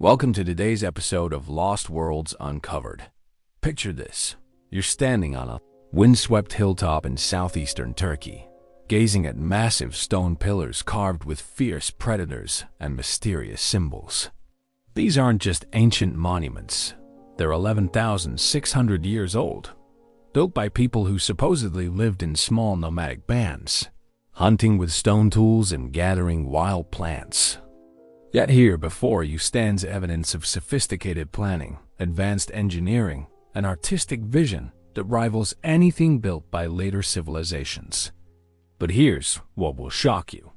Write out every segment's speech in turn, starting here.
Welcome to today's episode of Lost Worlds Uncovered. Picture this. You're standing on a windswept hilltop in southeastern Turkey, gazing at massive stone pillars carved with fierce predators and mysterious symbols. These aren't just ancient monuments. They're 11,600 years old, built by people who supposedly lived in small nomadic bands, hunting with stone tools and gathering wild plants. Yet here before you stands evidence of sophisticated planning, advanced engineering, and artistic vision that rivals anything built by later civilizations. But here's what will shock you.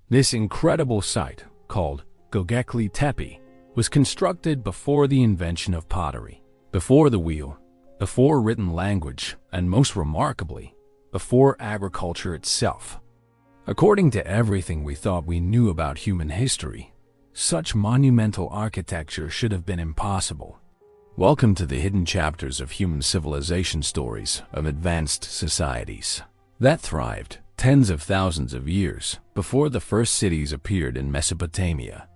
This incredible site, called Göbekli Tepe, was constructed before the invention of pottery, before the wheel, before written language, and most remarkably, before agriculture itself. According to everything we thought we knew about human history, such monumental architecture should have been impossible. Welcome to the hidden chapters of human civilization stories of advanced societies that thrived tens of thousands of years before the first cities appeared in Mesopotamia.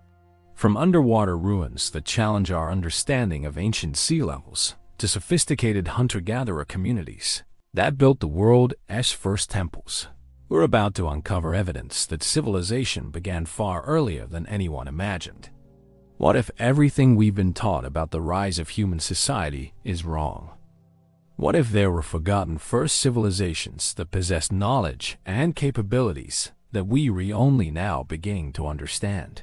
From underwater ruins that challenge our understanding of ancient sea levels to sophisticated hunter-gatherer communities that built the world's first temples, we're about to uncover evidence that civilization began far earlier than anyone imagined. What if everything we've been taught about the rise of human society is wrong? What if there were forgotten first civilizations that possessed knowledge and capabilities that we only now beginning to understand?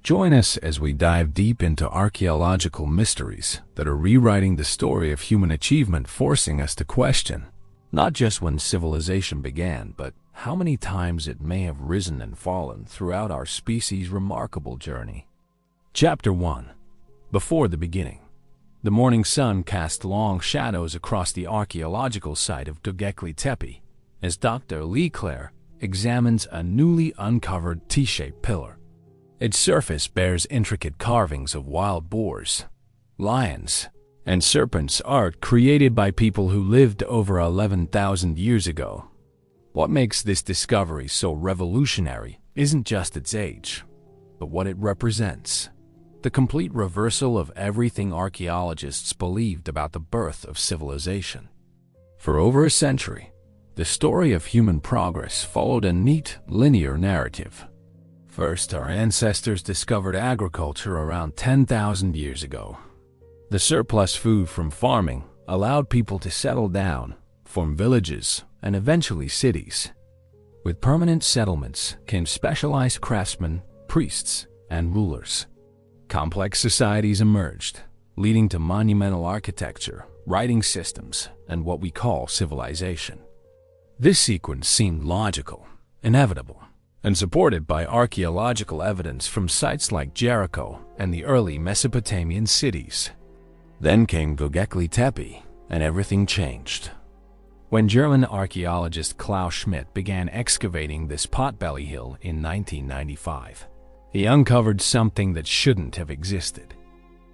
Join us as we dive deep into archaeological mysteries that are rewriting the story of human achievement, forcing us to question not just when civilization began, but how many times it may have risen and fallen throughout our species' remarkable journey. Chapter 1. Before the beginning. The morning sun cast long shadows across the archaeological site of Göbekli Tepe as Dr. Leclerc examines a newly uncovered T-shaped pillar. Its surface bears intricate carvings of wild boars, lions, and serpents, art created by people who lived over 11,000 years ago. What makes this discovery so revolutionary isn't just its age, but what it represents. The complete reversal of everything archaeologists believed about the birth of civilization. For over a century, the story of human progress followed a neat, linear narrative. First, our ancestors discovered agriculture around 10,000 years ago. The surplus food from farming allowed people to settle down, form villages, and eventually cities. With permanent settlements came specialized craftsmen, priests, and rulers. Complex societies emerged, leading to monumental architecture, writing systems, and what we call civilization. This sequence seemed logical, inevitable, and supported by archaeological evidence from sites like Jericho and the early Mesopotamian cities. Then came Göbekli Tepe, and everything changed. When German archaeologist Klaus Schmidt began excavating this potbelly hill in 1995, he uncovered something that shouldn't have existed.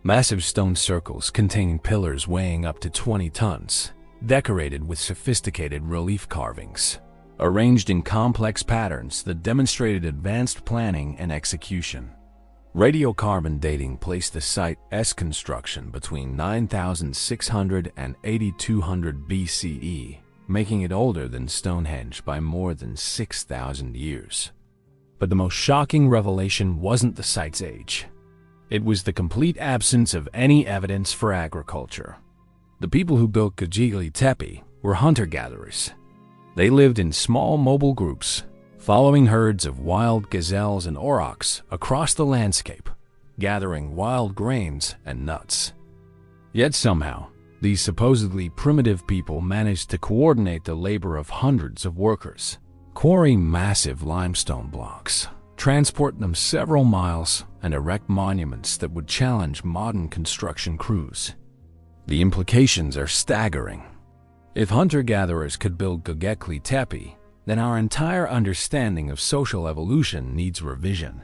Massive stone circles containing pillars weighing up to 20 tons, decorated with sophisticated relief carvings, arranged in complex patterns that demonstrated advanced planning and execution. Radiocarbon dating placed the site's construction between 9,600 and 8,200 BCE, making it older than Stonehenge by more than 6,000 years. But the most shocking revelation wasn't the site's age. It was the complete absence of any evidence for agriculture. The people who built Göbekli Tepe were hunter-gatherers. They lived in small mobile groups, following herds of wild gazelles and aurochs across the landscape, gathering wild grains and nuts. Yet somehow, these supposedly primitive people managed to coordinate the labor of hundreds of workers, quarry massive limestone blocks, transport them several miles, and erect monuments that would challenge modern construction crews. The implications are staggering. If hunter-gatherers could build Göbekli Tepe, then our entire understanding of social evolution needs revision.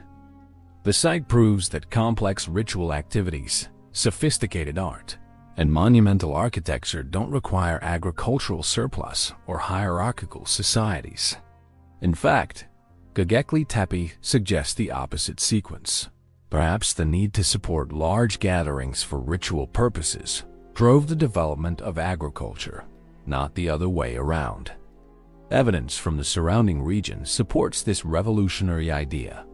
The site proves that complex ritual activities, sophisticated art, and monumental architecture don't require agricultural surplus or hierarchical societies. In fact, Göbekli Tepe suggests the opposite sequence. Perhaps the need to support large gatherings for ritual purposes drove the development of agriculture, not the other way around. Evidence from the surrounding region supports this revolutionary idea.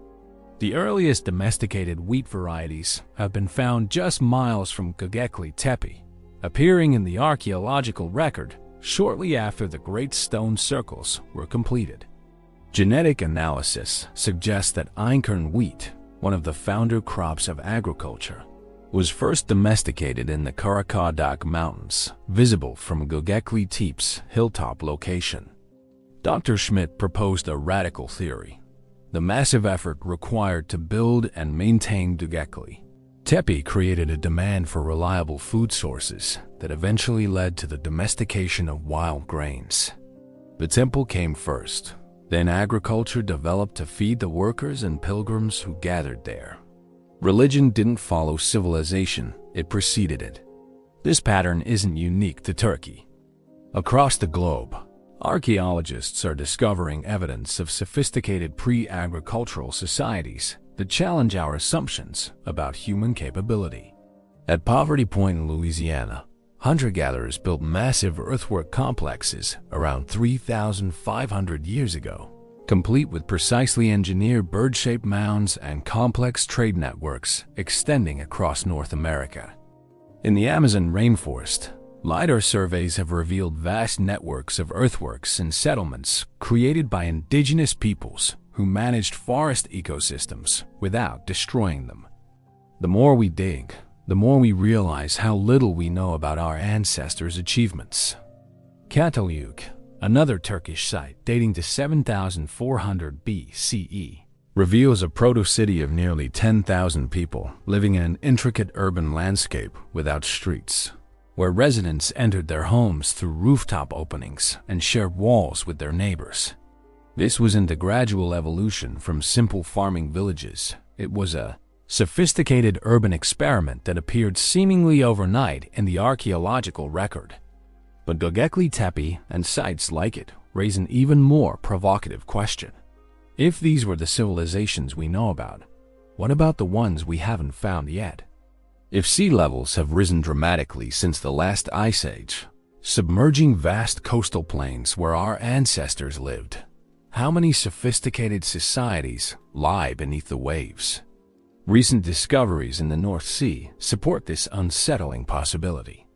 The earliest domesticated wheat varieties have been found just miles from Göbekli Tepe, appearing in the archaeological record shortly after the Great Stone Circles were completed. Genetic analysis suggests that einkorn wheat, one of the founder crops of agriculture, was first domesticated in the Karakağdağ Mountains, visible from Göbekli Tepe's hilltop location. Dr. Schmidt proposed a radical theory: the massive effort required to build and maintain Göbekli Tepe created a demand for reliable food sources that eventually led to the domestication of wild grains. The temple came first, then agriculture developed to feed the workers and pilgrims who gathered there. Religion didn't follow civilization, it preceded it. This pattern isn't unique to Turkey. Across the globe, archaeologists are discovering evidence of sophisticated pre-agricultural societies that challenge our assumptions about human capability. At Poverty Point in Louisiana, hunter-gatherers built massive earthwork complexes around 3,500 years ago, complete with precisely engineered bird-shaped mounds and complex trade networks extending across North America. In the Amazon rainforest, LiDAR surveys have revealed vast networks of earthworks and settlements created by indigenous peoples who managed forest ecosystems without destroying them. The more we dig, the more we realize how little we know about our ancestors' achievements. Cataluyuk, another Turkish site dating to 7,400 BCE, reveals a proto-city of nearly 10,000 people living in an intricate urban landscape without streets, where residents entered their homes through rooftop openings and shared walls with their neighbors. This wasn't a gradual evolution from simple farming villages. It was a sophisticated urban experiment that appeared seemingly overnight in the archaeological record. But Göbekli Tepe and sites like it raise an even more provocative question. If these were the civilizations we know about, what about the ones we haven't found yet? If sea levels have risen dramatically since the last ice age, submerging vast coastal plains where our ancestors lived, how many sophisticated societies lie beneath the waves? Recent discoveries in the North Sea support this unsettling possibility.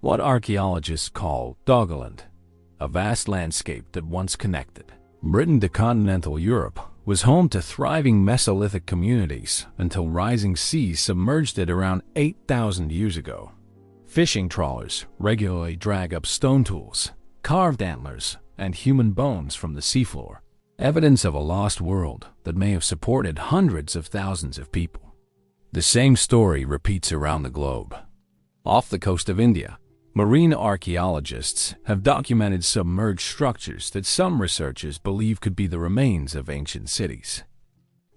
What archaeologists call Doggerland, a vast landscape that once connected Britain to continental Europe, was home to thriving Mesolithic communities until rising seas submerged it around 8,000 years ago. Fishing trawlers regularly drag up stone tools, carved antlers, and human bones from the seafloor, evidence of a lost world that may have supported hundreds of thousands of people. The same story repeats around the globe. Off the coast of India, marine archaeologists have documented submerged structures that some researchers believe could be the remains of ancient cities.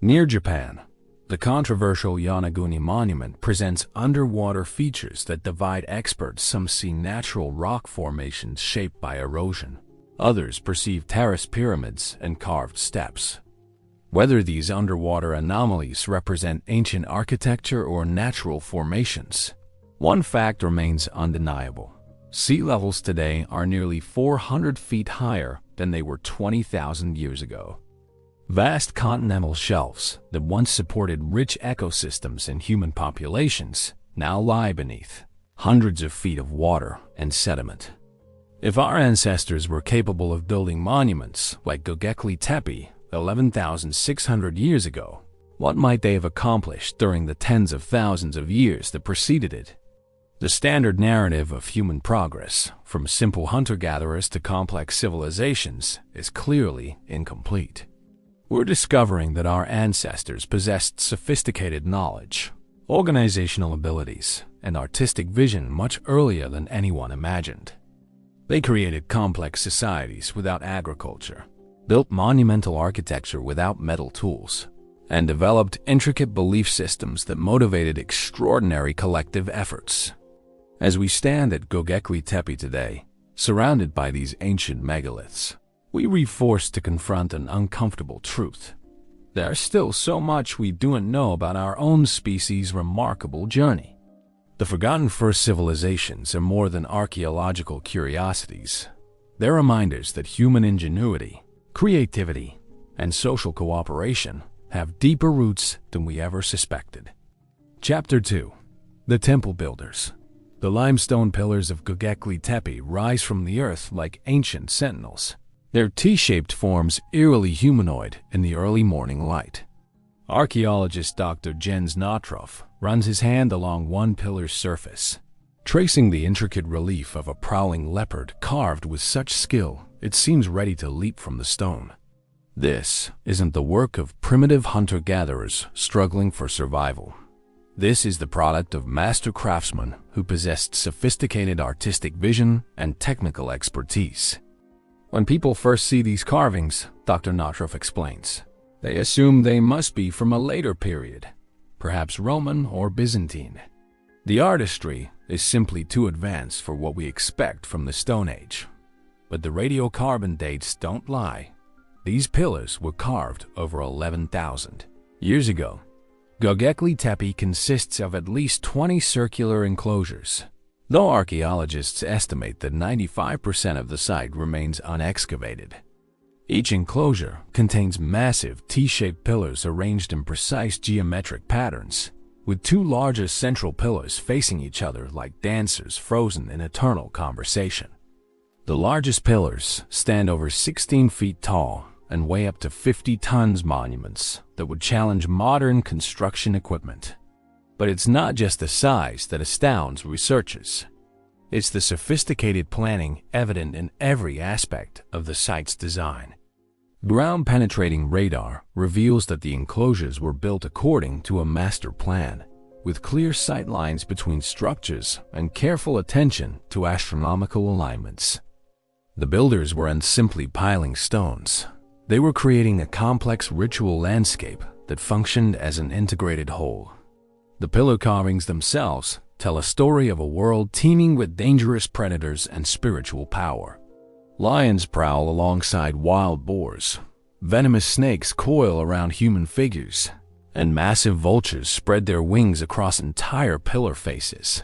Near Japan, the controversial Yonaguni Monument presents underwater features that divide experts. Some see natural rock formations shaped by erosion. Others perceive terraced pyramids and carved steps. Whether these underwater anomalies represent ancient architecture or natural formations, one fact remains undeniable. Sea levels today are nearly 400 feet higher than they were 20,000 years ago. Vast continental shelves that once supported rich ecosystems and human populations now lie beneath hundreds of feet of water and sediment. If our ancestors were capable of building monuments like Göbekli Tepe 11,600 years ago, what might they have accomplished during the tens of thousands of years that preceded it? The standard narrative of human progress, from simple hunter-gatherers to complex civilizations, is clearly incomplete. We're discovering that our ancestors possessed sophisticated knowledge, organizational abilities, and artistic vision much earlier than anyone imagined. They created complex societies without agriculture, built monumental architecture without metal tools, and developed intricate belief systems that motivated extraordinary collective efforts. As we stand at Göbekli Tepe today, surrounded by these ancient megaliths, we are forced to confront an uncomfortable truth. There's still so much we don't know about our own species' remarkable journey. The forgotten first civilizations are more than archaeological curiosities. They're reminders that human ingenuity, creativity, and social cooperation have deeper roots than we ever suspected. Chapter 2. The Temple Builders. The limestone pillars of Göbekli Tepe rise from the earth like ancient sentinels, their T-shaped forms eerily humanoid in the early morning light. Archaeologist Dr. Jens Notroff runs his hand along one pillar's surface, tracing the intricate relief of a prowling leopard carved with such skill it seems ready to leap from the stone. This isn't the work of primitive hunter-gatherers struggling for survival. This is the product of master craftsmen who possessed sophisticated artistic vision and technical expertise. When people first see these carvings, Dr. Notroff explains, they assume they must be from a later period, perhaps Roman or Byzantine. The artistry is simply too advanced for what we expect from the Stone Age. But the radiocarbon dates don't lie. These pillars were carved over 11,000 years ago. Göbekli Tepe consists of at least 20 circular enclosures, though archaeologists estimate that 95% of the site remains unexcavated. Each enclosure contains massive T-shaped pillars arranged in precise geometric patterns, with two larger central pillars facing each other like dancers frozen in eternal conversation. The largest pillars stand over 16 feet tall and weigh up to 50 tons, monuments that would challenge modern construction equipment. But it's not just the size that astounds researchers. It's the sophisticated planning evident in every aspect of the site's design. Ground-penetrating radar reveals that the enclosures were built according to a master plan, with clear sight lines between structures and careful attention to astronomical alignments. The builders weren't simply piling stones. They were creating a complex ritual landscape that functioned as an integrated whole. The pillar carvings themselves tell a story of a world teeming with dangerous predators and spiritual power. Lions prowl alongside wild boars, venomous snakes coil around human figures, and massive vultures spread their wings across entire pillar faces.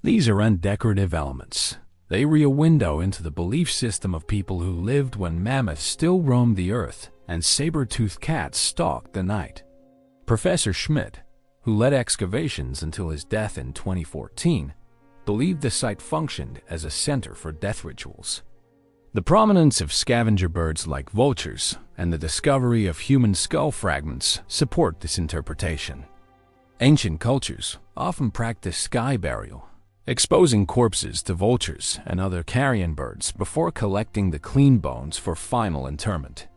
These aren't decorative elements. They read a window into the belief system of people who lived when mammoths still roamed the earth and saber-toothed cats stalked the night. Professor Schmidt, who led excavations until his death in 2014, believed the site functioned as a center for death rituals. The prominence of scavenger birds like vultures and the discovery of human skull fragments support this interpretation. Ancient cultures often practiced sky burial, exposing corpses to vultures and other carrion birds before collecting the clean bones for final interment.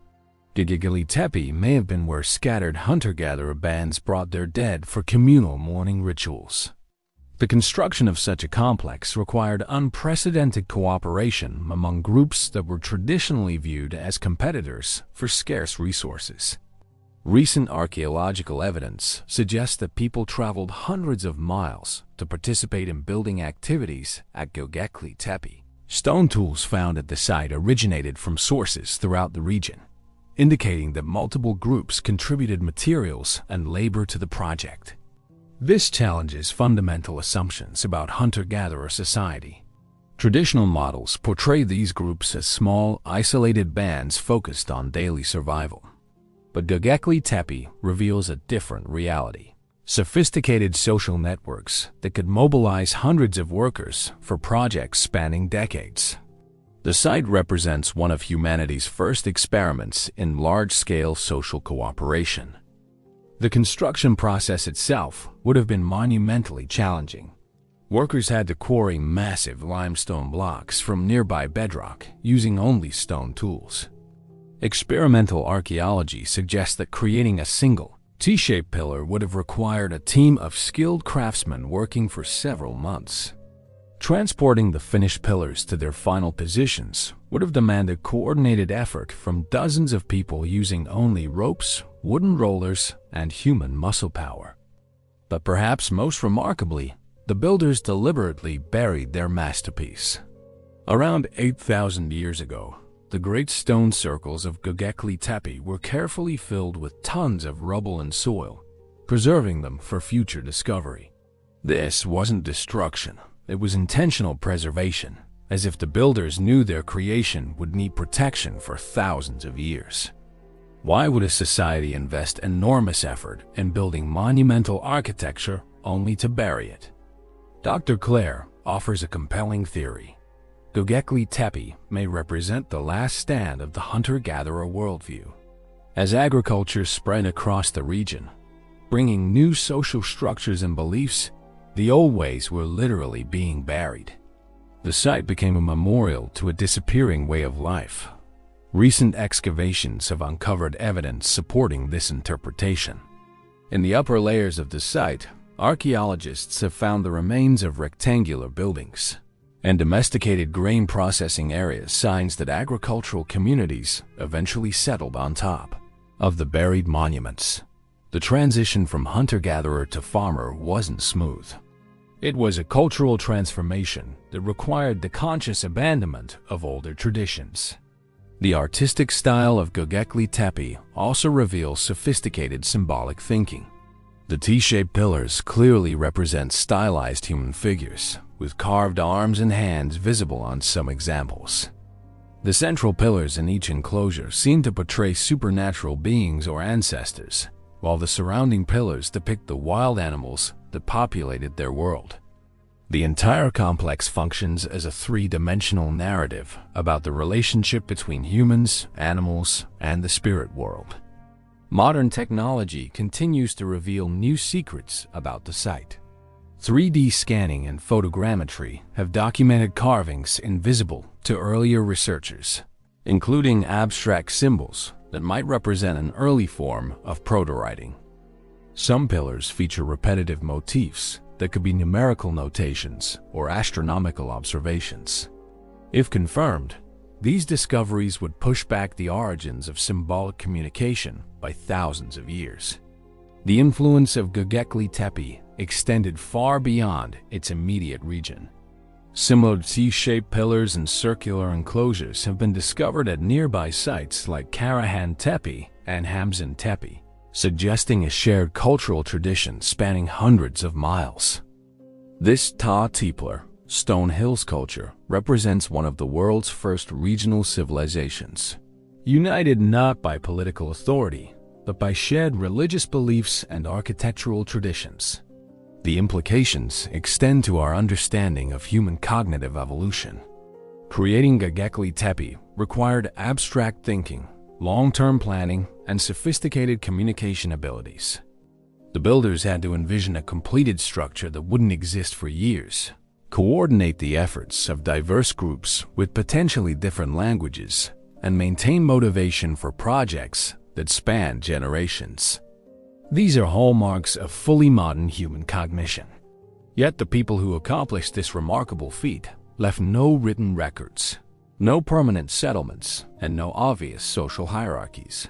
Göbekli Tepe may have been where scattered hunter-gatherer bands brought their dead for communal mourning rituals. The construction of such a complex required unprecedented cooperation among groups that were traditionally viewed as competitors for scarce resources. Recent archaeological evidence suggests that people traveled hundreds of miles to participate in building activities at Göbekli Tepe. Stone tools found at the site originated from sources throughout the region, indicating that multiple groups contributed materials and labor to the project. This challenges fundamental assumptions about hunter-gatherer society. Traditional models portray these groups as small, isolated bands focused on daily survival. But Göbekli Tepe reveals a different reality. Sophisticated social networks that could mobilize hundreds of workers for projects spanning decades. The site represents one of humanity's first experiments in large-scale social cooperation. The construction process itself would have been monumentally challenging. Workers had to quarry massive limestone blocks from nearby bedrock using only stone tools. Experimental archaeology suggests that creating a single, T-shaped pillar would have required a team of skilled craftsmen working for several months. Transporting the finished pillars to their final positions would have demanded coordinated effort from dozens of people using only ropes, wooden rollers, and human muscle power. But perhaps most remarkably, the builders deliberately buried their masterpiece. Around 8,000 years ago, The great stone circles of Göbekli Tepe were carefully filled with tons of rubble and soil, preserving them for future discovery. This wasn't destruction, it was intentional preservation, as if the builders knew their creation would need protection for thousands of years. Why would a society invest enormous effort in building monumental architecture only to bury it? Dr. Clare offers a compelling theory. Göbekli Tepe may represent the last stand of the hunter-gatherer worldview. As agriculture spread across the region, bringing new social structures and beliefs, the old ways were literally being buried. The site became a memorial to a disappearing way of life. Recent excavations have uncovered evidence supporting this interpretation. In the upper layers of the site, archaeologists have found the remains of rectangular buildings and domesticated grain processing areas, signs that agricultural communities eventually settled on top of the buried monuments. The transition from hunter-gatherer to farmer wasn't smooth. It was a cultural transformation that required the conscious abandonment of older traditions. The artistic style of Göbekli Tepe also reveals sophisticated symbolic thinking. The T-shaped pillars clearly represent stylized human figures, with carved arms and hands visible on some examples. The central pillars in each enclosure seem to portray supernatural beings or ancestors, while the surrounding pillars depict the wild animals that populated their world. The entire complex functions as a three-dimensional narrative about the relationship between humans, animals, and the spirit world. Modern technology continues to reveal new secrets about the site. 3D scanning and photogrammetry have documented carvings invisible to earlier researchers, including abstract symbols that might represent an early form of proto-writing. Some pillars feature repetitive motifs that could be numerical notations or astronomical observations. If confirmed, these discoveries would push back the origins of symbolic communication by thousands of years. The influence of Göbekli Tepe extended far beyond its immediate region. Similar T-shaped pillars and circular enclosures have been discovered at nearby sites like Karahan Tepe and Hamzin Tepe, suggesting a shared cultural tradition spanning hundreds of miles. This Ta Tipler, Stone Hills culture, represents one of the world's first regional civilizations, united not by political authority, but by shared religious beliefs and architectural traditions. The implications extend to our understanding of human cognitive evolution. Creating Göbekli Tepe required abstract thinking, long-term planning, and sophisticated communication abilities. The builders had to envision a completed structure that wouldn't exist for years, coordinate the efforts of diverse groups with potentially different languages, and maintain motivation for projects that span generations. These are hallmarks of fully modern human cognition. Yet the people who accomplished this remarkable feat left no written records, no permanent settlements, and no obvious social hierarchies.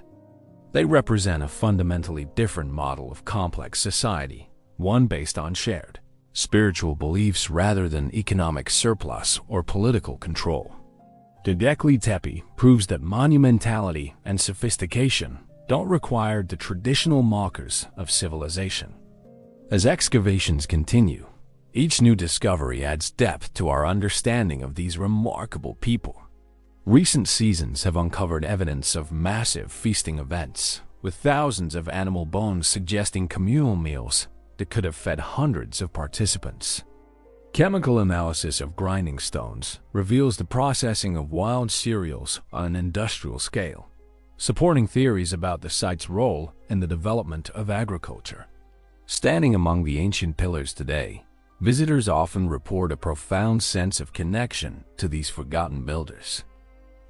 They represent a fundamentally different model of complex society, one based on shared spiritual beliefs rather than economic surplus or political control. Göbekli Tepe proves that monumentality and sophistication don't require the traditional markers of civilization. As excavations continue, each new discovery adds depth to our understanding of these remarkable people. Recent seasons have uncovered evidence of massive feasting events, with thousands of animal bones suggesting communal meals that could have fed hundreds of participants. Chemical analysis of grinding stones reveals the processing of wild cereals on an industrial scale, supporting theories about the site's role in the development of agriculture. Standing among the ancient pillars today, visitors often report a profound sense of connection to these forgotten builders.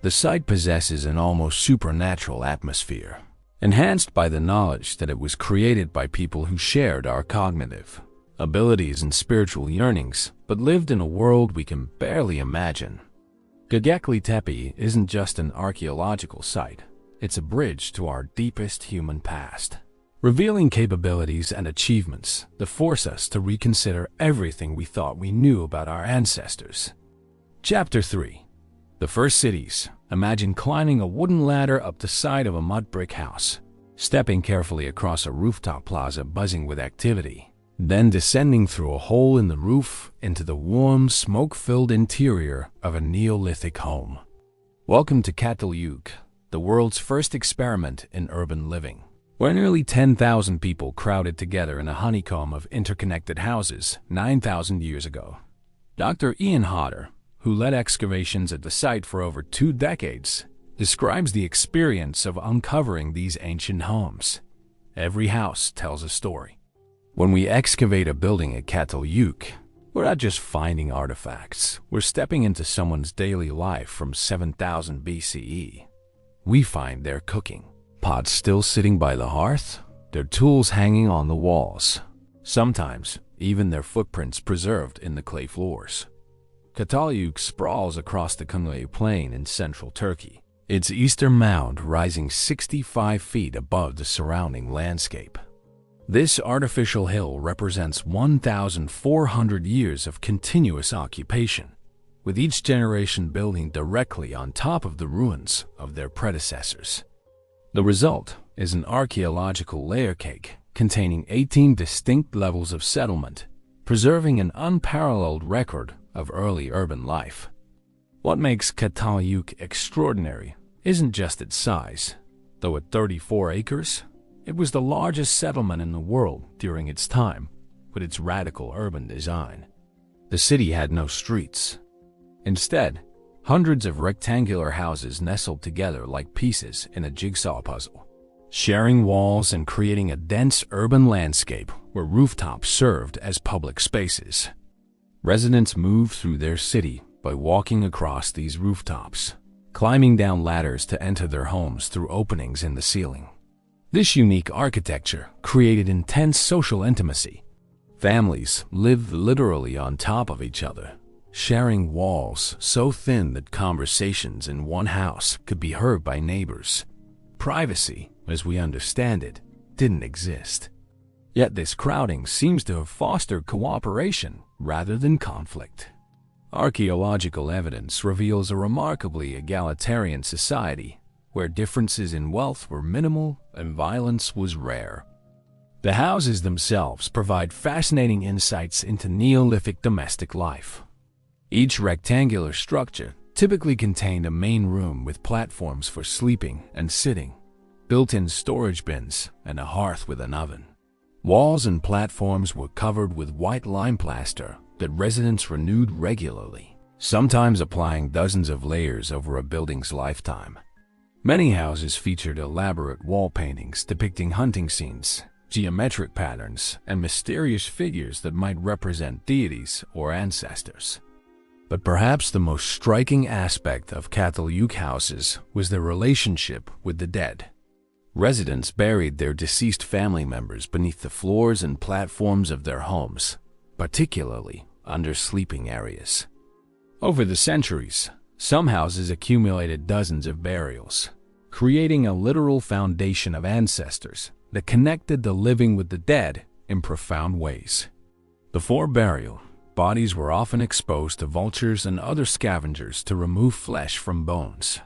The site possesses an almost supernatural atmosphere, enhanced by the knowledge that it was created by people who shared our cognitive abilities and spiritual yearnings, but lived in a world we can barely imagine. Göbekli Tepe isn't just an archaeological site, it's a bridge to our deepest human past, revealing capabilities and achievements that force us to reconsider everything we thought we knew about our ancestors. Chapter 3. The first cities, imagine climbing a wooden ladder up the side of a mud brick house, stepping carefully across a rooftop plaza buzzing with activity, then descending through a hole in the roof into the warm, smoke-filled interior of a Neolithic home. Welcome to Cataluyuk, the world's first experiment in urban living, where nearly 10,000 people crowded together in a honeycomb of interconnected houses 9,000 years ago. Dr. Ian Hodder, who led excavations at the site for over 2 decades, describes the experience of uncovering these ancient homes. Every house tells a story. When we excavate a building at Cataluyuk, we're not just finding artifacts, we're stepping into someone's daily life from 7000 BCE. We find their cooking, pots still sitting by the hearth, their tools hanging on the walls, sometimes even their footprints preserved in the clay floors. Cataluyuk sprawls across the Konyaaltı Plain in central Turkey, its eastern mound rising 65 feet above the surrounding landscape. This artificial hill represents 1,400 years of continuous occupation, with each generation building directly on top of the ruins of their predecessors. The result is an archaeological layer cake containing 18 distinct levels of settlement, preserving an unparalleled record of early urban life. What makes Cataluyuk extraordinary isn't just its size. Though at 34 acres, it was the largest settlement in the world during its time, with its radical urban design. The city had no streets. Instead, hundreds of rectangular houses nestled together like pieces in a jigsaw puzzle, sharing walls and creating a dense urban landscape where rooftops served as public spaces. Residents moved through their city by walking across these rooftops, climbing down ladders to enter their homes through openings in the ceiling. This unique architecture created intense social intimacy. Families lived literally on top of each other, sharing walls so thin that conversations in one house could be heard by neighbors. Privacy, as we understand it, didn't exist. Yet this crowding seems to have fostered cooperation rather than conflict. Archaeological evidence reveals a remarkably egalitarian society where differences in wealth were minimal and violence was rare. The houses themselves provide fascinating insights into Neolithic domestic life. Each rectangular structure typically contained a main room with platforms for sleeping and sitting, built-in storage bins, and a hearth with an oven. Walls and platforms were covered with white lime plaster that residents renewed regularly, sometimes applying dozens of layers over a building's lifetime. Many houses featured elaborate wall paintings depicting hunting scenes, geometric patterns, and mysterious figures that might represent deities or ancestors. But perhaps the most striking aspect of Cataluyuk houses was their relationship with the dead. Residents buried their deceased family members beneath the floors and platforms of their homes, particularly under sleeping areas. Over the centuries, some houses accumulated dozens of burials, creating a literal foundation of ancestors that connected the living with the dead in profound ways. Before burial, bodies were often exposed to vultures and other scavengers to remove flesh from bones,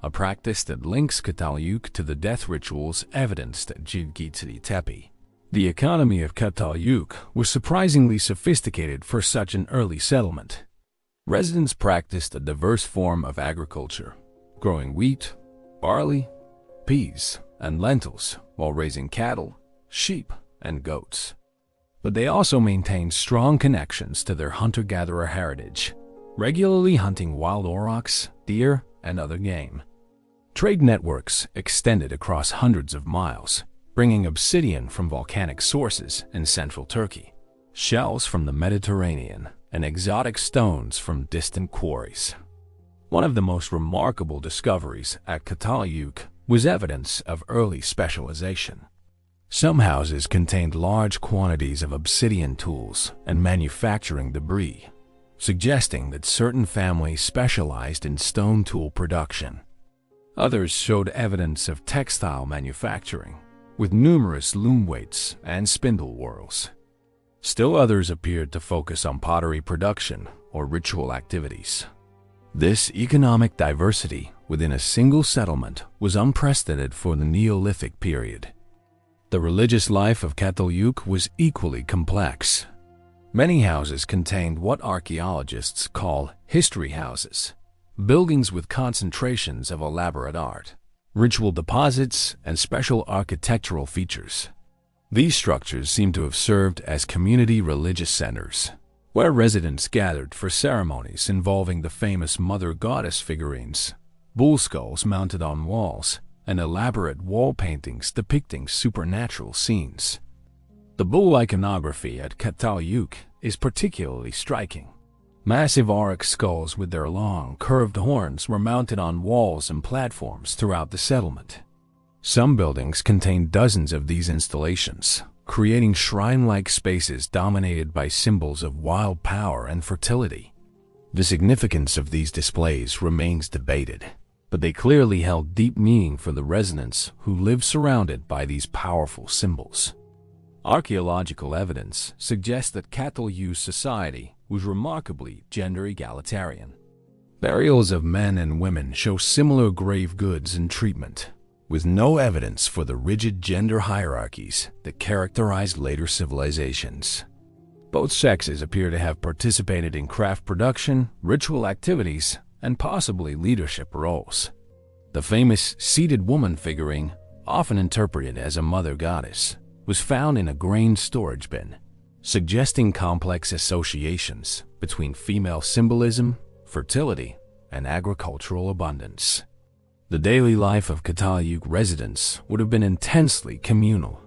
a practice that links Cataluyuk to the death rituals evidenced at Göbekli Tepe. The economy of Cataluyuk was surprisingly sophisticated for such an early settlement. Residents practiced a diverse form of agriculture, growing wheat, barley, peas, and lentils while raising cattle, sheep, and goats. But they also maintained strong connections to their hunter-gatherer heritage, regularly hunting wild aurochs, deer, and other game. Trade networks extended across hundreds of miles, bringing obsidian from volcanic sources in central Turkey, shells from the Mediterranean, and exotic stones from distant quarries. One of the most remarkable discoveries at Cataluyuk was evidence of early specialization. Some houses contained large quantities of obsidian tools and manufacturing debris, suggesting that certain families specialized in stone tool production. Others showed evidence of textile manufacturing, with numerous loom weights and spindle whorls. Still others appeared to focus on pottery production or ritual activities. This economic diversity within a single settlement was unprecedented for the Neolithic period. The religious life of Çatalhöyük was equally complex. Many houses contained what archaeologists call history houses, buildings with concentrations of elaborate art, ritual deposits, and special architectural features. These structures seem to have served as community religious centers, where residents gathered for ceremonies involving the famous mother goddess figurines, bull skulls mounted on walls, and elaborate wall paintings depicting supernatural scenes. The bull iconography at Çatalhöyük is particularly striking. Massive aurochs skulls with their long, curved horns were mounted on walls and platforms throughout the settlement. Some buildings contained dozens of these installations, creating shrine-like spaces dominated by symbols of wild power and fertility. The significance of these displays remains debated, but they clearly held deep meaning for the residents who lived surrounded by these powerful symbols. Archaeological evidence suggests that Çatalhöyük society was remarkably gender egalitarian. Burials of men and women show similar grave goods and treatment, with no evidence for the rigid gender hierarchies that characterized later civilizations. Both sexes appear to have participated in craft production, ritual activities, and possibly leadership roles. The famous seated woman figurine, often interpreted as a mother goddess, was found in a grain storage bin, suggesting complex associations between female symbolism, fertility, and agricultural abundance. The daily life of Çatalhöyük residents would have been intensely communal.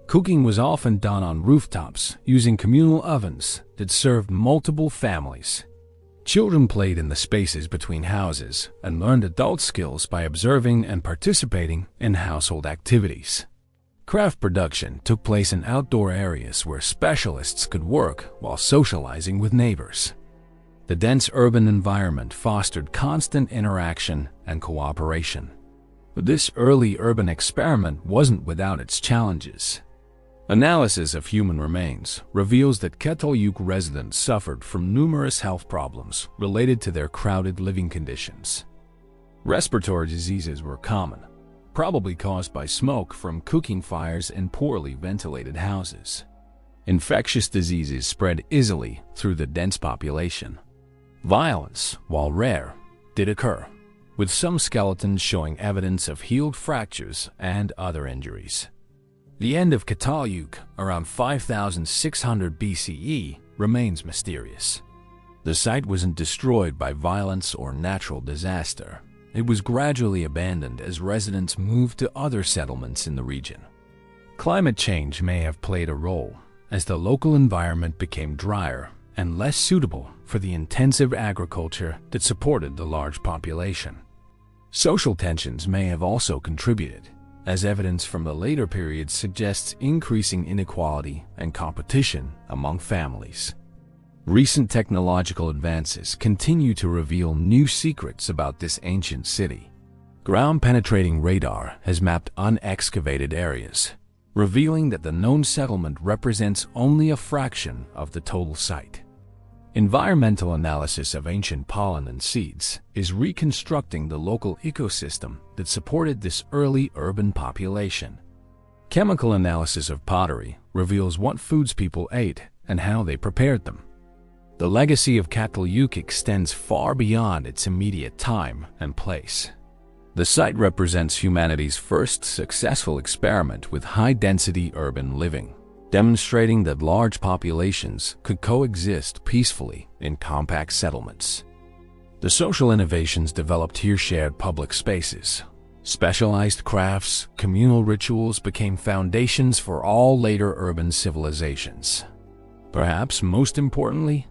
Cooking was often done on rooftops using communal ovens that served multiple families. Children played in the spaces between houses and learned adult skills by observing and participating in household activities. Craft production took place in outdoor areas where specialists could work while socializing with neighbors. The dense urban environment fostered constant interaction and cooperation. But this early urban experiment wasn't without its challenges. Analysis of human remains reveals that Çatalhöyük residents suffered from numerous health problems related to their crowded living conditions. Respiratory diseases were common, probably caused by smoke from cooking fires in poorly ventilated houses. Infectious diseases spread easily through the dense population. Violence, while rare, did occur, with some skeletons showing evidence of healed fractures and other injuries. The end of Çatalhöyük, around 5600 BCE, remains mysterious. The site wasn't destroyed by violence or natural disaster. It was gradually abandoned as residents moved to other settlements in the region. Climate change may have played a role, as the local environment became drier and less suitable for the intensive agriculture that supported the large population. Social tensions may have also contributed, as evidence from the later periods suggests increasing inequality and competition among families. Recent technological advances continue to reveal new secrets about this ancient city. Ground-penetrating radar has mapped unexcavated areas, revealing that the known settlement represents only a fraction of the total site. Environmental analysis of ancient pollen and seeds is reconstructing the local ecosystem that supported this early urban population. Chemical analysis of pottery reveals what foods people ate and how they prepared them. The legacy of Çatalhöyük extends far beyond its immediate time and place. The site represents humanity's first successful experiment with high-density urban living, demonstrating that large populations could coexist peacefully in compact settlements. The social innovations developed here shared public spaces. Specialized crafts, communal rituals became foundations for all later urban civilizations. Perhaps most importantly,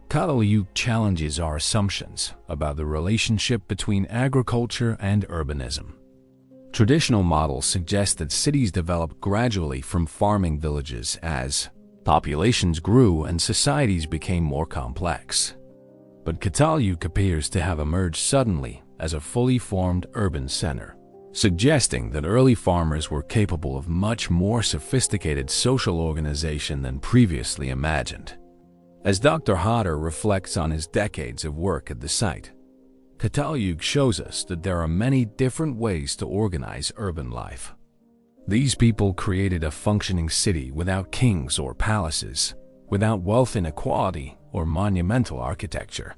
Çatalhöyük challenges our assumptions about the relationship between agriculture and urbanism. Traditional models suggest that cities developed gradually from farming villages as populations grew and societies became more complex. But Çatalhöyük appears to have emerged suddenly as a fully formed urban center, suggesting that early farmers were capable of much more sophisticated social organization than previously imagined. As Dr. Hodder reflects on his decades of work at the site, Catalog shows us that there are many different ways to organize urban life. These people created a functioning city without kings or palaces, without wealth inequality or monumental architecture.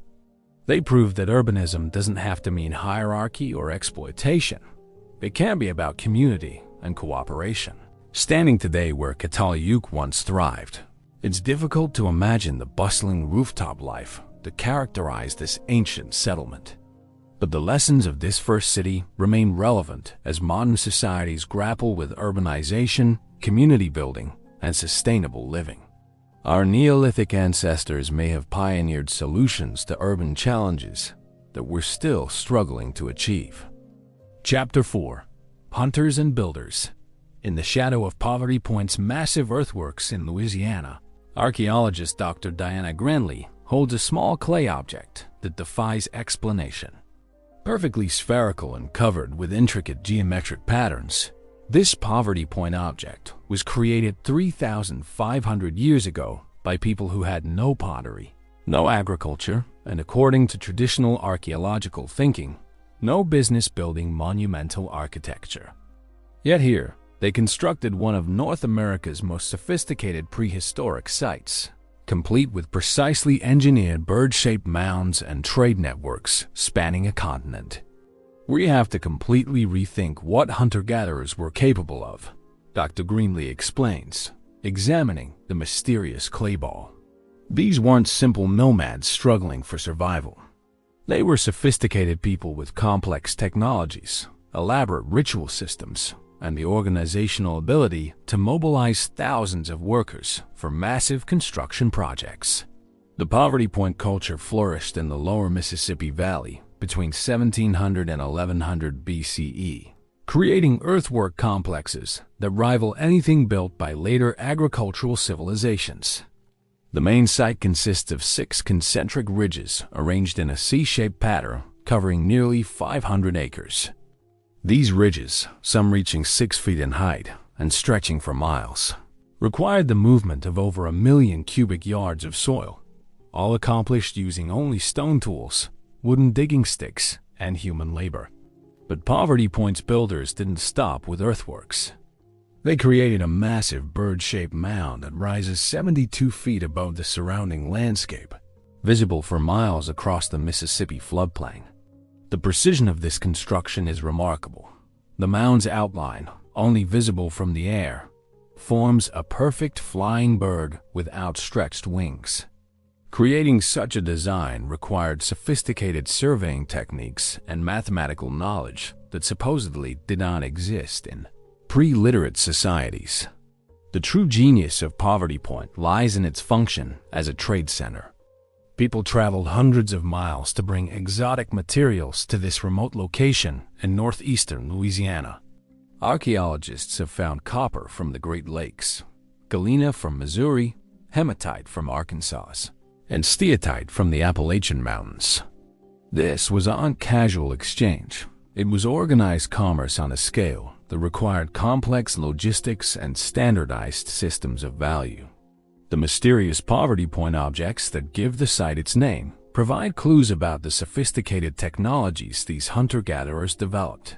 They proved that urbanism doesn't have to mean hierarchy or exploitation. It can be about community and cooperation. Standing today where Catalog once thrived, it's difficult to imagine the bustling rooftop life that characterized this ancient settlement. But the lessons of this first city remain relevant as modern societies grapple with urbanization, community building, and sustainable living. Our Neolithic ancestors may have pioneered solutions to urban challenges that we're still struggling to achieve. Chapter 4: Hunters and Builders. In the shadow of Poverty Point's massive earthworks in Louisiana, archaeologist Dr. Diana Granley holds a small clay object that defies explanation. Perfectly spherical and covered with intricate geometric patterns, this Poverty Point object was created 3,500 years ago by people who had no pottery, no agriculture, and according to traditional archaeological thinking, no business building monumental architecture. Yet here, they constructed one of North America's most sophisticated prehistoric sites, complete with precisely engineered bird-shaped mounds and trade networks spanning a continent. We have to completely rethink what hunter-gatherers were capable of, Dr. Greenlee explains, examining the mysterious clay ball. These weren't simple nomads struggling for survival. They were sophisticated people with complex technologies, elaborate ritual systems, and the organizational ability to mobilize thousands of workers for massive construction projects. The Poverty Point culture flourished in the lower Mississippi Valley between 1700 and 1100 BCE, creating earthwork complexes that rival anything built by later agricultural civilizations. The main site consists of 6 concentric ridges arranged in a C-shaped pattern covering nearly 500 acres. These ridges, some reaching 6 feet in height and stretching for miles, required the movement of over 1 million cubic yards of soil, all accomplished using only stone tools, wooden digging sticks, and human labor. But Poverty Point's builders didn't stop with earthworks. They created a massive bird-shaped mound that rises 72 feet above the surrounding landscape, visible for miles across the Mississippi floodplain. The precision of this construction is remarkable. The mound's outline, only visible from the air, forms a perfect flying bird with outstretched wings. Creating such a design required sophisticated surveying techniques and mathematical knowledge that supposedly did not exist in pre-literate societies. The true genius of Poverty Point lies in its function as a trade center. People traveled hundreds of miles to bring exotic materials to this remote location in northeastern Louisiana. Archaeologists have found copper from the Great Lakes, galena from Missouri, hematite from Arkansas, and steatite from the Appalachian Mountains. This was not casual exchange. It was organized commerce on a scale that required complex logistics and standardized systems of value. The mysterious Poverty Point objects that give the site its name provide clues about the sophisticated technologies these hunter-gatherers developed.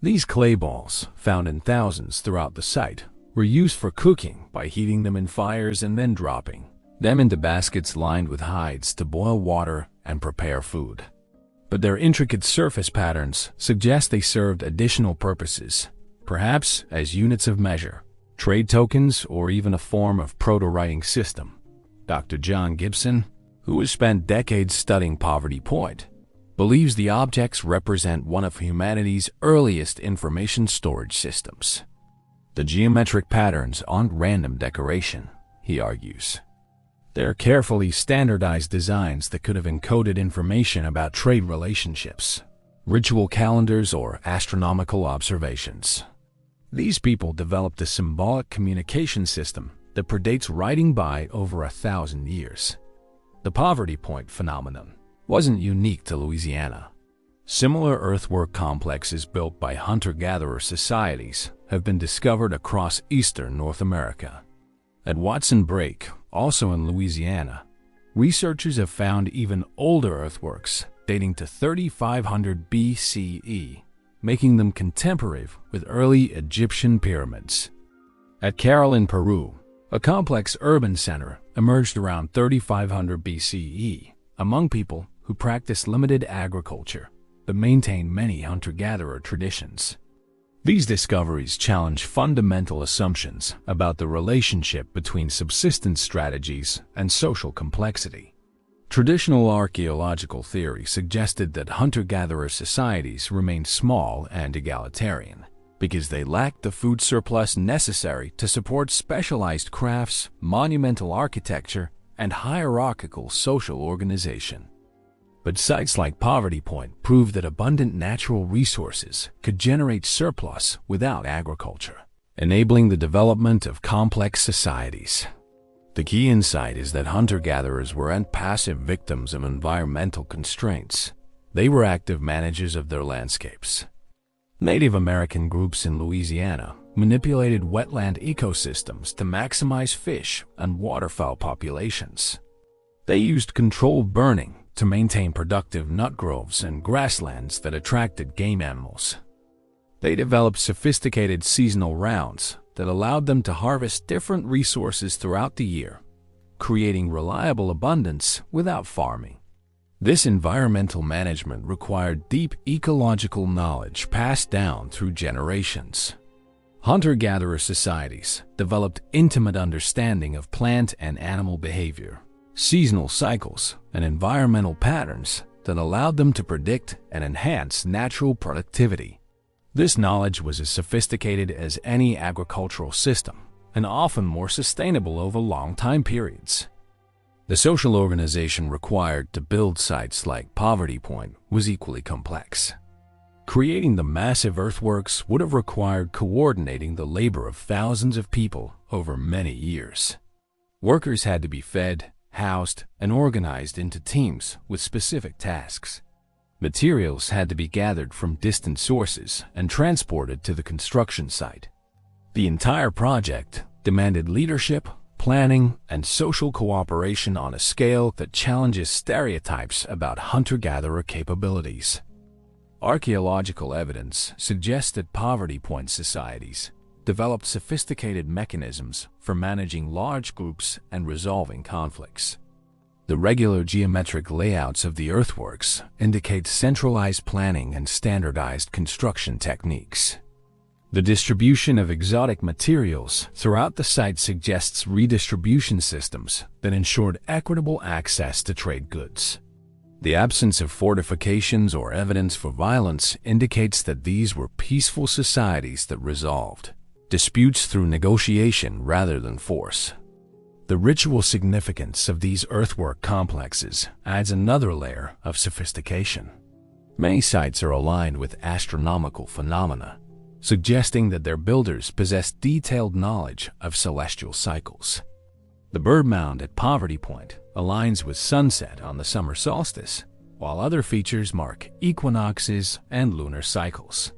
These clay balls, found in thousands throughout the site, were used for cooking by heating them in fires and then dropping them into baskets lined with hides to boil water and prepare food. But their intricate surface patterns suggest they served additional purposes, perhaps as units of measure, trade tokens, or even a form of proto-writing system. Dr. John Gibson, who has spent decades studying Poverty Point, believes the objects represent one of humanity's earliest information storage systems. The geometric patterns aren't random decoration, he argues. They're carefully standardized designs that could have encoded information about trade relationships, ritual calendars, or astronomical observations. These people developed a symbolic communication system that predates writing by over 1,000 years. The Poverty Point phenomenon wasn't unique to Louisiana. Similar earthwork complexes built by hunter-gatherer societies have been discovered across eastern North America. At Watson Break, also in Louisiana, researchers have found even older earthworks dating to 3500 BCE, making them contemporary with early Egyptian pyramids. At Caral in Peru, a complex urban center emerged around 3500 BCE among people who practiced limited agriculture but maintained many hunter-gatherer traditions. These discoveries challenge fundamental assumptions about the relationship between subsistence strategies and social complexity. Traditional archaeological theory suggested that hunter-gatherer societies remained small and egalitarian because they lacked the food surplus necessary to support specialized crafts, monumental architecture, and hierarchical social organization. But sites like Poverty Point proved that abundant natural resources could generate surplus without agriculture, enabling the development of complex societies. The key insight is that hunter-gatherers weren't passive victims of environmental constraints. They were active managers of their landscapes. Native American groups in Louisiana manipulated wetland ecosystems to maximize fish and waterfowl populations. They used controlled burning to maintain productive nut groves and grasslands that attracted game animals. They developed sophisticated seasonal rounds that allowed them to harvest different resources throughout the year, creating reliable abundance without farming. This environmental management required deep ecological knowledge passed down through generations. Hunter-gatherer societies developed intimate understanding of plant and animal behavior, seasonal cycles, and environmental patterns that allowed them to predict and enhance natural productivity. This knowledge was as sophisticated as any agricultural system and often more sustainable over long time periods. The social organization required to build sites like Poverty Point was equally complex. Creating the massive earthworks would have required coordinating the labor of thousands of people over many years. Workers had to be fed, housed, and organized into teams with specific tasks. Materials had to be gathered from distant sources and transported to the construction site. The entire project demanded leadership, planning, and social cooperation on a scale that challenges stereotypes about hunter-gatherer capabilities. Archaeological evidence suggests that Poverty Point societies developed sophisticated mechanisms for managing large groups and resolving conflicts. The regular geometric layouts of the earthworks indicate centralized planning and standardized construction techniques. The distribution of exotic materials throughout the site suggests redistribution systems that ensured equitable access to trade goods. The absence of fortifications or evidence for violence indicates that these were peaceful societies that resolved disputes through negotiation rather than force. The ritual significance of these earthwork complexes adds another layer of sophistication. Many sites are aligned with astronomical phenomena, suggesting that their builders possessed detailed knowledge of celestial cycles. The bird mound at Poverty Point aligns with sunset on the summer solstice, while other features mark equinoxes and lunar cycles.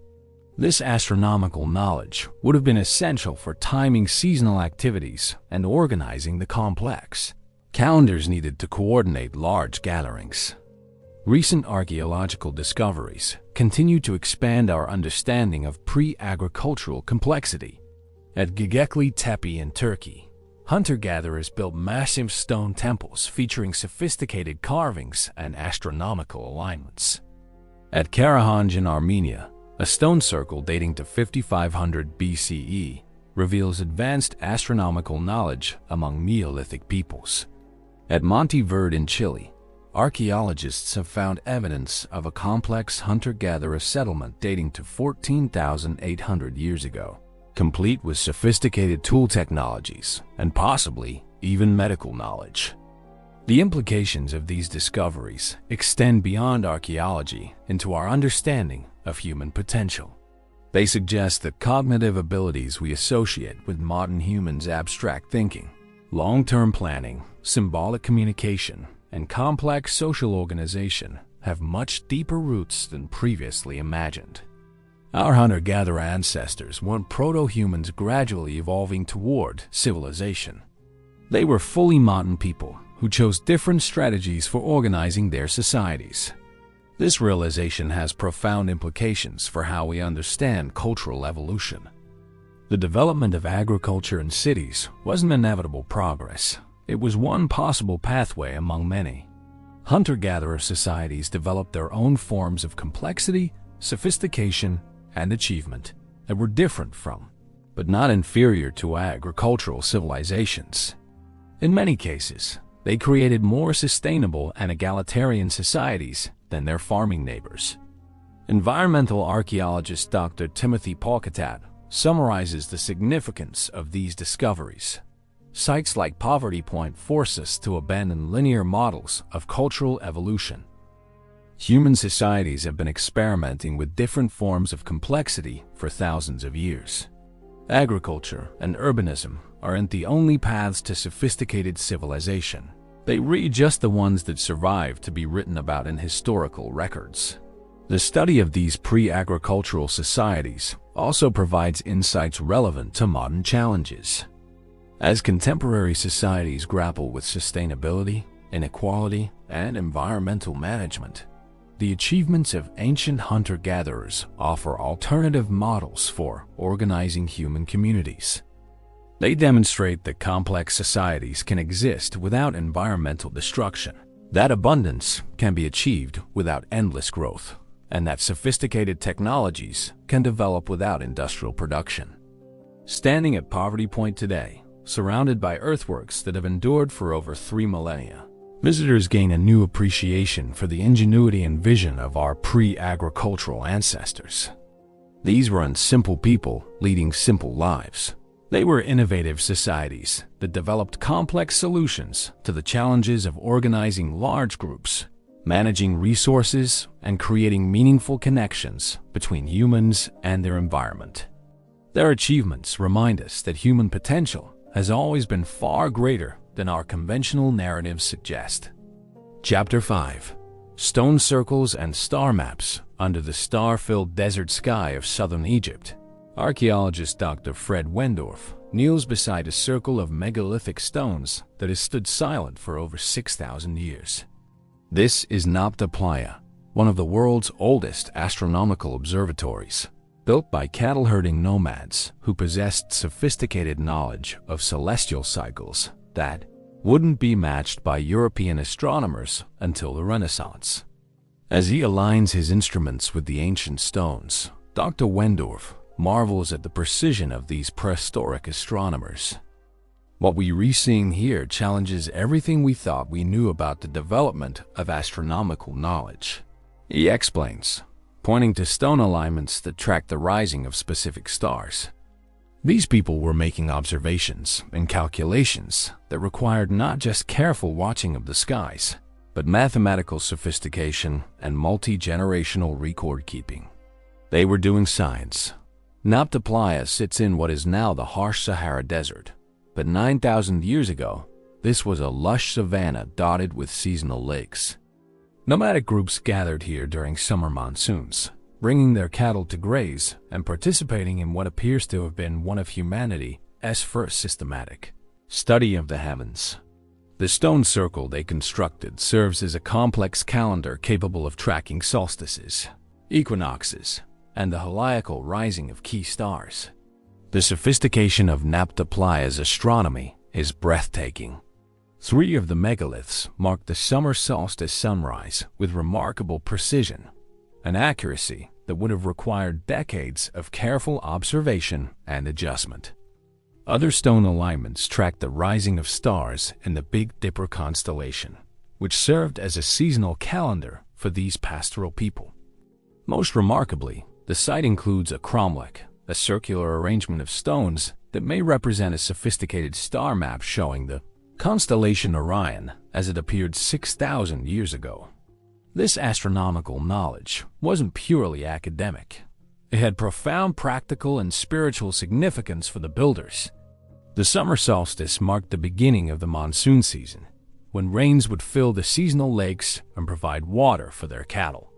This astronomical knowledge would have been essential for timing seasonal activities and organizing the complex. Calendars needed to coordinate large gatherings. Recent archaeological discoveries continue to expand our understanding of pre-agricultural complexity. At Göbekli Tepe in Turkey, hunter-gatherers built massive stone temples featuring sophisticated carvings and astronomical alignments. At Karahanj in Armenia, a stone circle dating to 5500 BCE reveals advanced astronomical knowledge among Neolithic peoples. At Monte Verde in Chile, archaeologists have found evidence of a complex hunter-gatherer settlement dating to 14,800 years ago, complete with sophisticated tool technologies and possibly even medical knowledge. The implications of these discoveries extend beyond archaeology into our understanding of human potential. They suggest that cognitive abilities we associate with modern humans' abstract thinking, long-term planning, symbolic communication, and complex social organization have much deeper roots than previously imagined. Our hunter-gatherer ancestors weren't proto-humans gradually evolving toward civilization. They were fully modern people who chose different strategies for organizing their societies. This realization has profound implications for how we understand cultural evolution. The development of agriculture in cities wasn't inevitable progress. It was one possible pathway among many. Hunter-gatherer societies developed their own forms of complexity, sophistication, and achievement that were different from, but not inferior to, agricultural civilizations. In many cases, they created more sustainable and egalitarian societies than their farming neighbors. Environmental archaeologist Dr. Timothy Polkatat summarizes the significance of these discoveries. Sites like Poverty Point force us to abandon linear models of cultural evolution. Human societies have been experimenting with different forms of complexity for thousands of years. Agriculture and urbanism aren't the only paths to sophisticated civilization. They read just the ones that survive to be written about in historical records. The study of these pre-agricultural societies also provides insights relevant to modern challenges. As contemporary societies grapple with sustainability, inequality, and environmental management, the achievements of ancient hunter-gatherers offer alternative models for organizing human communities. They demonstrate that complex societies can exist without environmental destruction, that abundance can be achieved without endless growth, and that sophisticated technologies can develop without industrial production. Standing at Poverty Point today, surrounded by earthworks that have endured for over 3 millennia, visitors gain a new appreciation for the ingenuity and vision of our pre-agricultural ancestors. These weren't simple people leading simple lives. They were innovative societies that developed complex solutions to the challenges of organizing large groups, managing resources, and creating meaningful connections between humans and their environment. Their achievements remind us that human potential has always been far greater than our conventional narratives suggest. Chapter 5: Stone Circles and Star Maps Under the Star-Filled Desert Sky of Southern Egypt. Archaeologist Dr. Fred Wendorf kneels beside a circle of megalithic stones that has stood silent for over 6,000 years. This is Nabta Playa, one of the world's oldest astronomical observatories, built by cattle-herding nomads who possessed sophisticated knowledge of celestial cycles that wouldn't be matched by European astronomers until the Renaissance. As he aligns his instruments with the ancient stones, Dr. Wendorf marvels at the precision of these prehistoric astronomers. What we're seeing here challenges everything we thought we knew about the development of astronomical knowledge. He explains, pointing to stone alignments that track the rising of specific stars. These people were making observations and calculations that required not just careful watching of the skies, but mathematical sophistication and multi-generational record keeping. They were doing science. Nabta Playa sits in what is now the harsh Sahara Desert, but 9,000 years ago, this was a lush savanna dotted with seasonal lakes. Nomadic groups gathered here during summer monsoons, bringing their cattle to graze and participating in what appears to have been one of humanity's first systematic study of the heavens. The stone circle they constructed serves as a complex calendar capable of tracking solstices, equinoxes, and the heliacal rising of key stars. The sophistication of Nabta Playa's astronomy is breathtaking. 3 of the megaliths mark the summer solstice sunrise with remarkable precision, an accuracy that would have required decades of careful observation and adjustment. Other stone alignments track the rising of stars in the Big Dipper constellation, which served as a seasonal calendar for these pastoral people. Most remarkably, the site includes a cromlech, a circular arrangement of stones that may represent a sophisticated star map showing the constellation Orion as it appeared 6,000 years ago. This astronomical knowledge wasn't purely academic. It had profound practical and spiritual significance for the builders. The summer solstice marked the beginning of the monsoon season, when rains would fill the seasonal lakes and provide water for their cattle.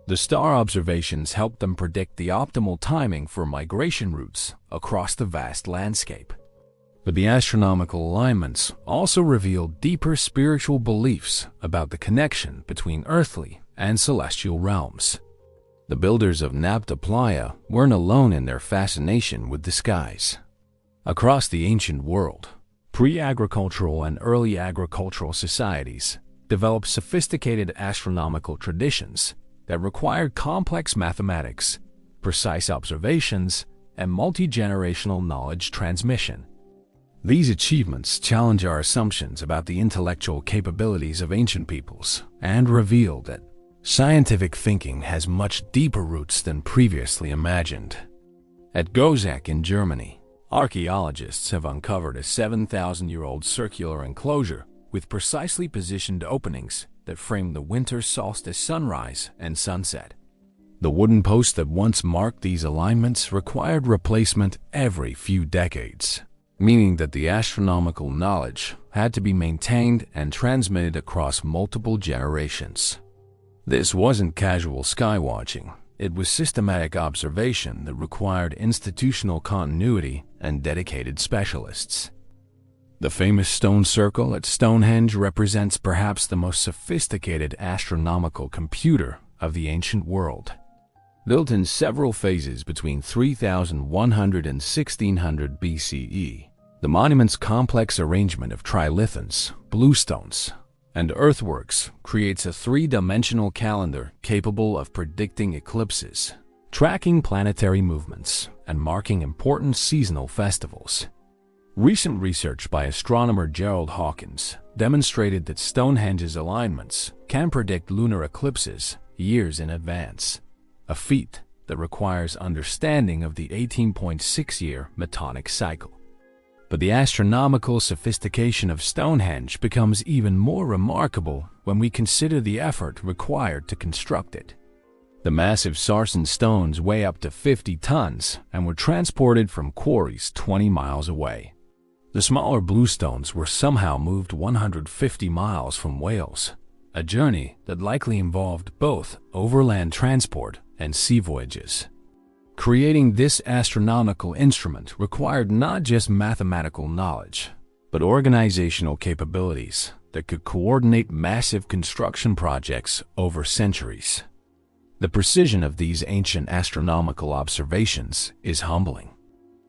The star observations helped them predict the optimal timing for migration routes across the vast landscape. But the astronomical alignments also revealed deeper spiritual beliefs about the connection between earthly and celestial realms. The builders of Nabta Playa weren't alone in their fascination with the skies. Across the ancient world, pre-agricultural and early agricultural societies developed sophisticated astronomical traditions that required complex mathematics, precise observations, and multi-generational knowledge transmission. These achievements challenge our assumptions about the intellectual capabilities of ancient peoples and reveal that scientific thinking has much deeper roots than previously imagined. At Gozak in Germany, archaeologists have uncovered a 7,000-year-old circular enclosure with precisely positioned openings that frame the winter solstice sunrise and sunset. The wooden posts that once marked these alignments required replacement every few decades, meaning that the astronomical knowledge had to be maintained and transmitted across multiple generations. This wasn't casual skywatching. It was systematic observation that required institutional continuity and dedicated specialists. The famous stone circle at Stonehenge represents perhaps the most sophisticated astronomical computer of the ancient world. Built in several phases between 3100 and 1600 BCE, the monument's complex arrangement of trilithons, bluestones, and earthworks creates a three-dimensional calendar capable of predicting eclipses, tracking planetary movements, and marking important seasonal festivals. Recent research by astronomer Gerald Hawkins demonstrated that Stonehenge's alignments can predict lunar eclipses years in advance, a feat that requires understanding of the 18.6-year Metonic cycle. But the astronomical sophistication of Stonehenge becomes even more remarkable when we consider the effort required to construct it. The massive sarsen stones weigh up to 50 tons and were transported from quarries 20 miles away. The smaller bluestones were somehow moved 150 miles from Wales, a journey that likely involved both overland transport and sea voyages. Creating this astronomical instrument required not just mathematical knowledge, but organizational capabilities that could coordinate massive construction projects over centuries. The precision of these ancient astronomical observations is humbling.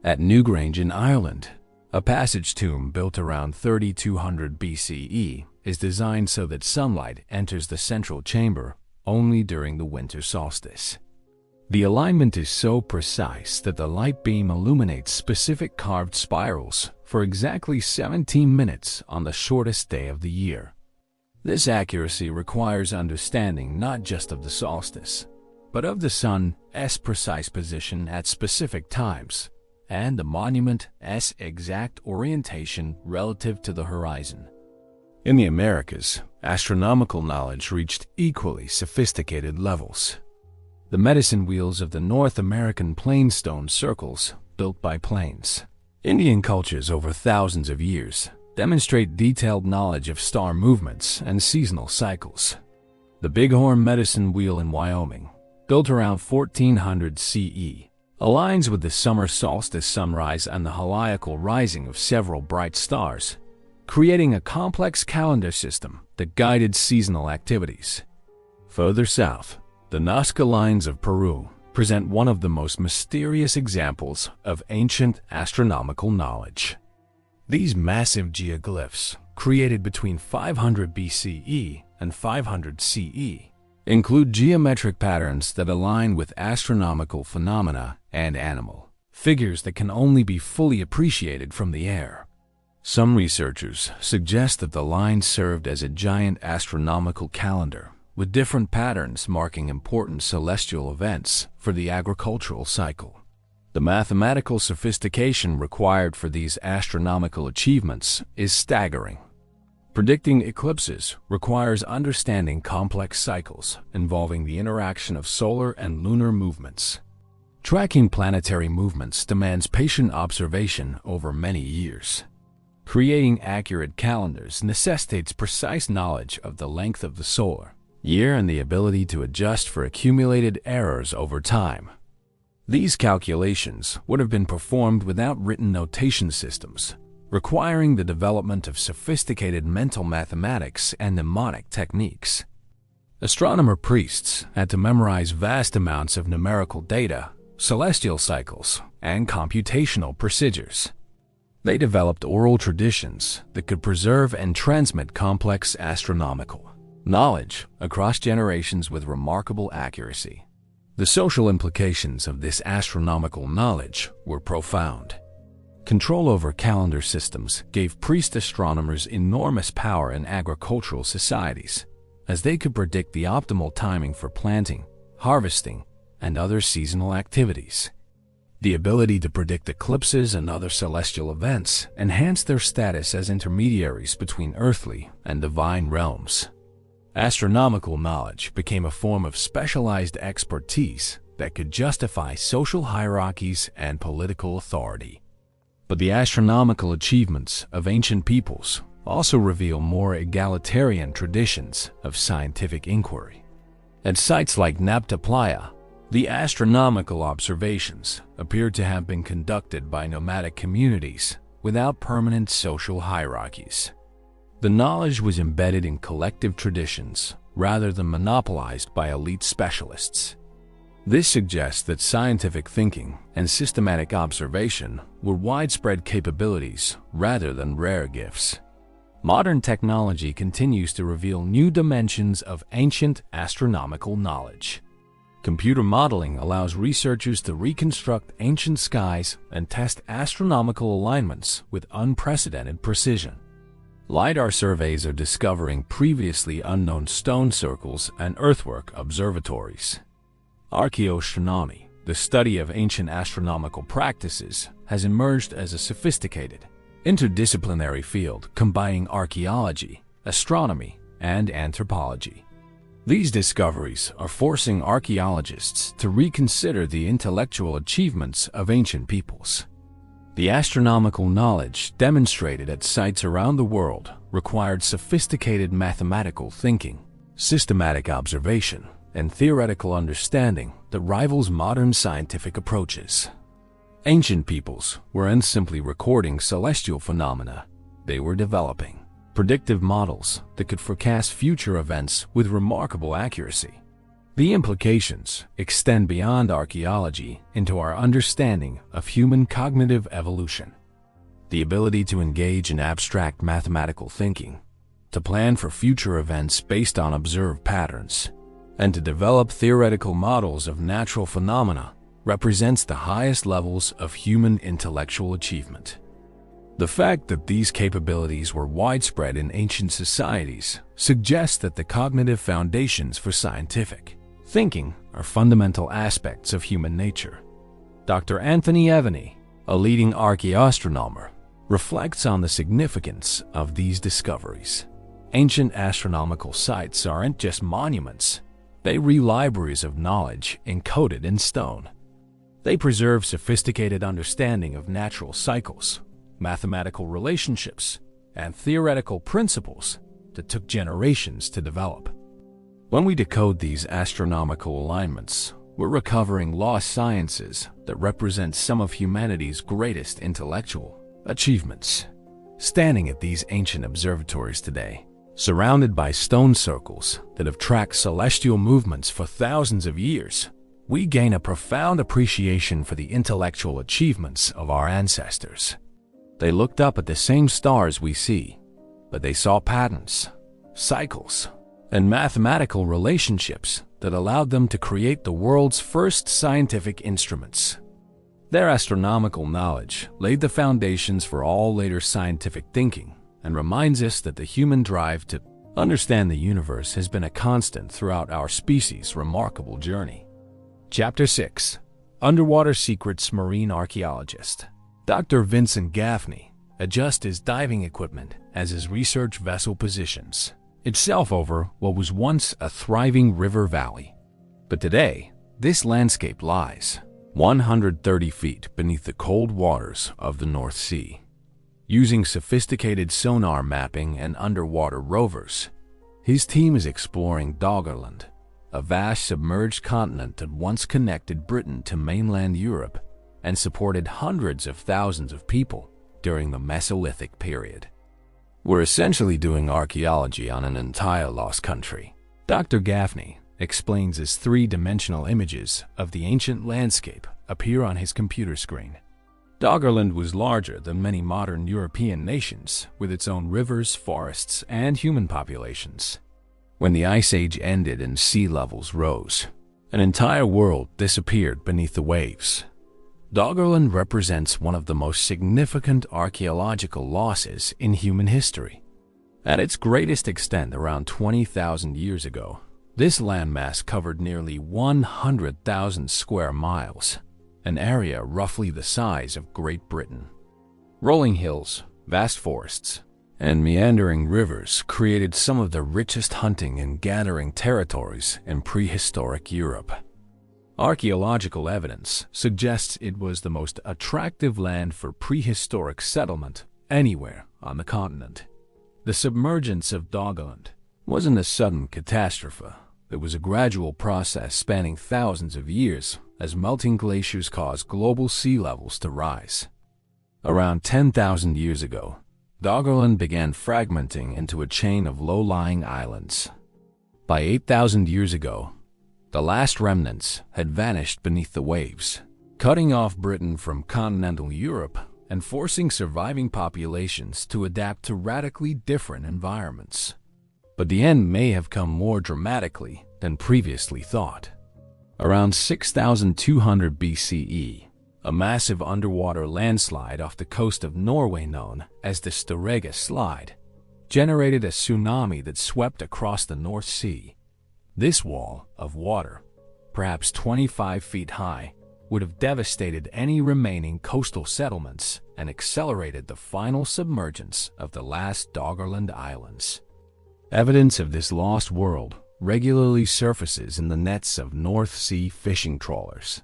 At Newgrange in Ireland, a passage tomb built around 3200 BCE is designed so that sunlight enters the central chamber only during the winter solstice. The alignment is so precise that the light beam illuminates specific carved spirals for exactly 17 minutes on the shortest day of the year. This accuracy requires understanding not just of the solstice, but of the sun's precise position at specific times, and the monument's exact orientation relative to the horizon. In the Americas, astronomical knowledge reached equally sophisticated levels. The medicine wheels of the North American plainstone circles, built by Plains Indian cultures over thousands of years, demonstrate detailed knowledge of star movements and seasonal cycles. The Bighorn medicine wheel in Wyoming, built around 1400 CE, aligns with the summer solstice sunrise and the heliacal rising of several bright stars, creating a complex calendar system that guided seasonal activities. Further south, the Nazca lines of Peru present one of the most mysterious examples of ancient astronomical knowledge. These massive geoglyphs, created between 500 BCE and 500 CE, include geometric patterns that align with astronomical phenomena and animal figures that can only be fully appreciated from the air. Some researchers suggest that the lines served as a giant astronomical calendar, with different patterns marking important celestial events for the agricultural cycle. The mathematical sophistication required for these astronomical achievements is staggering. Predicting eclipses requires understanding complex cycles involving the interaction of solar and lunar movements. Tracking planetary movements demands patient observation over many years. Creating accurate calendars necessitates precise knowledge of the length of the solar year and the ability to adjust for accumulated errors over time. These calculations would have been performed without written notation systems, requiring the development of sophisticated mental mathematics and mnemonic techniques. Astronomer priests had to memorize vast amounts of numerical data, celestial cycles, and computational procedures. They developed oral traditions that could preserve and transmit complex astronomical knowledge across generations with remarkable accuracy. The social implications of this astronomical knowledge were profound. Control over calendar systems gave priest astronomers enormous power in agricultural societies, as they could predict the optimal timing for planting, harvesting, and other seasonal activities. The ability to predict eclipses and other celestial events enhanced their status as intermediaries between earthly and divine realms. Astronomical knowledge became a form of specialized expertise that could justify social hierarchies and political authority. But the astronomical achievements of ancient peoples also reveal more egalitarian traditions of scientific inquiry. At sites like Nabta Playa, the astronomical observations appeared to have been conducted by nomadic communities without permanent social hierarchies. The knowledge was embedded in collective traditions rather than monopolized by elite specialists. This suggests that scientific thinking and systematic observation were widespread capabilities rather than rare gifts. Modern technology continues to reveal new dimensions of ancient astronomical knowledge. Computer modeling allows researchers to reconstruct ancient skies and test astronomical alignments with unprecedented precision. LiDAR surveys are discovering previously unknown stone circles and earthwork observatories. Archaeoastronomy, the study of ancient astronomical practices, has emerged as a sophisticated, interdisciplinary field combining archaeology, astronomy, and anthropology. These discoveries are forcing archaeologists to reconsider the intellectual achievements of ancient peoples. The astronomical knowledge demonstrated at sites around the world required sophisticated mathematical thinking, systematic observation, and theoretical understanding that rivals modern scientific approaches. Ancient peoples weren't simply recording celestial phenomena, they were developing predictive models that could forecast future events with remarkable accuracy. The implications extend beyond archaeology into our understanding of human cognitive evolution. The ability to engage in abstract mathematical thinking, to plan for future events based on observed patterns, and to develop theoretical models of natural phenomena represents the highest levels of human intellectual achievement. The fact that these capabilities were widespread in ancient societies suggests that the cognitive foundations for scientific thinking are fundamental aspects of human nature. Dr. Anthony Evany, a leading archaeoastronomer, reflects on the significance of these discoveries. Ancient astronomical sites aren't just monuments, they are libraries of knowledge encoded in stone. They preserve sophisticated understanding of natural cycles, mathematical relationships, and theoretical principles that took generations to develop. When we decode these astronomical alignments, we're recovering lost sciences that represent some of humanity's greatest intellectual achievements. Standing at these ancient observatories today, surrounded by stone circles that have tracked celestial movements for thousands of years, we gain a profound appreciation for the intellectual achievements of our ancestors. They looked up at the same stars we see, but they saw patterns, cycles, and mathematical relationships that allowed them to create the world's first scientific instruments. Their astronomical knowledge laid the foundations for all later scientific thinking and reminds us that the human drive to understand the universe has been a constant throughout our species' remarkable journey. Chapter 6. Underwater Secrets. Marine Archaeologist Dr. Vincent Gaffney adjusts his diving equipment as his research vessel positions itself over what was once a thriving river valley. But today, this landscape lies 130 feet beneath the cold waters of the North Sea. Using sophisticated sonar mapping and underwater rovers, his team is exploring Doggerland, a vast submerged continent that once connected Britain to mainland Europe and supported hundreds of thousands of people during the Mesolithic period. We're essentially doing archaeology on an entire lost country. Dr. Gaffney explains as three-dimensional images of the ancient landscape appear on his computer screen. Doggerland was larger than many modern European nations, with its own rivers, forests, and human populations. When the Ice Age ended and sea levels rose, an entire world disappeared beneath the waves. Doggerland represents one of the most significant archaeological losses in human history. At its greatest extent around 20,000 years ago, this landmass covered nearly 100,000 square miles, an area roughly the size of Great Britain. Rolling hills, vast forests, and meandering rivers created some of the richest hunting and gathering territories in prehistoric Europe. Archaeological evidence suggests it was the most attractive land for prehistoric settlement anywhere on the continent. The submergence of Doggerland wasn't a sudden catastrophe. It was a gradual process spanning thousands of years as melting glaciers caused global sea levels to rise. Around 10,000 years ago, Doggerland began fragmenting into a chain of low-lying islands. By 8,000 years ago, the last remnants had vanished beneath the waves, cutting off Britain from continental Europe and forcing surviving populations to adapt to radically different environments. But the end may have come more dramatically than previously thought. Around 6,200 BCE, a massive underwater landslide off the coast of Norway known as the Storegga Slide generated a tsunami that swept across the North Sea. This wall of water, perhaps 25 feet high, would have devastated any remaining coastal settlements and accelerated the final submergence of the last Doggerland Islands. Evidence of this lost world regularly surfaces in the nets of North Sea fishing trawlers.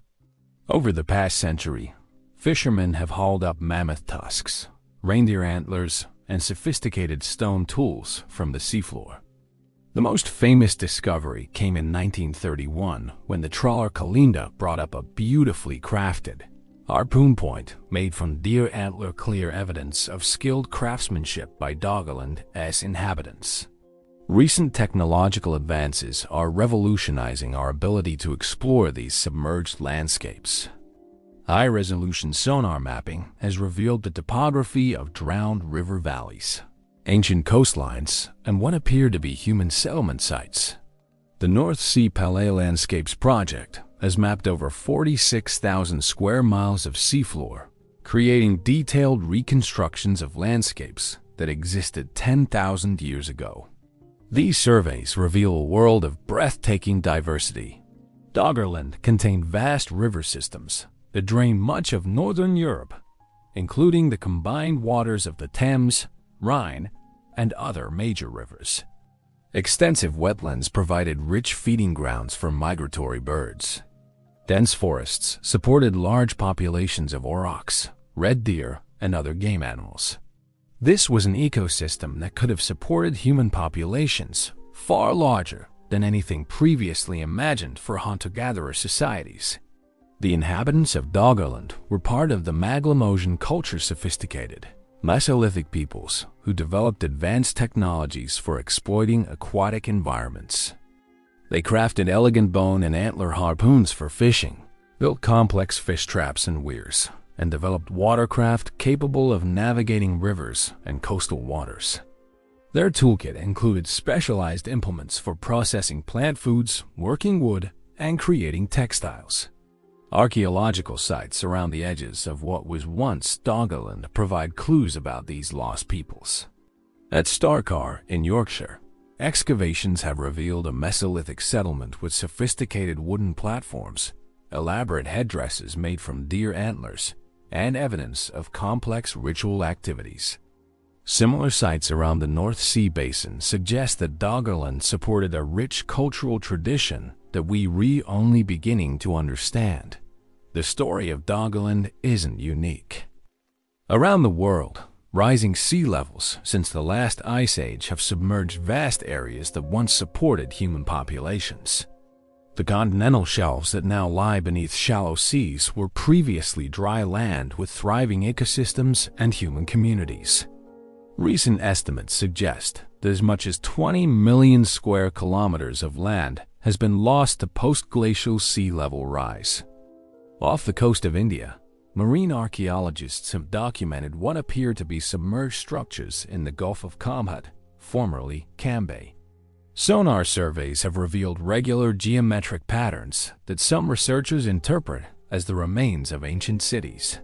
Over the past century, fishermen have hauled up mammoth tusks, reindeer antlers, and sophisticated stone tools from the seafloor. The most famous discovery came in 1931 when the trawler Kalinda brought up a beautifully crafted harpoon point made from deer antler, clear evidence of skilled craftsmanship by Doggerland's inhabitants. Recent technological advances are revolutionizing our ability to explore these submerged landscapes. High-resolution sonar mapping has revealed the topography of drowned river valleys, ancient coastlines, and what appear to be human settlement sites. The North Sea Paleolandscapes Project has mapped over 46,000 square miles of seafloor, creating detailed reconstructions of landscapes that existed 10,000 years ago. These surveys reveal a world of breathtaking diversity. Doggerland contained vast river systems that drain much of northern Europe, including the combined waters of the Thames, Rhine, and other major rivers. Extensive wetlands provided rich feeding grounds for migratory birds. Dense forests supported large populations of aurochs, red deer, and other game animals. This was an ecosystem that could have supported human populations far larger than anything previously imagined for hunter-gatherer societies. The inhabitants of Doggerland were part of the Maglemosian culture sophisticated Mesolithic peoples who developed advanced technologies for exploiting aquatic environments. They crafted elegant bone and antler harpoons for fishing, built complex fish traps and weirs, and developed watercraft capable of navigating rivers and coastal waters. Their toolkit included specialized implements for processing plant foods, working wood, and creating textiles. Archaeological sites around the edges of what was once Doggerland provide clues about these lost peoples. At Starcar in Yorkshire, excavations have revealed a Mesolithic settlement with sophisticated wooden platforms, elaborate headdresses made from deer antlers, and evidence of complex ritual activities. Similar sites around the North Sea basin suggest that Doggerland supported a rich cultural tradition that we're only beginning to understand. The story of Doggerland isn't unique. Around the world, rising sea levels since the last ice age have submerged vast areas that once supported human populations. The continental shelves that now lie beneath shallow seas were previously dry land with thriving ecosystems and human communities. Recent estimates suggest that as much as 20 million square kilometers of land has been lost to post-glacial sea level rise. Off the coast of India, marine archaeologists have documented what appear to be submerged structures in the Gulf of Kamhat, formerly Cambay. Sonar surveys have revealed regular geometric patterns that some researchers interpret as the remains of ancient cities.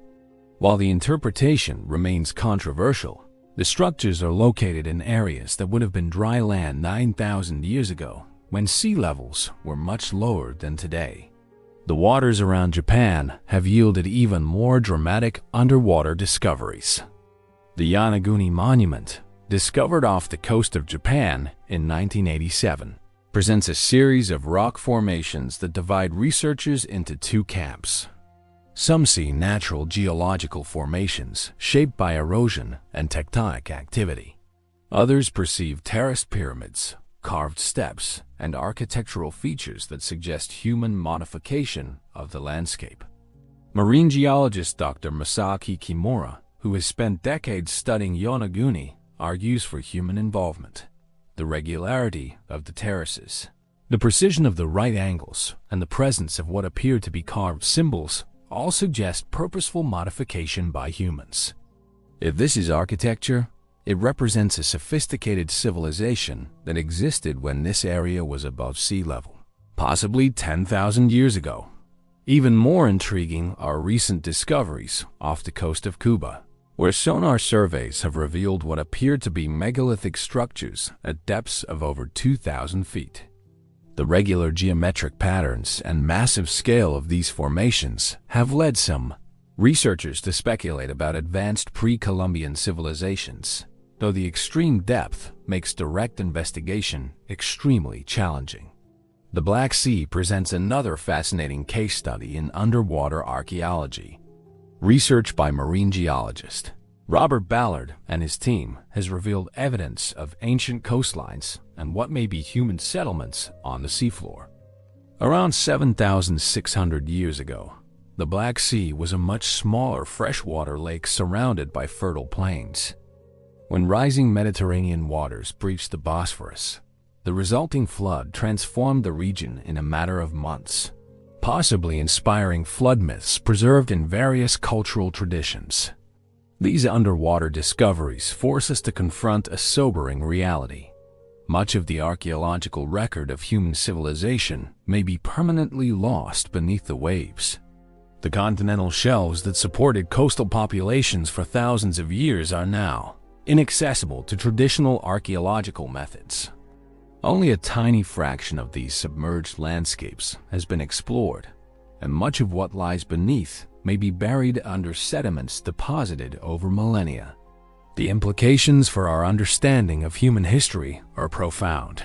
While the interpretation remains controversial, the structures are located in areas that would have been dry land 9,000 years ago, when sea levels were much lower than today. The waters around Japan have yielded even more dramatic underwater discoveries. The Yonaguni Monument, discovered off the coast of Japan in 1987, presents a series of rock formations that divide researchers into two camps. Some see natural geological formations shaped by erosion and tectonic activity. Others perceive terraced pyramids, carved steps, and architectural features that suggest human modification of the landscape. Marine geologist Dr. Masaki Kimura, who has spent decades studying Yonaguni, argues for human involvement. The regularity of the terraces, the precision of the right angles, and the presence of what appear to be carved symbols all suggest purposeful modification by humans. If this is architecture, it represents a sophisticated civilization that existed when this area was above sea level, possibly 10,000 years ago. Even more intriguing are recent discoveries off the coast of Cuba, where sonar surveys have revealed what appear to be megalithic structures at depths of over 2,000 feet. The regular geometric patterns and massive scale of these formations have led some researchers to speculate about advanced pre-Columbian civilizations, though the extreme depth makes direct investigation extremely challenging. The Black Sea presents another fascinating case study in underwater archaeology. Research by marine geologist Robert Ballard and his team has revealed evidence of ancient coastlines and what may be human settlements on the seafloor. Around 7,600 years ago, the Black Sea was a much smaller freshwater lake surrounded by fertile plains. When rising Mediterranean waters breached the Bosphorus, the resulting flood transformed the region in a matter of months, possibly inspiring flood myths preserved in various cultural traditions. These underwater discoveries force us to confront a sobering reality. Much of the archaeological record of human civilization may be permanently lost beneath the waves. The continental shelves that supported coastal populations for thousands of years are now inaccessible to traditional archaeological methods. Only a tiny fraction of these submerged landscapes has been explored, and much of what lies beneath may be buried under sediments deposited over millennia. The implications for our understanding of human history are profound.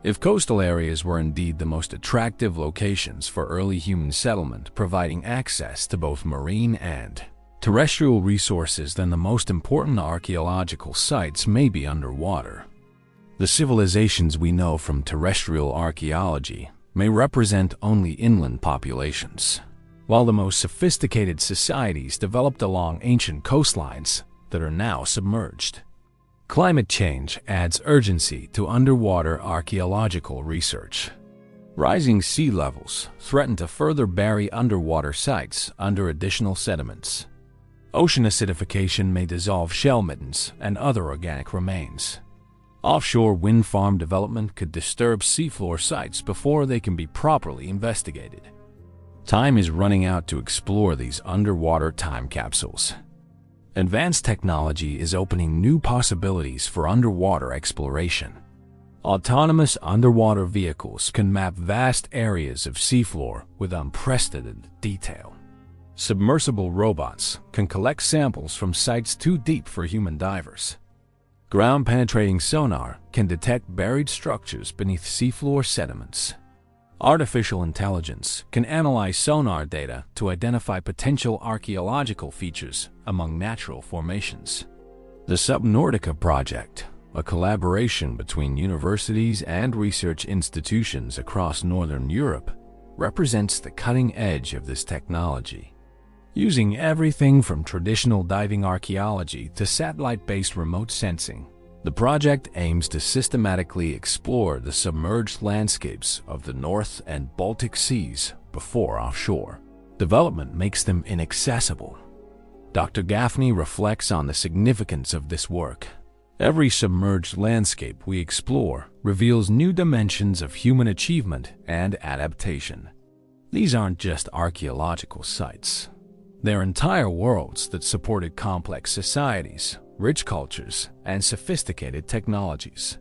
If coastal areas were indeed the most attractive locations for early human settlement, providing access to both marine and terrestrial resources, then the most important archaeological sites may be underwater. The civilizations we know from terrestrial archaeology may represent only inland populations, while the most sophisticated societies developed along ancient coastlines that are now submerged. Climate change adds urgency to underwater archaeological research. Rising sea levels threaten to further bury underwater sites under additional sediments. Ocean acidification may dissolve shell middens and other organic remains. Offshore wind farm development could disturb seafloor sites before they can be properly investigated. Time is running out to explore these underwater time capsules. Advanced technology is opening new possibilities for underwater exploration. Autonomous underwater vehicles can map vast areas of seafloor with unprecedented detail. Submersible robots can collect samples from sites too deep for human divers. Ground-penetrating sonar can detect buried structures beneath seafloor sediments. Artificial intelligence can analyze sonar data to identify potential archaeological features among natural formations. The Subnautica project, a collaboration between universities and research institutions across Northern Europe, represents the cutting edge of this technology. Using everything from traditional diving archaeology to satellite-based remote sensing, The project aims to systematically explore the submerged landscapes of the North and Baltic Seas before offshore. Development makes them inaccessible. Dr. Gaffney reflects on the significance of this work. Every submerged landscape we explore reveals new dimensions of human achievement and adaptation. These aren't just archaeological sites. They're entire worlds that supported complex societies, rich cultures, and sophisticated technologies.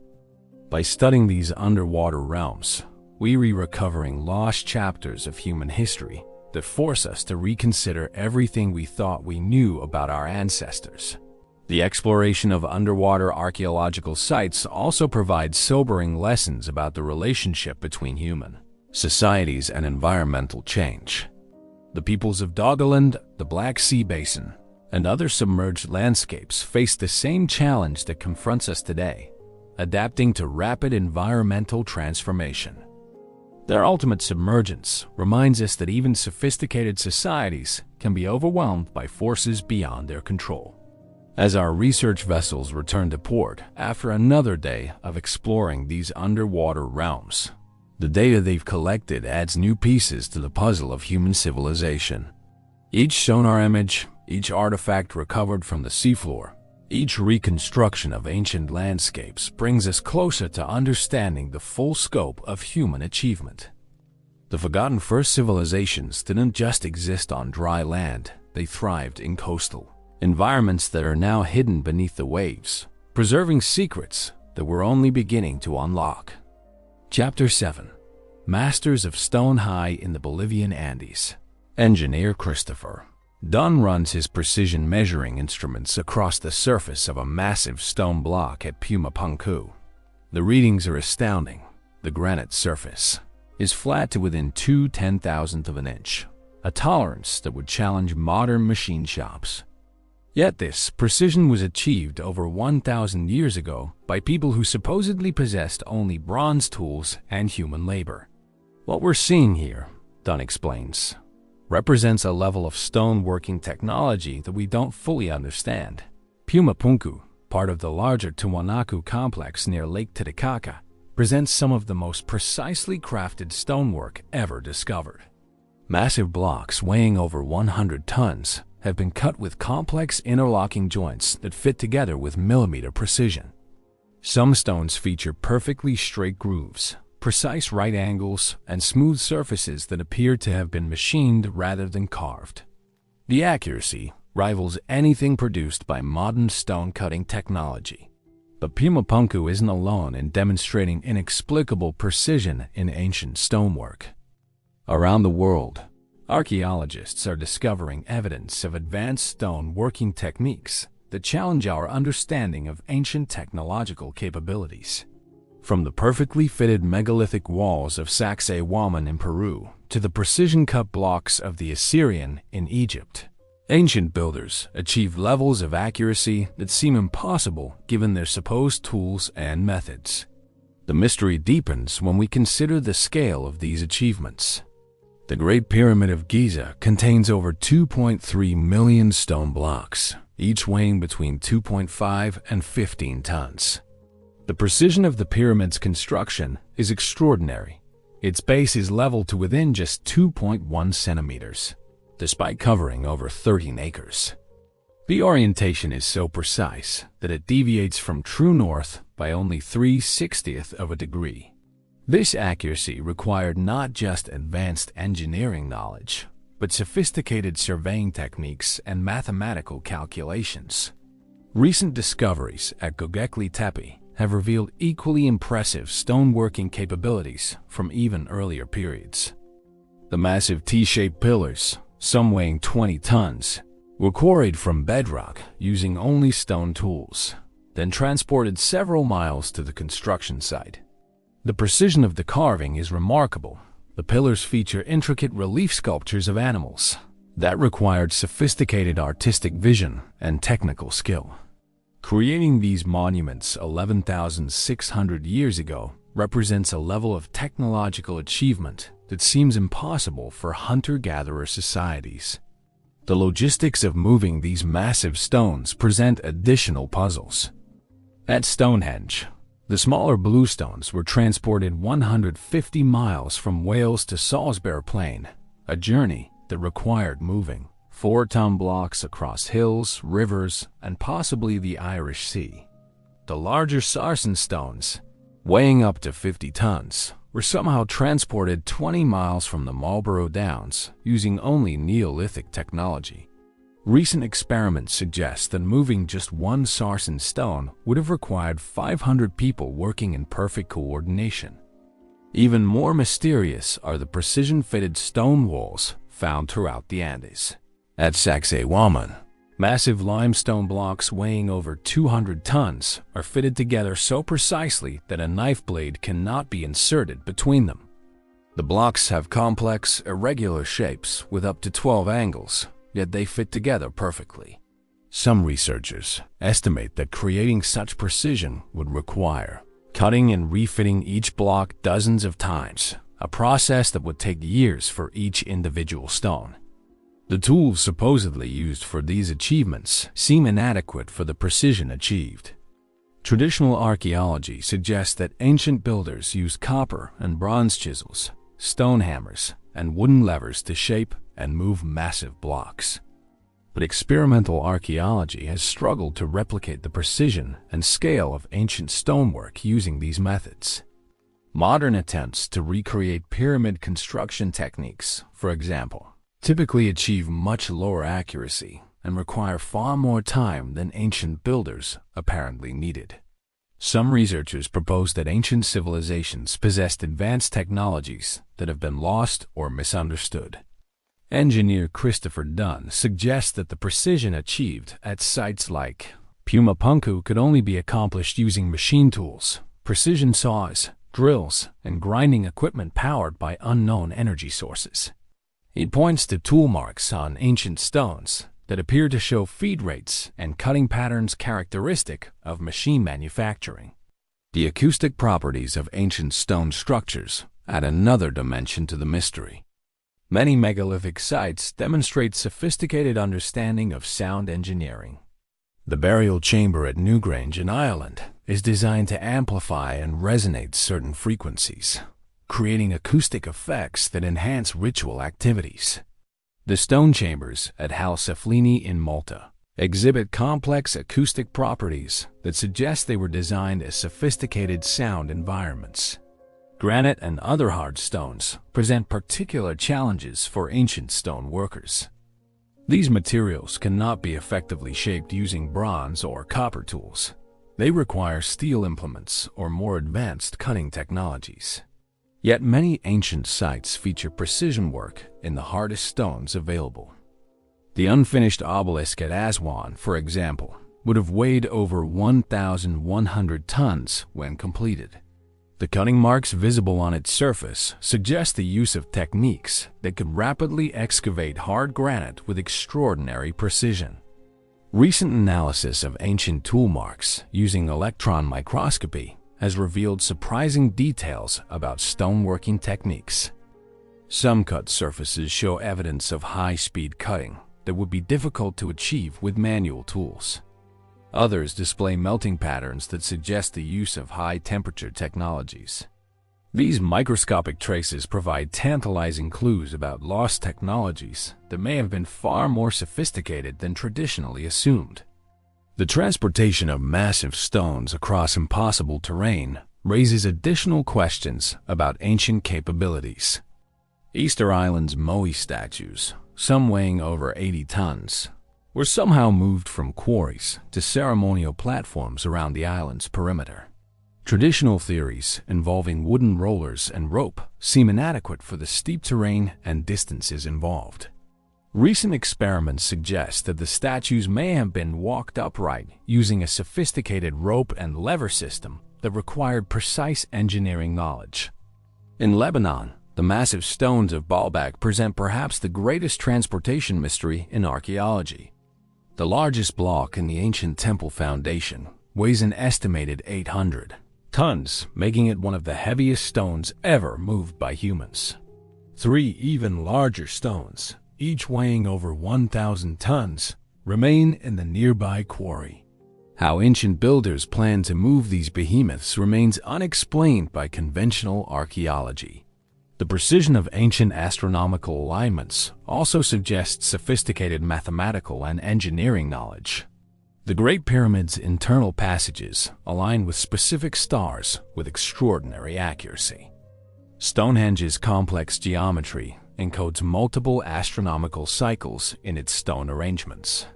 By studying these underwater realms, we are recovering lost chapters of human history that force us to reconsider everything we thought we knew about our ancestors. The exploration of underwater archaeological sites also provides sobering lessons about the relationship between human societies and environmental change. The peoples of Doggerland, the Black Sea Basin, and other submerged landscapes face the same challenge that confronts us today: adapting to rapid environmental transformation. Their ultimate submergence reminds us that even sophisticated societies can be overwhelmed by forces beyond their control. As our research vessels return to port after another day of exploring these underwater realms, the data they've collected adds new pieces to the puzzle of human civilization. Each sonar image, each artifact recovered from the seafloor, each reconstruction of ancient landscapes brings us closer to understanding the full scope of human achievement. The forgotten first civilizations didn't just exist on dry land, they thrived in coastal environments that are now hidden beneath the waves, preserving secrets that we're only beginning to unlock. Chapter 7. Masters of Stone High in the Bolivian Andes. Engineer Christopher Dunn runs his precision measuring instruments across the surface of a massive stone block at Pumapunku. The readings are astounding. The granite surface is flat to within 2/10,000th of an inch, a tolerance that would challenge modern machine shops. Yet this precision was achieved over 1,000 years ago by people who supposedly possessed only bronze tools and human labor. What we're seeing here, Dunn explains, represents a level of stone-working technology that we don't fully understand. Pumapunku, part of the larger Tiwanaku complex near Lake Titicaca, presents some of the most precisely crafted stonework ever discovered. Massive blocks weighing over 100 tons have been cut with complex interlocking joints that fit together with millimeter precision. Some stones feature perfectly straight grooves, precise right angles, and smooth surfaces that appear to have been machined rather than carved. The accuracy rivals anything produced by modern stone-cutting technology. But Pumapunku isn't alone in demonstrating inexplicable precision in ancient stonework. Around the world, archaeologists are discovering evidence of advanced stone working techniques that challenge our understanding of ancient technological capabilities. From the perfectly fitted megalithic walls of Sacsayhuaman in Peru to the precision-cut blocks of the Assyrian in Egypt, ancient builders achieved levels of accuracy that seem impossible given their supposed tools and methods. The mystery deepens when we consider the scale of these achievements. The Great Pyramid of Giza contains over 2.3 million stone blocks, each weighing between 2.5 and 15 tons. The precision of the pyramid's construction is extraordinary. Its base is leveled to within just 2.1 centimeters, despite covering over 13 acres. The orientation is so precise that it deviates from true north by only 3/60th of a degree. This accuracy required not just advanced engineering knowledge, but sophisticated surveying techniques and mathematical calculations. Recent discoveries at Göbekli Tepe have revealed equally impressive stoneworking capabilities from even earlier periods. The massive T-shaped pillars, some weighing 20 tons, were quarried from bedrock using only stone tools, then transported several miles to the construction site. The precision of the carving is remarkable. The pillars feature intricate relief sculptures of animals that required sophisticated artistic vision and technical skill. Creating these monuments 11,600 years ago represents a level of technological achievement that seems impossible for hunter-gatherer societies. The logistics of moving these massive stones present additional puzzles. At Stonehenge, the smaller bluestones were transported 150 miles from Wales to Salisbury Plain, a journey that required moving 4-ton blocks across hills, rivers, and possibly the Irish Sea. The larger sarsen stones, weighing up to 50 tons, were somehow transported 20 miles from the Marlborough Downs using only Neolithic technology. Recent experiments suggest that moving just one sarsen stone would have required 500 people working in perfect coordination. Even more mysterious are the precision-fitted stone walls found throughout the Andes. At Sacsayhuaman, massive limestone blocks weighing over 200 tons are fitted together so precisely that a knife blade cannot be inserted between them. The blocks have complex, irregular shapes with up to 12 angles, yet they fit together perfectly. Some researchers estimate that creating such precision would require cutting and refitting each block dozens of times, a process that would take years for each individual stone. The tools supposedly used for these achievements seem inadequate for the precision achieved. Traditional archaeology suggests that ancient builders used copper and bronze chisels, stone hammers, and wooden levers to shape and move massive blocks. But experimental archaeology has struggled to replicate the precision and scale of ancient stonework using these methods. Modern attempts to recreate pyramid construction techniques, for example, typically achieve much lower accuracy and require far more time than ancient builders apparently needed. Some researchers propose that ancient civilizations possessed advanced technologies that have been lost or misunderstood. Engineer Christopher Dunn suggests that the precision achieved at sites like Pumapunku could only be accomplished using machine tools, precision saws, drills, and grinding equipment powered by unknown energy sources. He points to tool marks on ancient stones that appear to show feed rates and cutting patterns characteristic of machine manufacturing. The acoustic properties of ancient stone structures add another dimension to the mystery. Many megalithic sites demonstrate sophisticated understanding of sound engineering. The burial chamber at Newgrange in Ireland is designed to amplify and resonate certain frequencies, creating acoustic effects that enhance ritual activities. The stone chambers at Halseflini in Malta exhibit complex acoustic properties that suggest they were designed as sophisticated sound environments. Granite and other hard stones present particular challenges for ancient stone workers. These materials cannot be effectively shaped using bronze or copper tools. They require steel implements or more advanced cutting technologies. Yet many ancient sites feature precision work in the hardest stones available. The unfinished obelisk at Aswan, for example, would have weighed over 1,100 tons when completed. The cutting marks visible on its surface suggest the use of techniques that could rapidly excavate hard granite with extraordinary precision. Recent analysis of ancient tool marks using electron microscopy has revealed surprising details about stoneworking techniques. Some cut surfaces show evidence of high-speed cutting that would be difficult to achieve with manual tools. Others display melting patterns that suggest the use of high-temperature technologies. These microscopic traces provide tantalizing clues about lost technologies that may have been far more sophisticated than traditionally assumed. The transportation of massive stones across impossible terrain raises additional questions about ancient capabilities. Easter Island's Moai statues, some weighing over 80 tons, were somehow moved from quarries to ceremonial platforms around the island's perimeter. Traditional theories involving wooden rollers and rope seem inadequate for the steep terrain and distances involved. Recent experiments suggest that the statues may have been walked upright using a sophisticated rope and lever system that required precise engineering knowledge. In Lebanon, the massive stones of Baalbek present perhaps the greatest transportation mystery in archaeology. The largest block in the ancient temple foundation weighs an estimated 800 tons, making it one of the heaviest stones ever moved by humans. 3 even larger stones, each weighing over 1,000 tons, remain in the nearby quarry. How ancient builders planned to move these behemoths remains unexplained by conventional archaeology. The precision of ancient astronomical alignments also suggests sophisticated mathematical and engineering knowledge. The Great Pyramid's internal passages align with specific stars with extraordinary accuracy. Stonehenge's complex geometry encodes multiple astronomical cycles in its stone arrangements.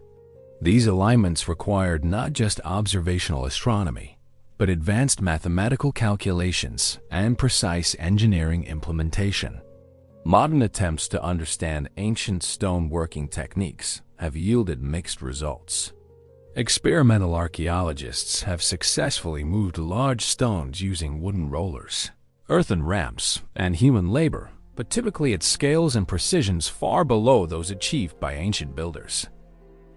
These alignments required not just observational astronomy, but advanced mathematical calculations and precise engineering implementation. Modern attempts to understand ancient stone working techniques have yielded mixed results. Experimental archaeologists have successfully moved large stones using wooden rollers, earthen ramps, and human labor, but typically at scales and precisions far below those achieved by ancient builders.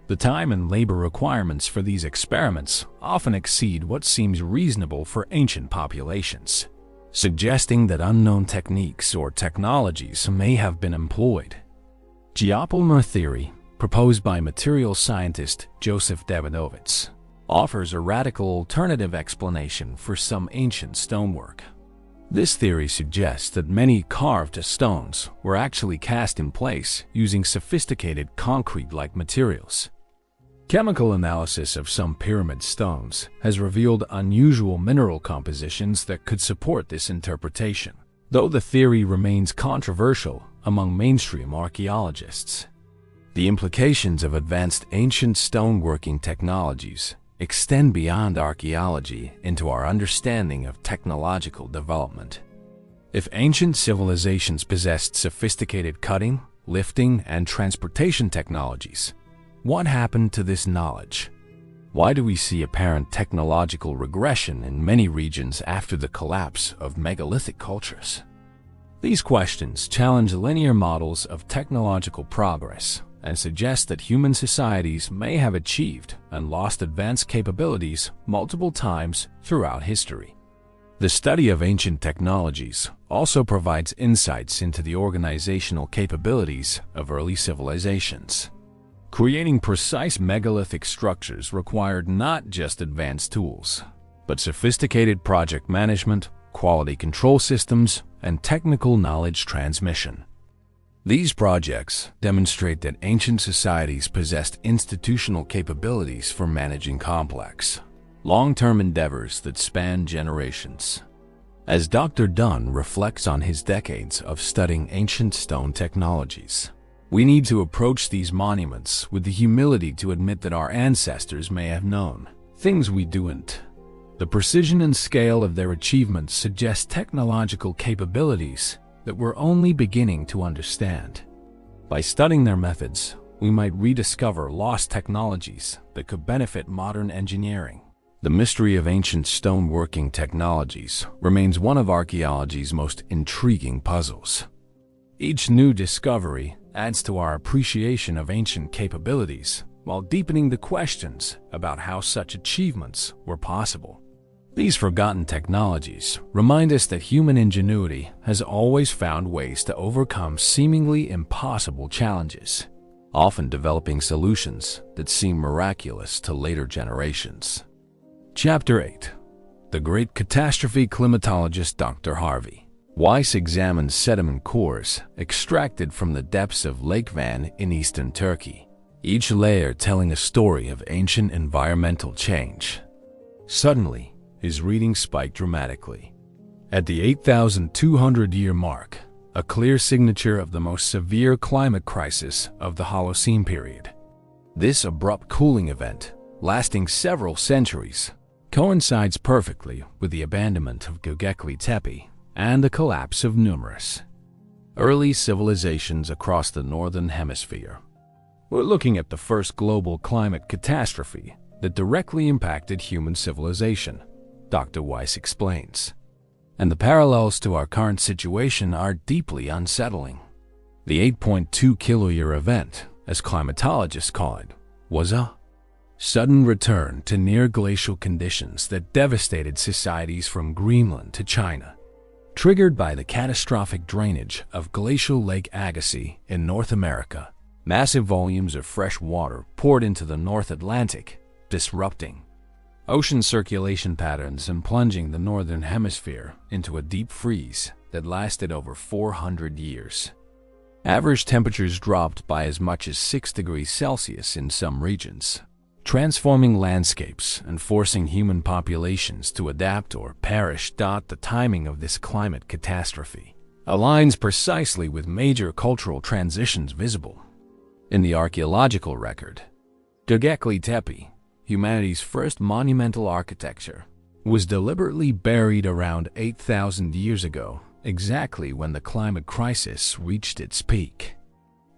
The time and labor requirements for these experiments often exceed what seems reasonable for ancient populations, suggesting that unknown techniques or technologies may have been employed. Geopolymer theory, proposed by material scientist Joseph Davidovits, offers a radical alternative explanation for some ancient stonework. This theory suggests that many carved stones were actually cast in place using sophisticated concrete-like materials. Chemical analysis of some pyramid stones has revealed unusual mineral compositions that could support this interpretation, though the theory remains controversial among mainstream archaeologists. The implications of advanced ancient stoneworking technologies extend beyond archaeology into our understanding of technological development. If ancient civilizations possessed sophisticated cutting, lifting, and transportation technologies, what happened to this knowledge? Why do we see apparent technological regression in many regions after the collapse of megalithic cultures? These questions challenge linear models of technological progress and suggest that human societies may have achieved and lost advanced capabilities multiple times throughout history. The study of ancient technologies also provides insights into the organizational capabilities of early civilizations. Creating precise megalithic structures required not just advanced tools, but sophisticated project management, quality control systems, and technical knowledge transmission. These projects demonstrate that ancient societies possessed institutional capabilities for managing complex, long-term endeavors that span generations. As Dr. Dunn reflects on his decades of studying ancient stone technologies, we need to approach these monuments with the humility to admit that our ancestors may have known things we don't. The precision and scale of their achievements suggest technological capabilities that we're only beginning to understand. By studying their methods, we might rediscover lost technologies that could benefit modern engineering. The mystery of ancient stoneworking technologies remains one of archaeology's most intriguing puzzles. Each new discovery adds to our appreciation of ancient capabilities while deepening the questions about how such achievements were possible. These forgotten technologies remind us that human ingenuity has always found ways to overcome seemingly impossible challenges, often developing solutions that seem miraculous to later generations. Chapter 8. The Great Catastrophe. Climatologist Dr. Harvey Weiss examines sediment cores extracted from the depths of Lake Van in eastern Turkey, each layer telling a story of ancient environmental change. Suddenly, his reading spiked dramatically. At the 8,200-year mark, a clear signature of the most severe climate crisis of the Holocene period. This abrupt cooling event, lasting several centuries, coincides perfectly with the abandonment of Göbekli Tepe and the collapse of numerous early civilizations across the northern hemisphere. We're looking at the first global climate catastrophe that directly impacted human civilization, Dr. Weiss explains. And the parallels to our current situation are deeply unsettling. The 8.2 kiloyear event, as climatologists call it, was a sudden return to near-glacial conditions that devastated societies from Greenland to China, triggered by the catastrophic drainage of glacial Lake Agassiz in North America. Massive volumes of fresh water poured into the North Atlantic, disrupting ocean circulation patterns and plunging the northern hemisphere into a deep freeze that lasted over 400 years. Average temperatures dropped by as much as 6 degrees Celsius in some regions, transforming landscapes and forcing human populations to adapt or perish. The timing of this climate catastrophe aligns precisely with major cultural transitions visible in the archaeological record. Göbekli Tepe, humanity's first monumental architecture, was deliberately buried around 8,000 years ago, exactly when the climate crisis reached its peak.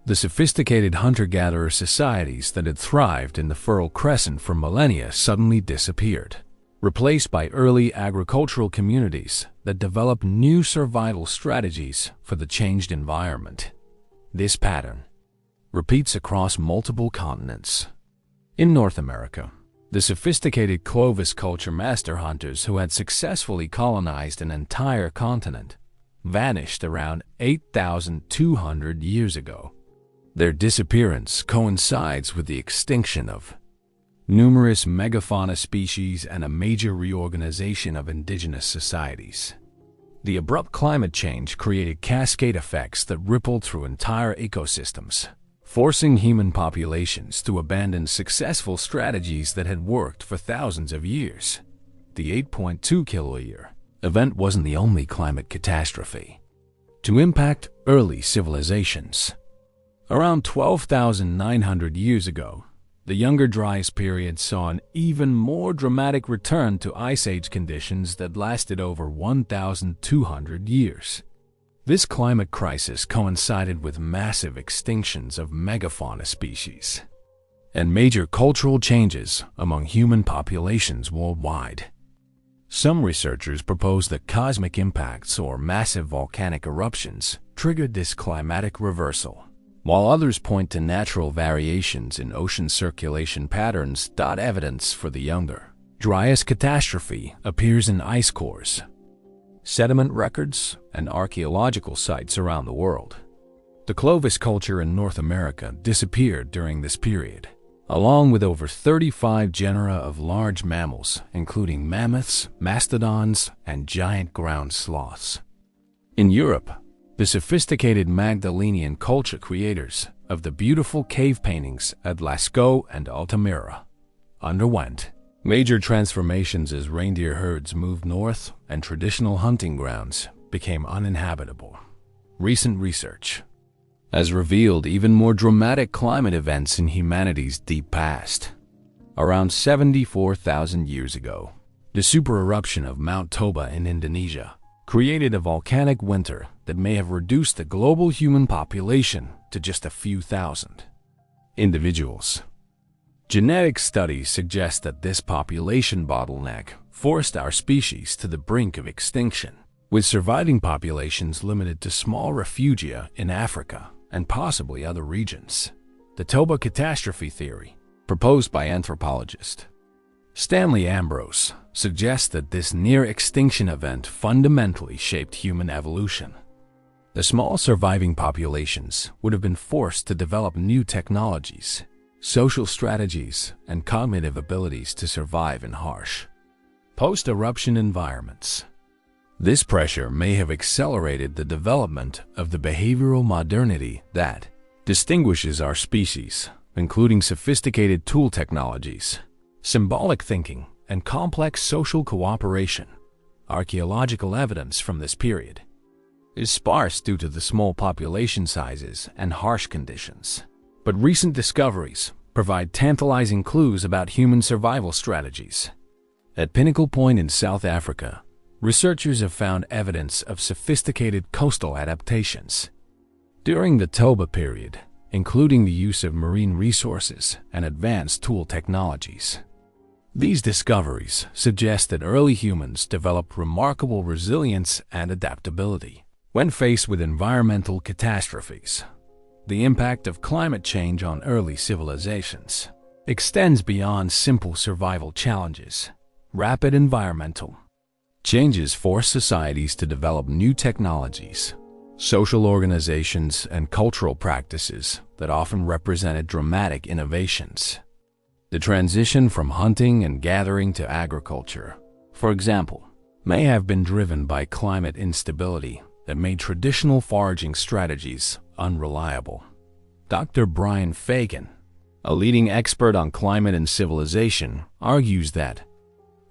The sophisticated hunter-gatherer societies that had thrived in the Fertile Crescent for millennia suddenly disappeared, replaced by early agricultural communities that developed new survival strategies for the changed environment. This pattern repeats across multiple continents. In North America, the sophisticated Clovis culture master hunters who had successfully colonized an entire continent vanished around 8,200 years ago. Their disappearance coincides with the extinction of numerous megafauna species and a major reorganization of indigenous societies. The abrupt climate change created cascade effects that rippled through entire ecosystems, forcing human populations to abandon successful strategies that had worked for thousands of years. The 8.2 kiloyear event wasn't the only climate catastrophe to impact early civilizations. Around 12,900 years ago, the Younger Dryas period saw an even more dramatic return to Ice Age conditions that lasted over 1,200 years. This climate crisis coincided with massive extinctions of megafauna species and major cultural changes among human populations worldwide. Some researchers propose that cosmic impacts or massive volcanic eruptions triggered this climatic reversal, while others point to natural variations in ocean circulation patterns. Evidence for the Younger Dryas catastrophe appears in ice cores, sediment records, and archaeological sites around the world. The Clovis culture in North America disappeared during this period, along with over 35 genera of large mammals, including mammoths, mastodons, and giant ground sloths. In Europe, the sophisticated Magdalenian culture creators of the beautiful cave paintings at Lascaux and Altamira underwent major transformations as reindeer herds moved north and traditional hunting grounds became uninhabitable. Recent research has revealed even more dramatic climate events in humanity's deep past. Around 74,000 years ago, the supereruption of Mount Toba in Indonesia created a volcanic winter that may have reduced the global human population to just a few thousand individuals. Genetic studies suggest that this population bottleneck forced our species to the brink of extinction, with surviving populations limited to small refugia in Africa and possibly other regions. The Toba catastrophe theory, proposed by anthropologist Stanley Ambrose, suggests that this near-extinction event fundamentally shaped human evolution. The small surviving populations would have been forced to develop new technologies, social strategies, and cognitive abilities to survive in harsh, post-eruption environments. This pressure may have accelerated the development of the behavioral modernity that distinguishes our species, including sophisticated tool technologies, symbolic thinking, and complex social cooperation. Archaeological evidence from this period is sparse due to the small population sizes and harsh conditions, but recent discoveries provide tantalizing clues about human survival strategies. At Pinnacle Point in South Africa, researchers have found evidence of sophisticated coastal adaptations during the Toba period, including the use of marine resources and advanced tool technologies. These discoveries suggest that early humans developed remarkable resilience and adaptability when faced with environmental catastrophes. The impact of climate change on early civilizations extends beyond simple survival challenges. Rapid environmental changes force societies to develop new technologies, social organizations, and cultural practices that often represented dramatic innovations. The transition from hunting and gathering to agriculture, for example, may have been driven by climate instability that made traditional foraging strategies unreliable. Dr. Brian Fagan, a leading expert on climate and civilization, argues that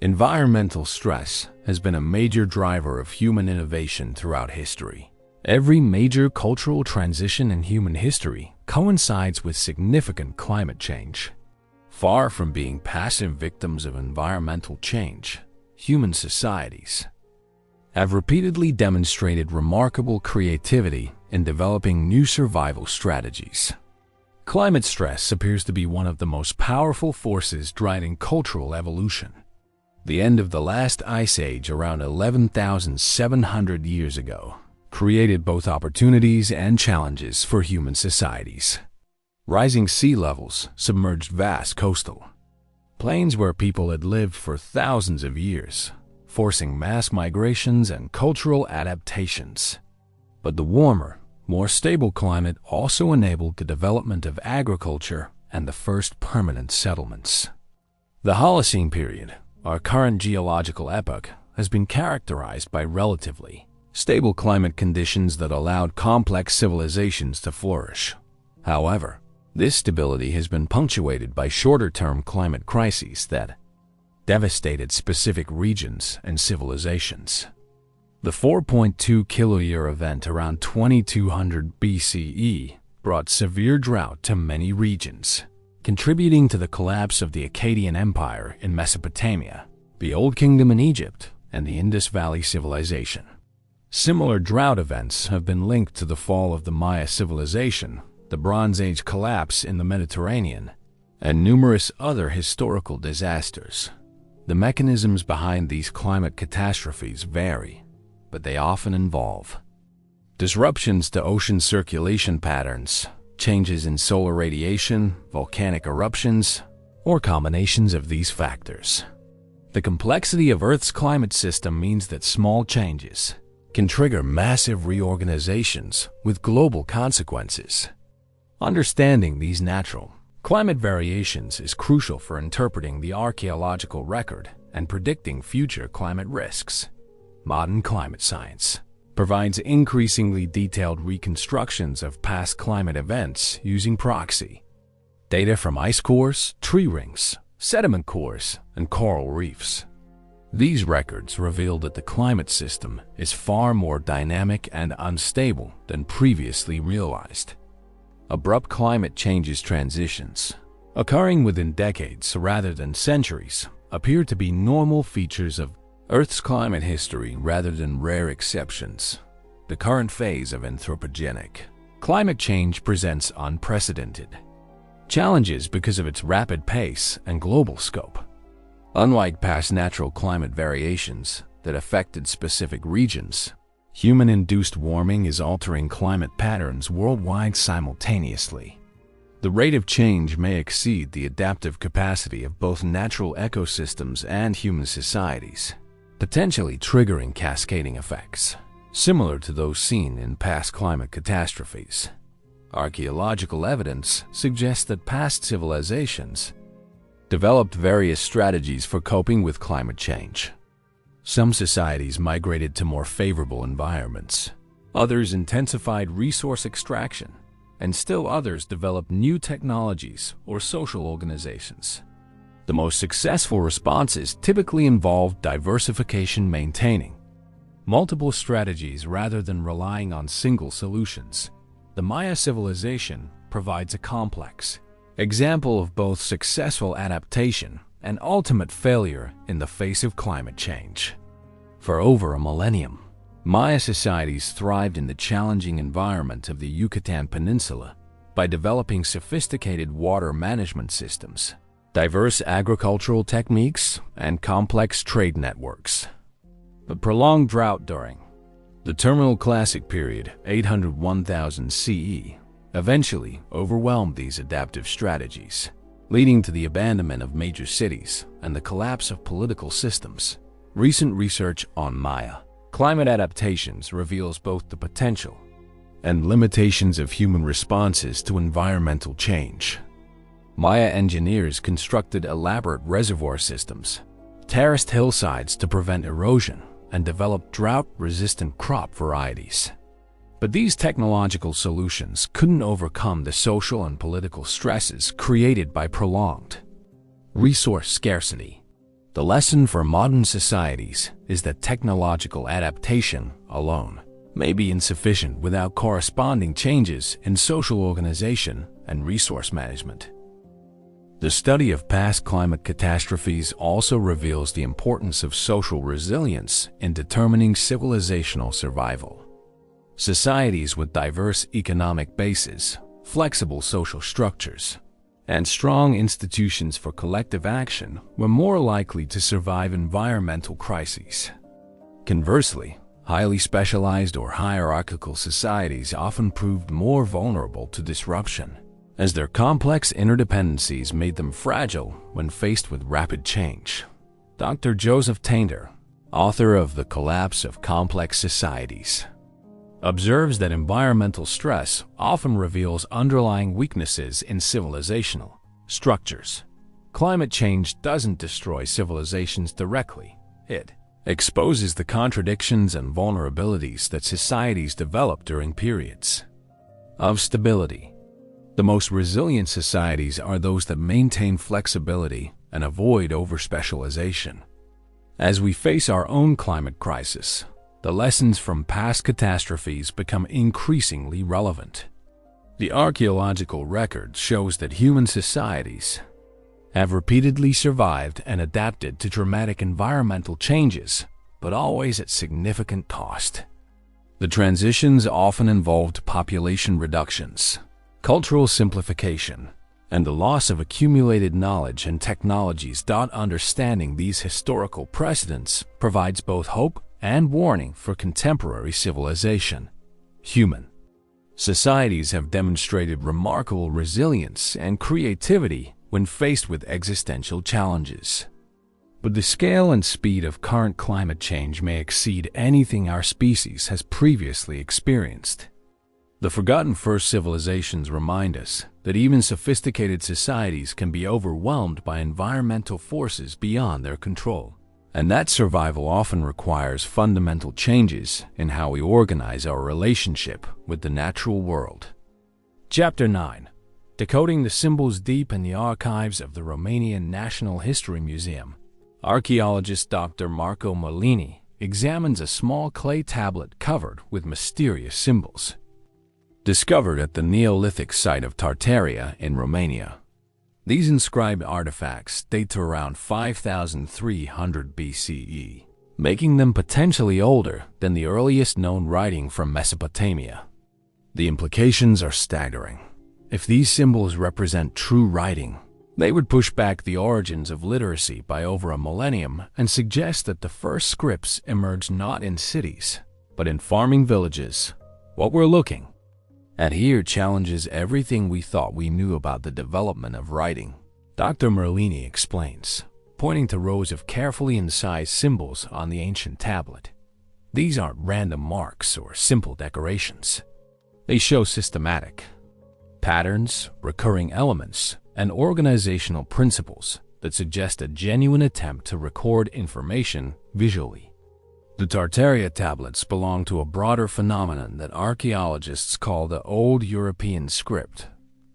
environmental stress has been a major driver of human innovation throughout history. Every major cultural transition in human history coincides with significant climate change. Far from being passive victims of environmental change, human societies have repeatedly demonstrated remarkable creativity in developing new survival strategies. Climate stress appears to be one of the most powerful forces driving cultural evolution. The end of the last ice age around 11,700 years ago created both opportunities and challenges for human societies. Rising sea levels submerged vast coastal plains where people had lived for thousands of years, forcing mass migrations and cultural adaptations. But the warmer, more stable climate also enabled the development of agriculture and the first permanent settlements. The Holocene period, our current geological epoch, has been characterized by relatively stable climate conditions that allowed complex civilizations to flourish. However, this stability has been punctuated by shorter-term climate crises that devastated specific regions and civilizations. The 4.2 kiloyear event around 2200 BCE brought severe drought to many regions, contributing to the collapse of the Akkadian Empire in Mesopotamia, the Old Kingdom in Egypt, and the Indus Valley Civilization. Similar drought events have been linked to the fall of the Maya civilization, the Bronze Age collapse in the Mediterranean, and numerous other historical disasters. The mechanisms behind these climate catastrophes vary, but they often involve disruptions to ocean circulation patterns, changes in solar radiation, volcanic eruptions, or combinations of these factors. The complexity of Earth's climate system means that small changes can trigger massive reorganizations with global consequences. Understanding these natural climate variations is crucial for interpreting the archaeological record and predicting future climate risks. Modern climate science provides increasingly detailed reconstructions of past climate events using proxy data from ice cores, tree rings, sediment cores, and coral reefs. These records reveal that the climate system is far more dynamic and unstable than previously realized. Abrupt climate changes transitions, occurring within decades rather than centuries, appear to be normal features of Earth's climate history rather than rare exceptions. The current phase of anthropogenic climate change presents unprecedented challenges because of its rapid pace and global scope. Unlike past natural climate variations that affected specific regions, human-induced warming is altering climate patterns worldwide simultaneously. The rate of change may exceed the adaptive capacity of both natural ecosystems and human societies, potentially triggering cascading effects, similar to those seen in past climate catastrophes. Archaeological evidence suggests that past civilizations developed various strategies for coping with climate change. Some societies migrated to more favorable environments. Others intensified resource extraction, and still others developed new technologies or social organizations. The most successful responses typically involve diversification, maintaining multiple strategies rather than relying on single solutions. The Maya civilization provides a complex example of both successful adaptation and ultimate failure in the face of climate change. For over a millennium, Maya societies thrived in the challenging environment of the Yucatan Peninsula by developing sophisticated water management systems, diverse agricultural techniques, and complex trade networks. But prolonged drought during the Terminal Classic period, 800-1000 CE, eventually overwhelmed these adaptive strategies, leading to the abandonment of major cities and the collapse of political systems. Recent research on Maya climate adaptations reveals both the potential and limitations of human responses to environmental change. Maya engineers constructed elaborate reservoir systems, terraced hillsides to prevent erosion, and developed drought-resistant crop varieties. But these technological solutions couldn't overcome the social and political stresses created by prolonged resource scarcity. The lesson for modern societies is that technological adaptation alone may be insufficient without corresponding changes in social organization and resource management. The study of past climate catastrophes also reveals the importance of social resilience in determining civilizational survival. Societies with diverse economic bases, flexible social structures, and strong institutions for collective action were more likely to survive environmental crises. Conversely, highly specialized or hierarchical societies often proved more vulnerable to disruption, as their complex interdependencies made them fragile when faced with rapid change. Dr. Joseph Tainter, author of The Collapse of Complex Societies, observes that environmental stress often reveals underlying weaknesses in civilizational structures. Climate change doesn't destroy civilizations directly. It exposes the contradictions and vulnerabilities that societies develop during periods of stability. The most resilient societies are those that maintain flexibility and avoid overspecialization. As we face our own climate crisis, the lessons from past catastrophes become increasingly relevant. The archaeological record shows that human societies have repeatedly survived and adapted to dramatic environmental changes, but always at significant cost. The transitions often involved population reductions, cultural simplification, and the loss of accumulated knowledge and technologies. Understanding these historical precedents provides both hope and warning for contemporary civilization. Human societies have demonstrated remarkable resilience and creativity when faced with existential challenges. But the scale and speed of current climate change may exceed anything our species has previously experienced. The forgotten first civilizations remind us that even sophisticated societies can be overwhelmed by environmental forces beyond their control, and that survival often requires fundamental changes in how we organize our relationship with the natural world. Chapter 9. Decoding the Symbols. Deep in the archives of the Romanian National History Museum, archaeologist Dr. Marco Merlini examines a small clay tablet covered with mysterious symbols. Discovered at the Neolithic site of Tartaria in Romania, these inscribed artifacts date to around 5300 BCE, making them potentially older than the earliest known writing from Mesopotamia. The implications are staggering. If these symbols represent true writing, they would push back the origins of literacy by over a millennium and suggest that the first scripts emerged not in cities, but in farming villages. What we're looking at here challenges everything we thought we knew about the development of writing. Dr. Merlini explains, pointing to rows of carefully incised symbols on the ancient tablet. These aren't random marks or simple decorations. They show systematic patterns, recurring elements, and organizational principles that suggest a genuine attempt to record information visually. The Tartaria tablets belong to a broader phenomenon that archaeologists call the Old European script,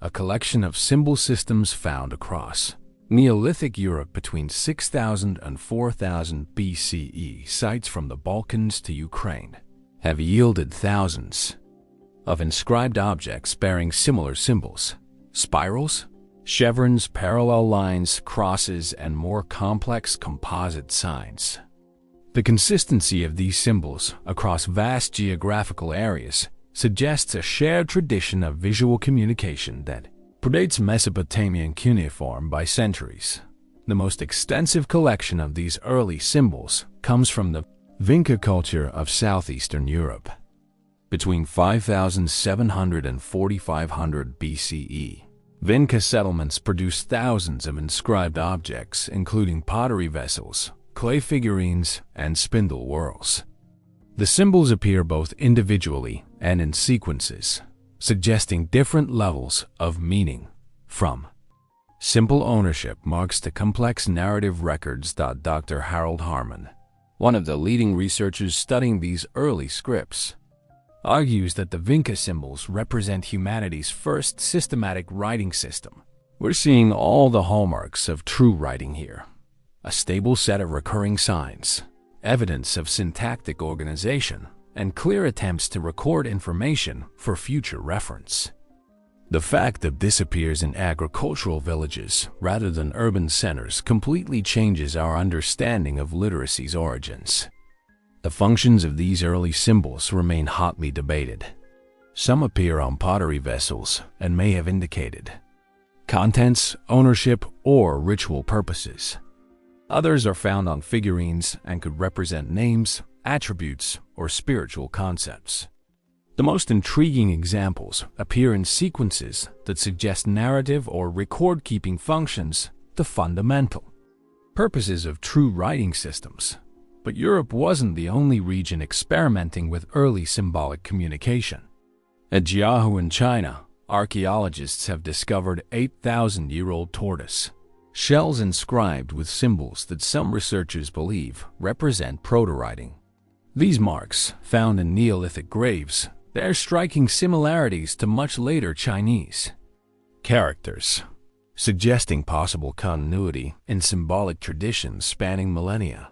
a collection of symbol systems found across Neolithic Europe between 6000 and 4000 BCE. Sites from the Balkans to Ukraine have yielded thousands of inscribed objects bearing similar symbols: spirals, chevrons, parallel lines, crosses, and more complex composite signs. The consistency of these symbols across vast geographical areas suggests a shared tradition of visual communication that predates Mesopotamian cuneiform by centuries. The most extensive collection of these early symbols comes from the Vinca culture of southeastern Europe. Between 5700 and 4500 BCE, Vinca settlements produced thousands of inscribed objects, including pottery vessels, clay figurines, and spindle whorls. The symbols appear both individually and in sequences, suggesting different levels of meaning, from Simple ownership marks the complex narrative records. Dr. Harold Harmon, one of the leading researchers studying these early scripts, argues that the Vinca symbols represent humanity's first systematic writing system. We're seeing all the hallmarks of true writing here. A stable set of recurring signs, evidence of syntactic organization, and clear attempts to record information for future reference. The fact that this appears in agricultural villages rather than urban centers completely changes our understanding of literacy's origins. The functions of these early symbols remain hotly debated. Some appear on pottery vessels and may have indicated contents, ownership, or ritual purposes. Others are found on figurines and could represent names, attributes, or spiritual concepts. The most intriguing examples appear in sequences that suggest narrative or record-keeping functions, the fundamental purposes of true writing systems. But Europe wasn't the only region experimenting with early symbolic communication. At Jiahu in China, archaeologists have discovered 8,000-year-old tortoise shells inscribed with symbols that some researchers believe represent proto-writing. These marks, found in Neolithic graves, bear striking similarities to much later Chinese characters, suggesting possible continuity in symbolic traditions spanning millennia.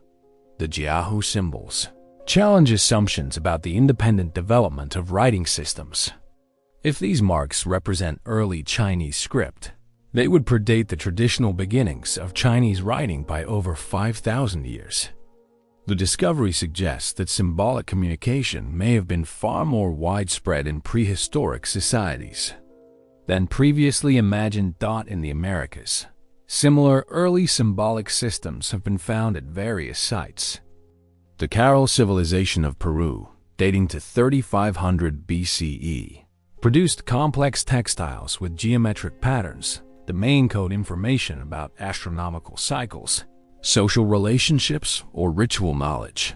The Jiahu symbols challenge assumptions about the independent development of writing systems. If these marks represent early Chinese script, they would predate the traditional beginnings of Chinese writing by over 5,000 years. The discovery suggests that symbolic communication may have been far more widespread in prehistoric societies than previously imagined. In the Americas, similar early symbolic systems have been found at various sites. The Caral civilization of Peru, dating to 3500 BCE, produced complex textiles with geometric patterns that may encode information about astronomical cycles, social relationships, or ritual knowledge.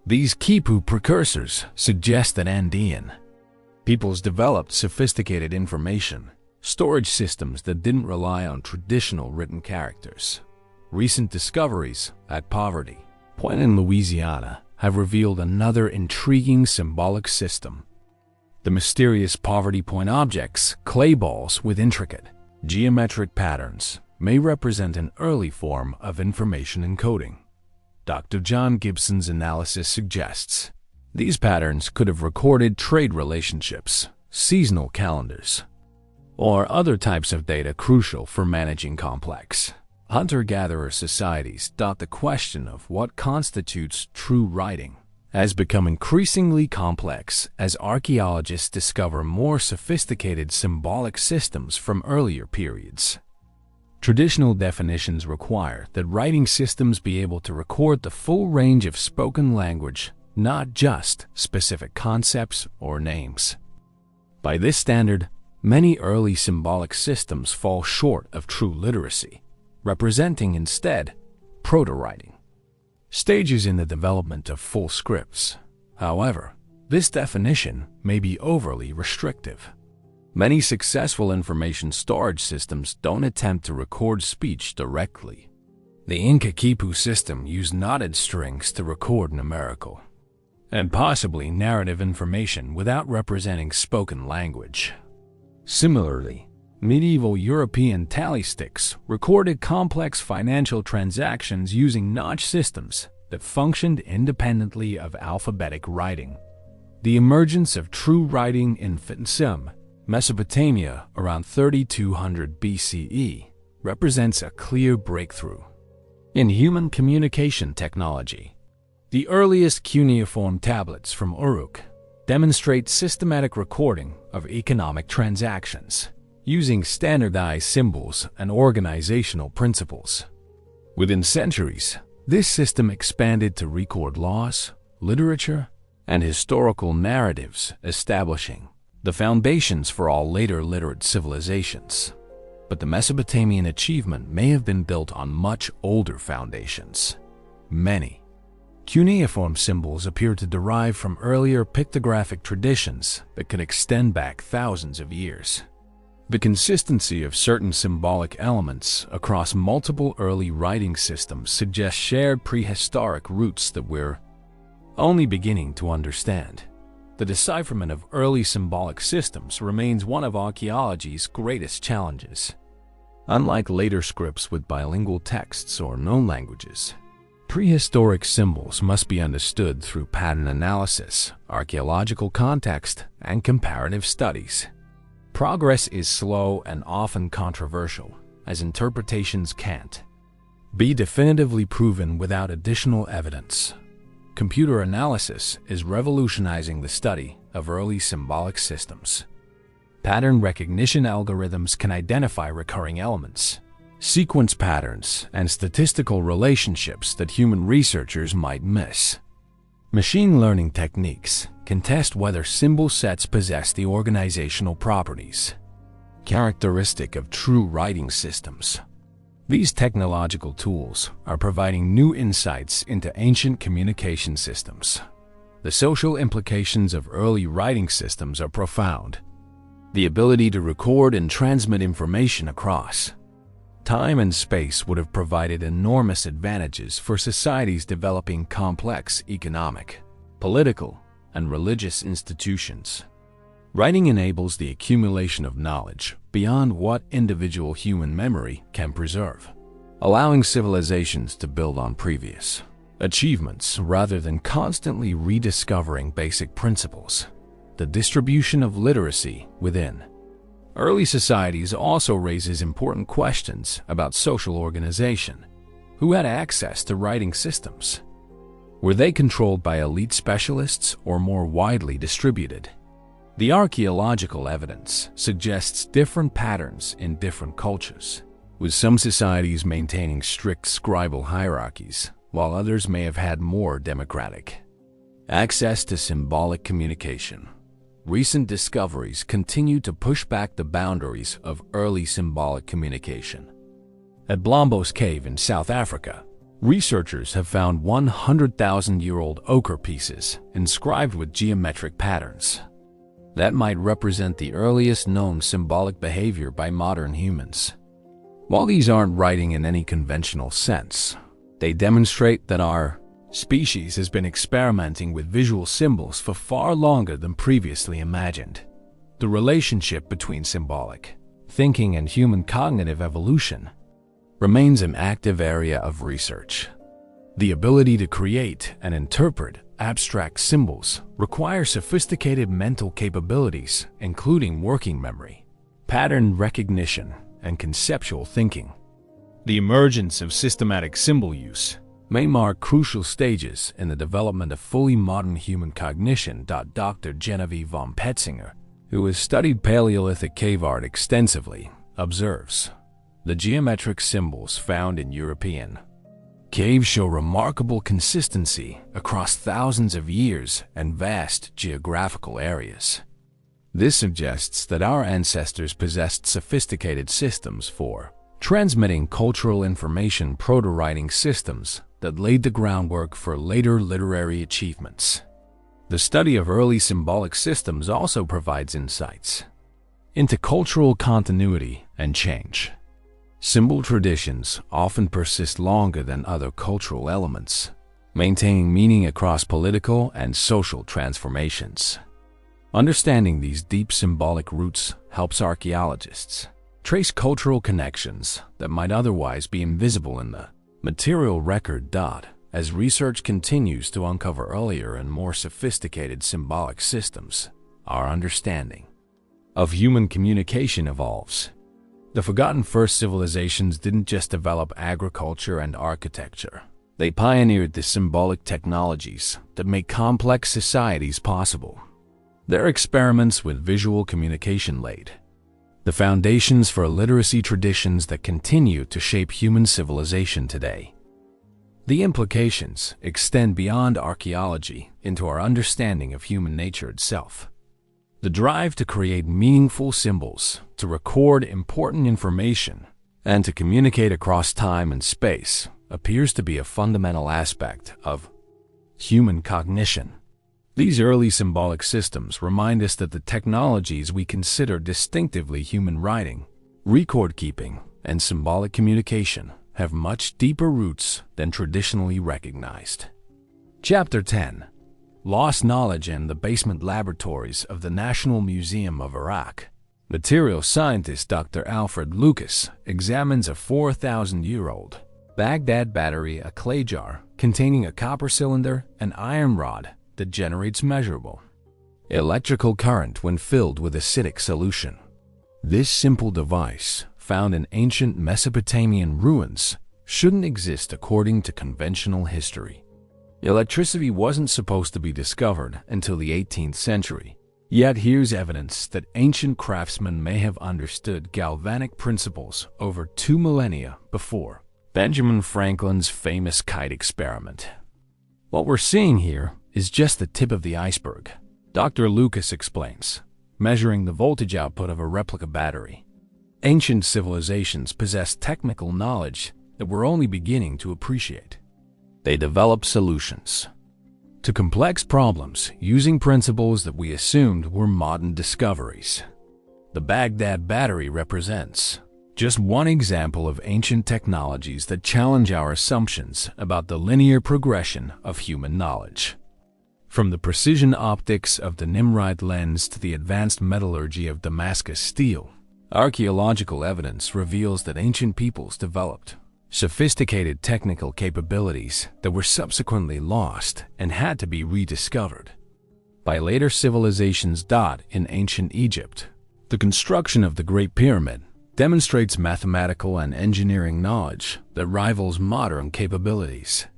These Quipu precursors suggest that Andean peoples developed sophisticated information storage systems that didn't rely on traditional written characters. Recent discoveries at Poverty Point in Louisiana have revealed another intriguing symbolic system. The mysterious Poverty Point objects, clay balls with intricate geometric patterns, may represent an early form of information encoding. Dr. John Gibson's analysis suggests these patterns could have recorded trade relationships, seasonal calendars, or other types of data crucial for managing complex hunter-gatherer societies. The question of what constitutes true writing has become increasingly complex as archaeologists discover more sophisticated symbolic systems from earlier periods. Traditional definitions require that writing systems be able to record the full range of spoken language, not just specific concepts or names. By this standard, many early symbolic systems fall short of true literacy, representing instead proto-writing stages in the development of full scripts. However, this definition may be overly restrictive. Many successful information storage systems don't attempt to record speech directly. The Inca Quipu system used knotted strings to record numerical and possibly narrative information without representing spoken language. Similarly, medieval European tally sticks recorded complex financial transactions using notch systems that functioned independently of alphabetic writing. The emergence of true writing in Finsum, Mesopotamia, around 3200 BCE, represents a clear breakthrough in human communication technology. The earliest cuneiform tablets from Uruk demonstrate systematic recording of economic transactions using standardized symbols and organizational principles. Within centuries, this system expanded to record laws, literature, and historical narratives, establishing the foundations for all later literate civilizations. But the Mesopotamian achievement may have been built on much older foundations. Many cuneiform symbols appear to derive from earlier pictographic traditions that could extend back thousands of years. The consistency of certain symbolic elements across multiple early writing systems suggests shared prehistoric roots that we're only beginning to understand. The decipherment of early symbolic systems remains one of archaeology's greatest challenges. Unlike later scripts with bilingual texts or known languages, prehistoric symbols must be understood through pattern analysis, archaeological context, and comparative studies. Progress is slow and often controversial, as interpretations can't be definitively proven without additional evidence. Computer analysis is revolutionizing the study of early symbolic systems. Pattern recognition algorithms can identify recurring elements, sequence patterns, and statistical relationships that human researchers might miss. Machine learning techniques can test whether symbol sets possess the organizational properties characteristic of true writing systems. These technological tools are providing new insights into ancient communication systems. The social implications of early writing systems are profound. The ability to record and transmit information across time and space would have provided enormous advantages for societies developing complex economic, political, and religious institutions. Writing enables the accumulation of knowledge beyond what individual human memory can preserve, allowing civilizations to build on previous achievements rather than constantly rediscovering basic principles. The distribution of literacy within early societies also raises important questions about social organization. Who had access to writing systems? Were they controlled by elite specialists or more widely distributed? The archaeological evidence suggests different patterns in different cultures, with some societies maintaining strict scribal hierarchies, while others may have had more democratic access to symbolic communication. Recent discoveries continue to push back the boundaries of early symbolic communication. At Blombos Cave in South Africa, researchers have found 100,000-year-old ochre pieces inscribed with geometric patterns that might represent the earliest known symbolic behavior by modern humans. While these aren't writing in any conventional sense, they demonstrate that our species has been experimenting with visual symbols for far longer than previously imagined. The relationship between symbolic thinking and human cognitive evolution remains an active area of research. The ability to create and interpret abstract symbols requires sophisticated mental capabilities, including working memory, pattern recognition, and conceptual thinking. The emergence of systematic symbol use may mark crucial stages in the development of fully modern human cognition. Dr. Genevieve von Petzinger, who has studied Paleolithic cave art extensively, observes, the geometric symbols found in European caves show remarkable consistency across thousands of years and vast geographical areas. This suggests that our ancestors possessed sophisticated systems for transmitting cultural information, proto-writing systems that laid the groundwork for later literary achievements. The study of early symbolic systems also provides insights into cultural continuity and change. Symbol traditions often persist longer than other cultural elements, maintaining meaning across political and social transformations. Understanding these deep symbolic roots helps archaeologists trace cultural connections that might otherwise be invisible in the material record. As research continues to uncover earlier and more sophisticated symbolic systems, our understanding of human communication evolves. The forgotten first civilizations didn't just develop agriculture and architecture. They pioneered the symbolic technologies that make complex societies possible. Their experiments with visual communication laid the foundations for literacy traditions that continue to shape human civilization today. The implications extend beyond archaeology into our understanding of human nature itself. The drive to create meaningful symbols, to record important information, and to communicate across time and space appears to be a fundamental aspect of human cognition. These early symbolic systems remind us that the technologies we consider distinctively human writing, record-keeping, and symbolic communication have much deeper roots than traditionally recognized. Chapter 10. Lost Knowledge and the Basement Laboratories of the National Museum of Iraq. Material scientist Dr. Alfred Lucas examines a 4,000-year-old Baghdad battery, a clay jar containing a copper cylinder and iron rod that generates measurable electrical current when filled with acidic solution. This simple device, found in ancient Mesopotamian ruins, shouldn't exist according to conventional history. Electricity wasn't supposed to be discovered until the 18th century. Yet here's evidence that ancient craftsmen may have understood galvanic principles over 2 millennia before Benjamin Franklin's famous kite experiment. What we're seeing here is just the tip of the iceberg, Dr. Lucas explains, measuring the voltage output of a replica battery. Ancient civilizations possessed technical knowledge that we're only beginning to appreciate. They developed solutions to complex problems using principles that we assumed were modern discoveries. The Baghdad battery represents just one example of ancient technologies that challenge our assumptions about the linear progression of human knowledge. From the precision optics of the Nimrod lens to the advanced metallurgy of Damascus steel, archaeological evidence reveals that ancient peoples developed sophisticated technical capabilities that were subsequently lost and had to be rediscovered by later civilizations. In ancient Egypt, the construction of the Great Pyramid demonstrates mathematical and engineering knowledge that rivals modern capabilities.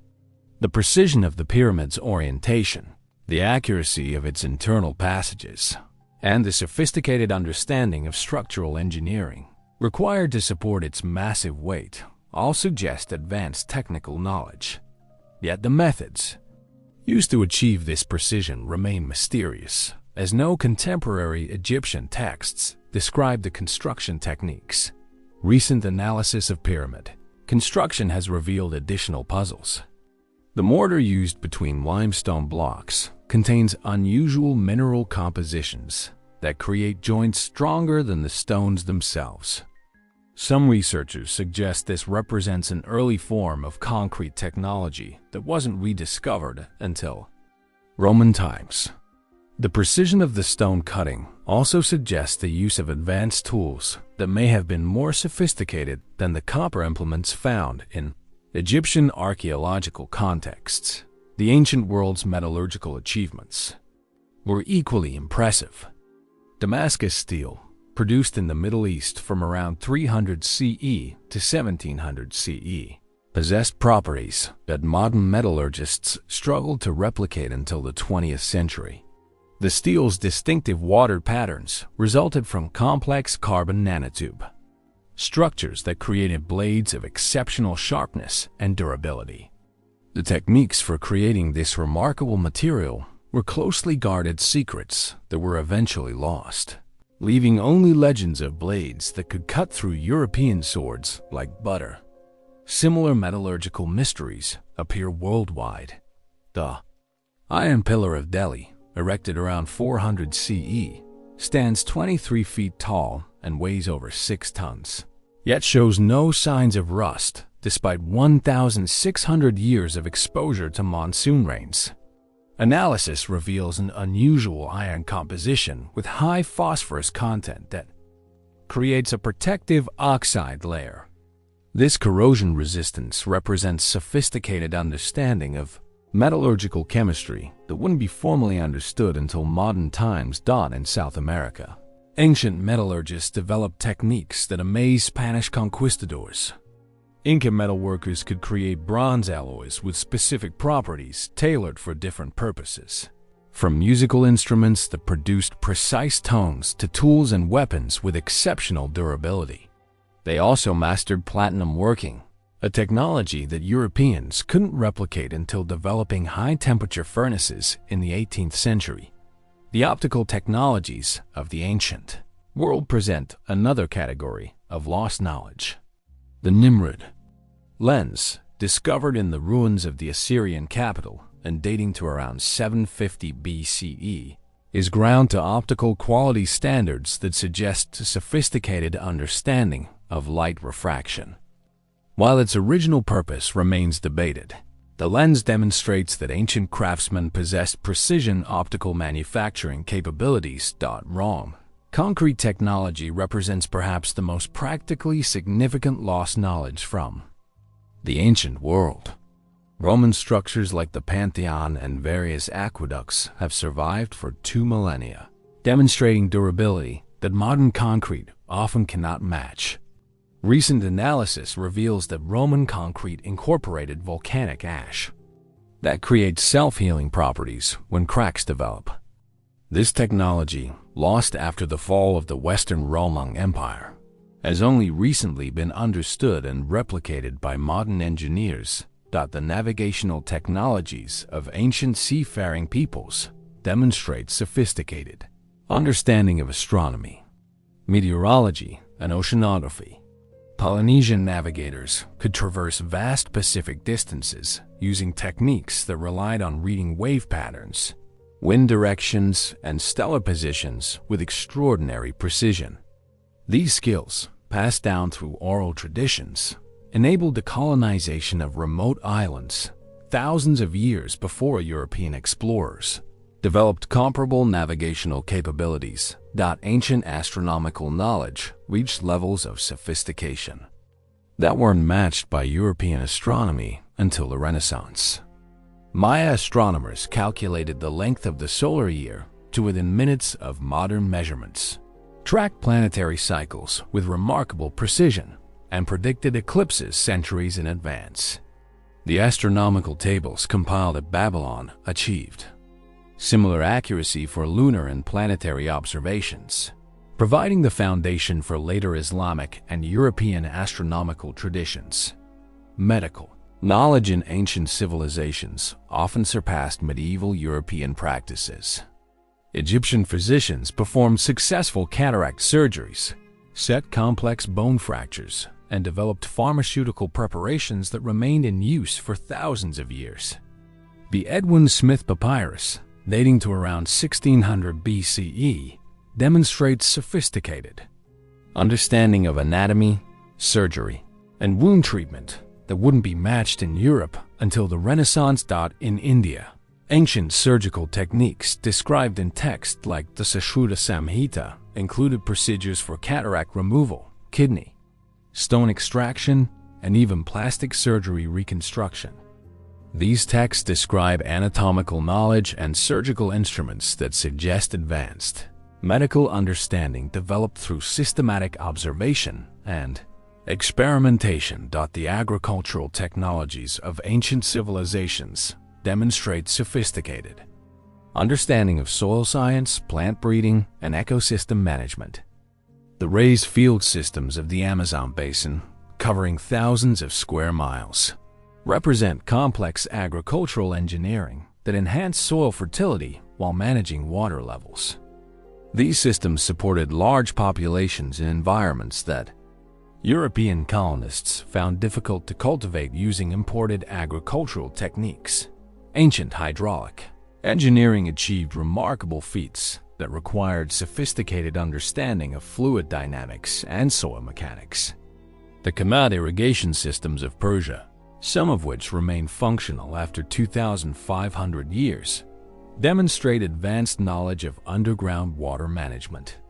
The precision of the pyramid's orientation, the accuracy of its internal passages, and the sophisticated understanding of structural engineering required to support its massive weight all suggest advanced technical knowledge. Yet the methods used to achieve this precision remain mysterious, as no contemporary Egyptian texts describe the construction techniques. Recent analysis of pyramid construction has revealed additional puzzles. The mortar used between limestone blocks contains unusual mineral compositions that create joints stronger than the stones themselves. Some researchers suggest this represents an early form of concrete technology that wasn't rediscovered until Roman times. The precision of the stone cutting also suggests the use of advanced tools that may have been more sophisticated than the copper implements found in Egyptian archaeological contexts. The ancient world's metallurgical achievements were equally impressive. Damascus steel, produced in the Middle East from around 300 CE to 1700 CE, possessed properties that modern metallurgists struggled to replicate until the 20th century. The steel's distinctive watered patterns resulted from complex carbon nanotube structures that created blades of exceptional sharpness and durability. The techniques for creating this remarkable material were closely guarded secrets that were eventually lost, leaving only legends of blades that could cut through European swords like butter. Similar metallurgical mysteries appear worldwide. The Iron Pillar of Delhi, erected around 400 CE, stands 23 feet tall and weighs over 6 tons, yet shows no signs of rust despite 1,600 years of exposure to monsoon rains. Analysis reveals an unusual iron composition with high phosphorus content that creates a protective oxide layer. This corrosion resistance represents sophisticated understanding of metallurgical chemistry that wouldn't be formally understood until modern times. In South America, ancient metallurgists developed techniques that amazed Spanish conquistadors. Inca metalworkers could create bronze alloys with specific properties tailored for different purposes, from musical instruments that produced precise tones to tools and weapons with exceptional durability. They also mastered platinum working, a technology that Europeans couldn't replicate until developing high-temperature furnaces in the 18th century. The optical technologies of the ancient world present another category of lost knowledge. The Nimrod lens, discovered in the ruins of the Assyrian capital, and dating to around 750 BCE, is ground to optical quality standards that suggest a sophisticated understanding of light refraction. While its original purpose remains debated, the lens demonstrates that ancient craftsmen possessed precision optical manufacturing capabilities. Wrong. Concrete technology represents perhaps the most practically significant lost knowledge from the ancient world. Roman structures like the Pantheon and various aqueducts have survived for 2 millennia, demonstrating durability that modern concrete often cannot match. Recent analysis reveals that Roman concrete incorporated volcanic ash that creates self-healing properties when cracks develop. This technology, lost after the fall of the Western Roman Empire, has only recently been understood and replicated by modern engineers. The navigational technologies of ancient seafaring peoples demonstrate sophisticated understanding of astronomy, meteorology, and oceanography. Polynesian navigators could traverse vast Pacific distances using techniques that relied on reading wave patterns, wind directions, and stellar positions with extraordinary precision. These skills, passed down through oral traditions, enabled the colonization of remote islands thousands of years before European explorers developed comparable navigational capabilities. Ancient astronomical knowledge reached levels of sophistication that weren't matched by European astronomy until the Renaissance. Maya astronomers calculated the length of the solar year to within minutes of modern measurements, tracked planetary cycles with remarkable precision, and predicted eclipses centuries in advance. The astronomical tables compiled at Babylon achieved similar accuracy for lunar and planetary observations, providing the foundation for later Islamic and European astronomical traditions. Medical knowledge in ancient civilizations often surpassed medieval European practices. Egyptian physicians performed successful cataract surgeries, set complex bone fractures, and developed pharmaceutical preparations that remained in use for thousands of years. The Edwin Smith Papyrus, dating to around 1600 BCE, demonstrates sophisticated understanding of anatomy, surgery, and wound treatment that wouldn't be matched in Europe until the Renaissance. In India, ancient surgical techniques described in text like the Sushruta Samhita included procedures for cataract removal, kidney stone extraction, and even plastic surgery reconstruction. These texts describe anatomical knowledge and surgical instruments that suggest advanced medical understanding developed through systematic observation and experimentation. The agricultural technologies of ancient civilizations demonstrate sophisticated understanding of soil science, plant breeding, and ecosystem management. The raised field systems of the Amazon basin, covering thousands of square miles, represent complex agricultural engineering that enhance soil fertility while managing water levels. These systems supported large populations in environments that European colonists found difficult to cultivate using imported agricultural techniques. Ancient hydraulic engineering achieved remarkable feats that required sophisticated understanding of fluid dynamics and soil mechanics. The Kamad irrigation systems of Persia, some of which remain functional after 2,500 years, demonstrate advanced knowledge of underground water management.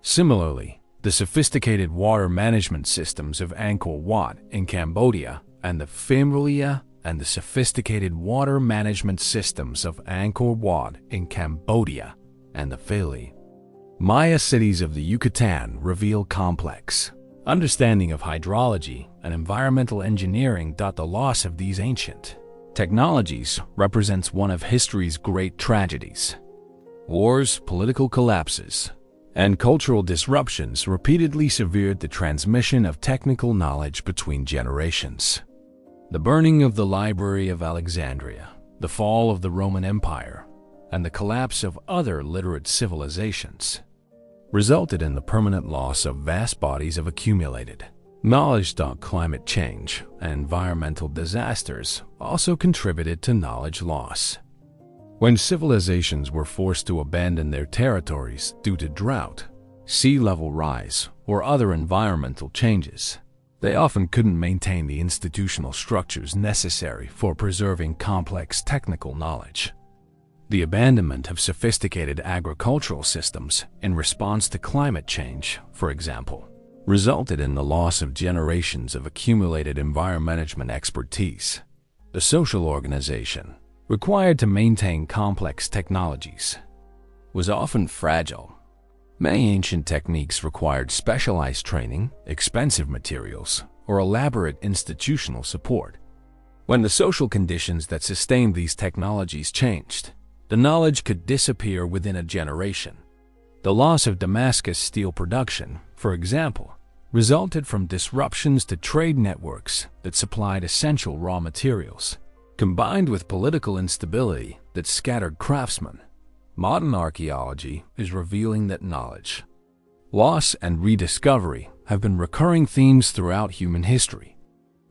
Similarly, the sophisticated water management systems of Angkor Wat in Cambodia and the Phimrlia and the sophisticated water management systems of Angkor Wat in Cambodia and the Phili Maya cities of the Yucatan reveal complex understanding of hydrology and environmental engineering. The loss of these ancient technologies represents one of history's great tragedies. Wars, political collapses, and cultural disruptions repeatedly severed the transmission of technical knowledge between generations. The burning of the Library of Alexandria, the fall of the Roman Empire, and the collapse of other literate civilizations resulted in the permanent loss of vast bodies of accumulated Knowledge that climate change and environmental disasters also contributed to knowledge loss. When civilizations were forced to abandon their territories due to drought, sea level rise, or other environmental changes, they often couldn't maintain the institutional structures necessary for preserving complex technical knowledge. The abandonment of sophisticated agricultural systems in response to climate change, for example, resulted in the loss of generations of accumulated environmental management expertise. The social organization required to maintain complex technologies was often fragile. Many ancient techniques required specialized training, expensive materials, or elaborate institutional support. When the social conditions that sustained these technologies changed, the knowledge could disappear within a generation. The loss of Damascus steel production, for example, resulted from disruptions to trade networks that supplied essential raw materials, combined with political instability that scattered craftsmen. Modern archaeology is revealing that knowledge loss and rediscovery have been recurring themes throughout human history.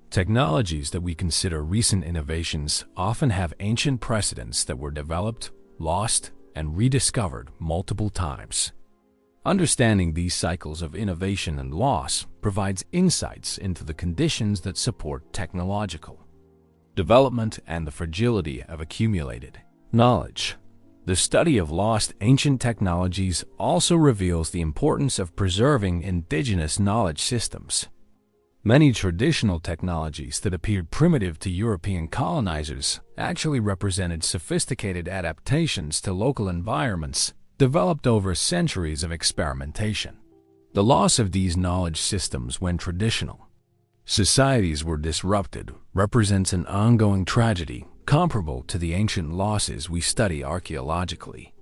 Technologies that we consider recent innovations often have ancient precedents that were developed, lost, and rediscovered multiple times. Understanding these cycles of innovation and loss provides insights into the conditions that support technological development and the fragility of accumulated knowledge. The study of lost ancient technologies also reveals the importance of preserving indigenous knowledge systems. Many traditional technologies that appeared primitive to European colonizers actually represented sophisticated adaptations to local environments developed over centuries of experimentation. The loss of these knowledge systems when traditional societies were disrupted represents an ongoing tragedy comparable to the ancient losses we study archaeologically.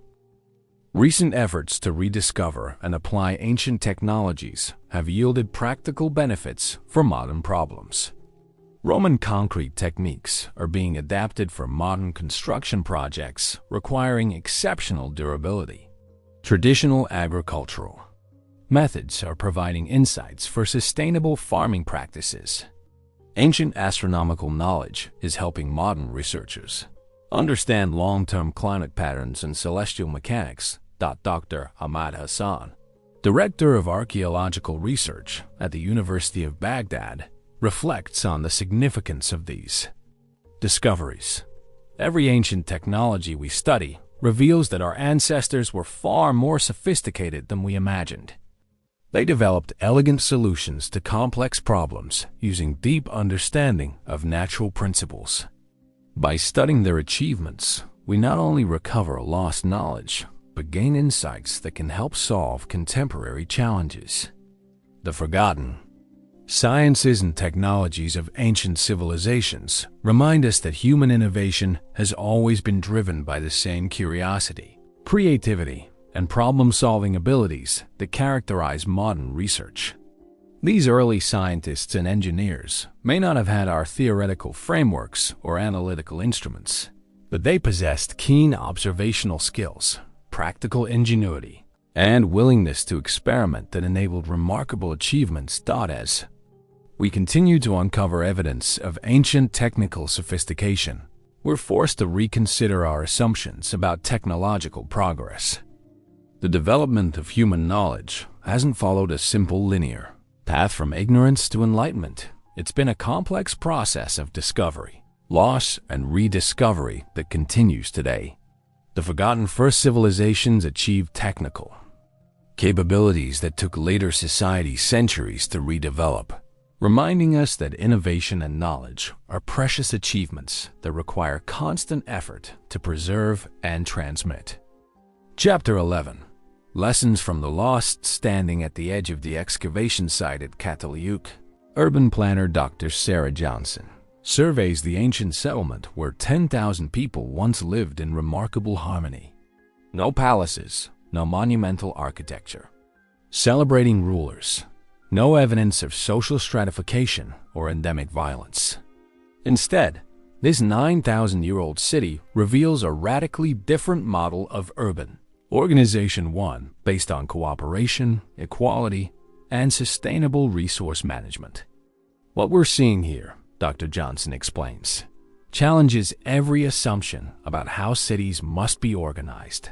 Recent efforts to rediscover and apply ancient technologies have yielded practical benefits for modern problems. Roman concrete techniques are being adapted for modern construction projects requiring exceptional durability. Traditional agricultural methods are providing insights for sustainable farming practices. Ancient astronomical knowledge is helping modern researchers understand long-term climate patterns and celestial mechanics. Dr. Ahmad Hassan, director of archaeological research at the University of Baghdad, reflects on the significance of these discoveries. Every ancient technology we study reveals that our ancestors were far more sophisticated than we imagined. They developed elegant solutions to complex problems using deep understanding of natural principles. By studying their achievements, we not only recover lost knowledge, but gain insights that can help solve contemporary challenges. The forgotten sciences and technologies of ancient civilizations remind us that human innovation has always been driven by the same curiosity, creativity, and problem-solving abilities that characterize modern research. These early scientists and engineers may not have had our theoretical frameworks or analytical instruments, but they possessed keen observational skills, practical ingenuity, and willingness to experiment that enabled remarkable achievements. As we continue to uncover evidence of ancient technical sophistication, we're forced to reconsider our assumptions about technological progress. The development of human knowledge hasn't followed a simple linear path from ignorance to enlightenment. It's been a complex process of discovery, loss, and rediscovery that continues today. The forgotten first civilizations achieved technical capabilities that took later societies centuries to redevelop, reminding us that innovation and knowledge are precious achievements that require constant effort to preserve and transmit. Chapter 11. Lessons from the lost. Standing at the edge of the excavation site at Cataluyuk, urban planner Dr. Sarah Johnson surveys the ancient settlement where 10,000 people once lived in remarkable harmony. No palaces, no monumental architecture, celebrating rulers, no evidence of social stratification or endemic violence. Instead, this 9,000-year-old city reveals a radically different model of urban organization, one based on cooperation, equality, and sustainable resource management. What we're seeing here, Dr. Johnson explains, challenges every assumption about how cities must be organized.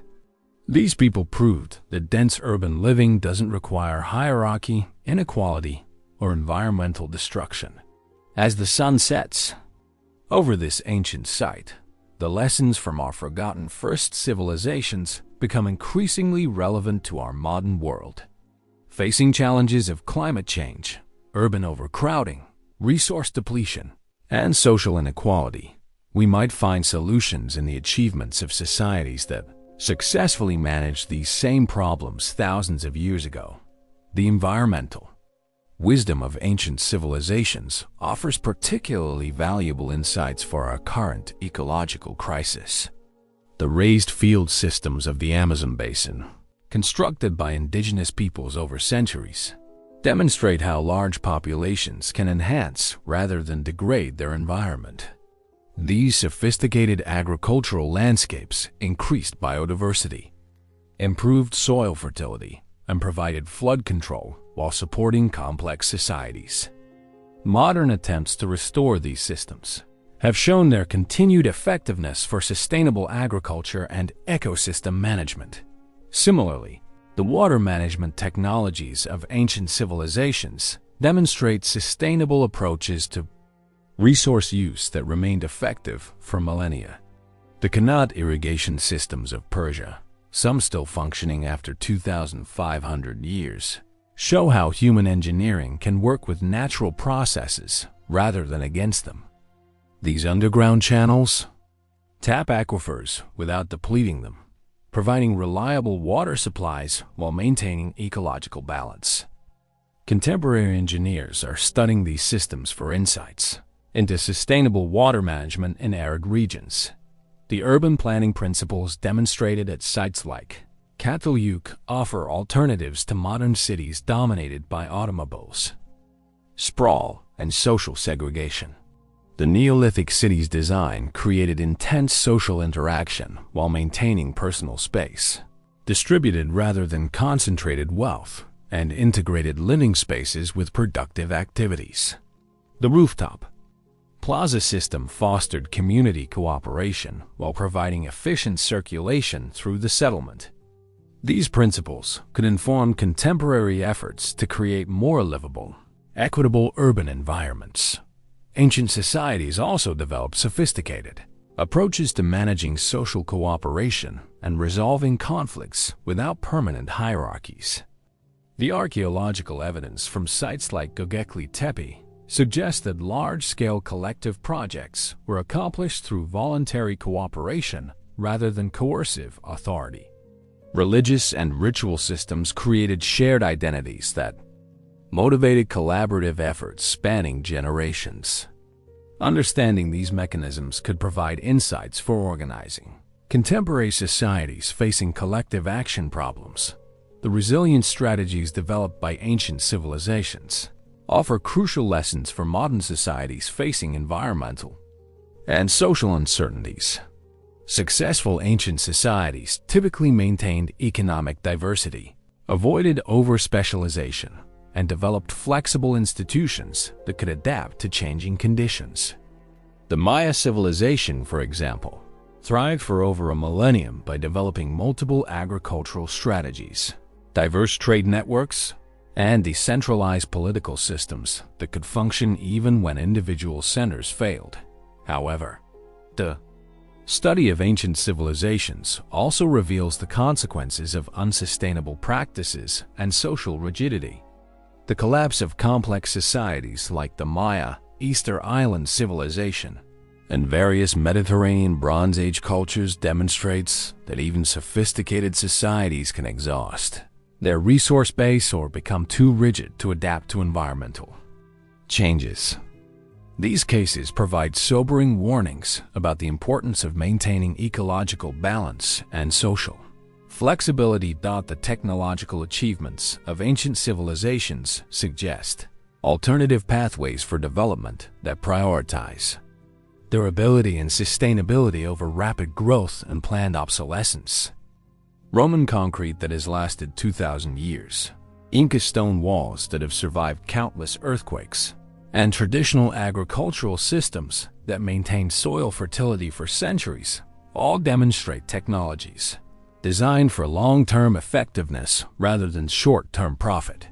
These people proved that dense urban living doesn't require hierarchy, inequality, or environmental destruction. As the sun sets over this ancient site, the lessons from our forgotten first civilizations become increasingly relevant to our modern world. Facing challenges of climate change, urban overcrowding, resource depletion, and social inequality, we might find solutions in the achievements of societies that successfully managed these same problems thousands of years ago. The environmental wisdom of ancient civilizations offers particularly valuable insights for our current ecological crisis. The raised field systems of the Amazon basin, constructed by indigenous peoples over centuries, demonstrate how large populations can enhance rather than degrade their environment. These sophisticated agricultural landscapes increased biodiversity, improved soil fertility, and provided flood control while supporting complex societies. Modern attempts to restore these systems have shown their continued effectiveness for sustainable agriculture and ecosystem management. Similarly, the water management technologies of ancient civilizations demonstrate sustainable approaches to resource use that remained effective for millennia. The Qanat irrigation systems of Persia, some still functioning after 2,500 years, show how human engineering can work with natural processes rather than against them. These underground channels tap aquifers without depleting them, providing reliable water supplies while maintaining ecological balance. Contemporary engineers are studying these systems for insights into sustainable water management in arid regions. The urban planning principles demonstrated at sites like Cataluyuk offer alternatives to modern cities dominated by automobiles, sprawl, and social segregation. The Neolithic city's design created intense social interaction while maintaining personal space, distributed rather than concentrated wealth, and integrated living spaces with productive activities. The rooftop plaza system fostered community cooperation while providing efficient circulation through the settlement. These principles could inform contemporary efforts to create more livable, equitable urban environments. Ancient societies also developed sophisticated approaches to managing social cooperation and resolving conflicts without permanent hierarchies. The archaeological evidence from sites like Göbekli Tepe suggests that large-scale collective projects were accomplished through voluntary cooperation rather than coercive authority. Religious and ritual systems created shared identities that motivated collaborative efforts spanning generations. Understanding these mechanisms could provide insights for organizing contemporary societies facing collective action problems. The resilient strategies developed by ancient civilizations offer crucial lessons for modern societies facing environmental and social uncertainties. Successful ancient societies typically maintained economic diversity, avoided over-specialization, and developed flexible institutions that could adapt to changing conditions. The Maya civilization, for example, thrived for over a millennium by developing multiple agricultural strategies, diverse trade networks, and decentralized political systems that could function even when individual centers failed. However, the study of ancient civilizations also reveals the consequences of unsustainable practices and social rigidity. The collapse of complex societies like the Maya, Easter Island civilization, and various Mediterranean Bronze Age cultures demonstrates that even sophisticated societies can exhaust their resource base or become too rigid to adapt to environmental changes. These cases provide sobering warnings about the importance of maintaining ecological balance and social flexibility. The technological achievements of ancient civilizations suggest alternative pathways for development that prioritize durability and sustainability over rapid growth and planned obsolescence. Roman concrete that has lasted 2,000 years Inca stone walls that have survived countless earthquakes, and traditional agricultural systems that maintain soil fertility for centuries all demonstrate technologies designed for long-term effectiveness rather than short-term profit.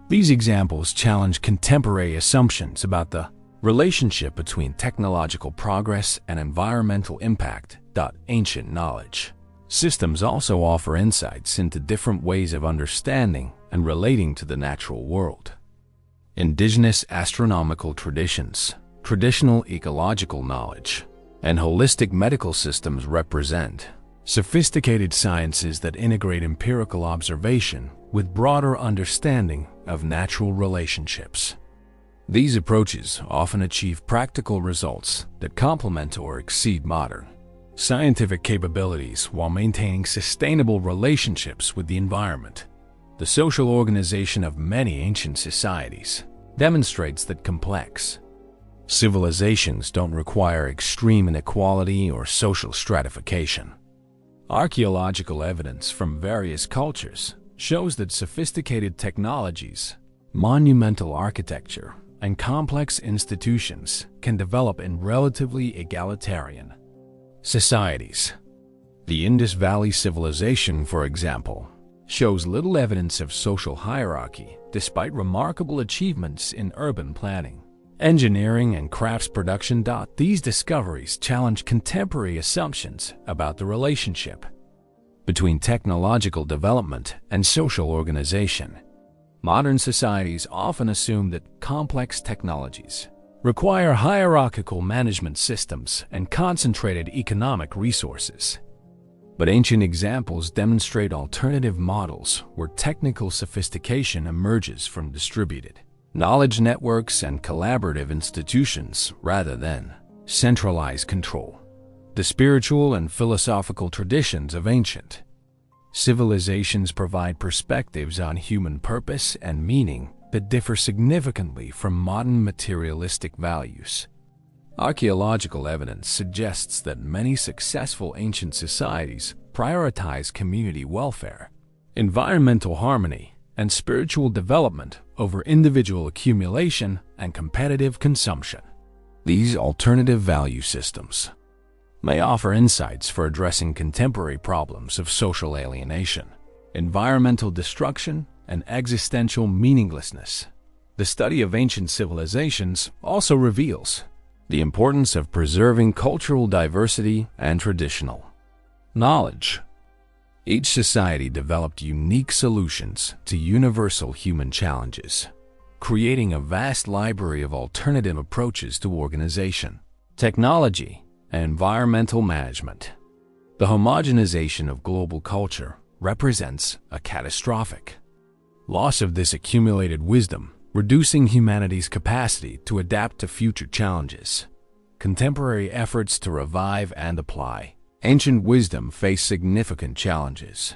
These examples challenge contemporary assumptions about the relationship between technological progress and environmental impact. Ancient knowledge systems also offer insights into different ways of understanding and relating to the natural world. Indigenous astronomical traditions, traditional ecological knowledge, and holistic medical systems represent sophisticated sciences that integrate empirical observation with broader understanding of natural relationships. These approaches often achieve practical results that complement or exceed modern scientific capabilities while maintaining sustainable relationships with the environment. The social organization of many ancient societies demonstrates that complex civilizations don't require extreme inequality or social stratification. Archaeological evidence from various cultures shows that sophisticated technologies, monumental architecture, and complex institutions can develop in relatively egalitarian societies. The Indus Valley Civilization, for example, shows little evidence of social hierarchy despite remarkable achievements in urban planning, engineering, and crafts production. These discoveries challenge contemporary assumptions about the relationship between technological development and social organization. Modern societies often assume that complex technologies require hierarchical management systems and concentrated economic resources. But ancient examples demonstrate alternative models where technical sophistication emerges from distributed knowledge networks and collaborative institutions rather than centralized control. The spiritual and philosophical traditions of ancient civilizations provide perspectives on human purpose and meaning that differ significantly from modern materialistic values. Archaeological evidence suggests that many successful ancient societies prioritize community welfare, environmental harmony, and spiritual development over individual accumulation and competitive consumption. These alternative value systems may offer insights for addressing contemporary problems of social alienation, environmental destruction, and existential meaninglessness. The study of ancient civilizations also reveals the importance of preserving cultural diversity and traditional knowledge. Each society developed unique solutions to universal human challenges, creating a vast library of alternative approaches to organization, technology, and environmental management. The homogenization of global culture represents a catastrophic loss of this accumulated wisdom, reducing humanity's capacity to adapt to future challenges. Contemporary efforts to revive and apply ancient wisdom face significant challenges.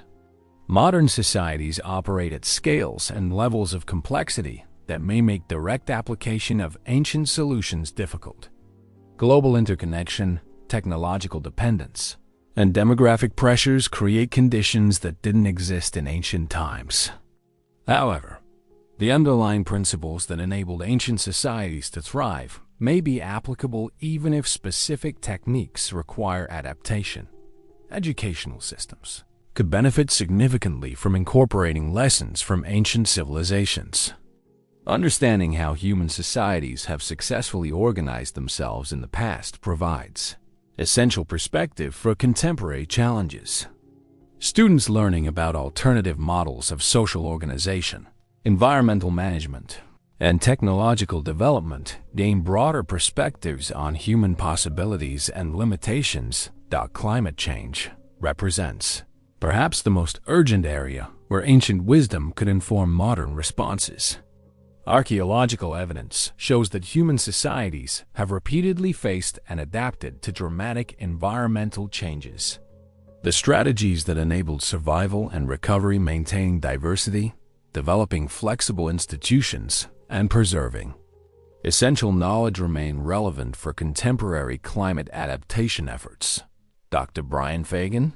Modern societies operate at scales and levels of complexity that may make direct application of ancient solutions difficult. Global interconnection, technological dependence, and demographic pressures create conditions that didn't exist in ancient times. However, the underlying principles that enabled ancient societies to thrive may be applicable even if specific techniques require adaptation. Educational systems could benefit significantly from incorporating lessons from ancient civilizations. Understanding how human societies have successfully organized themselves in the past provides essential perspective for contemporary challenges. Students learning about alternative models of social organization, environmental management, and technological development gain broader perspectives on human possibilities and limitations. Climate change represents perhaps the most urgent area where ancient wisdom could inform modern responses. Archaeological evidence shows that human societies have repeatedly faced and adapted to dramatic environmental changes. The strategies that enabled survival and recovery, maintaining diversity, developing flexible institutions, and preserving essential knowledge remain relevant for contemporary climate adaptation efforts. Dr. Brian Fagan,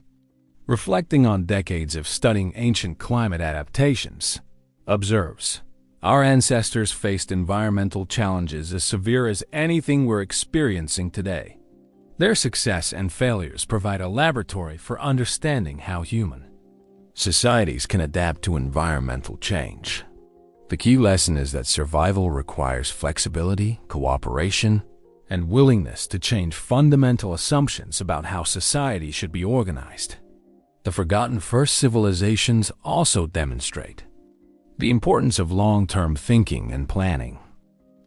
reflecting on decades of studying ancient climate adaptations, observes, our ancestors faced environmental challenges as severe as anything we're experiencing today. Their success and failures provide a laboratory for understanding how human societies can adapt to environmental change. The key lesson is that survival requires flexibility, cooperation, and willingness to change fundamental assumptions about how society should be organized. The forgotten first civilizations also demonstrate the importance of long-term thinking and planning.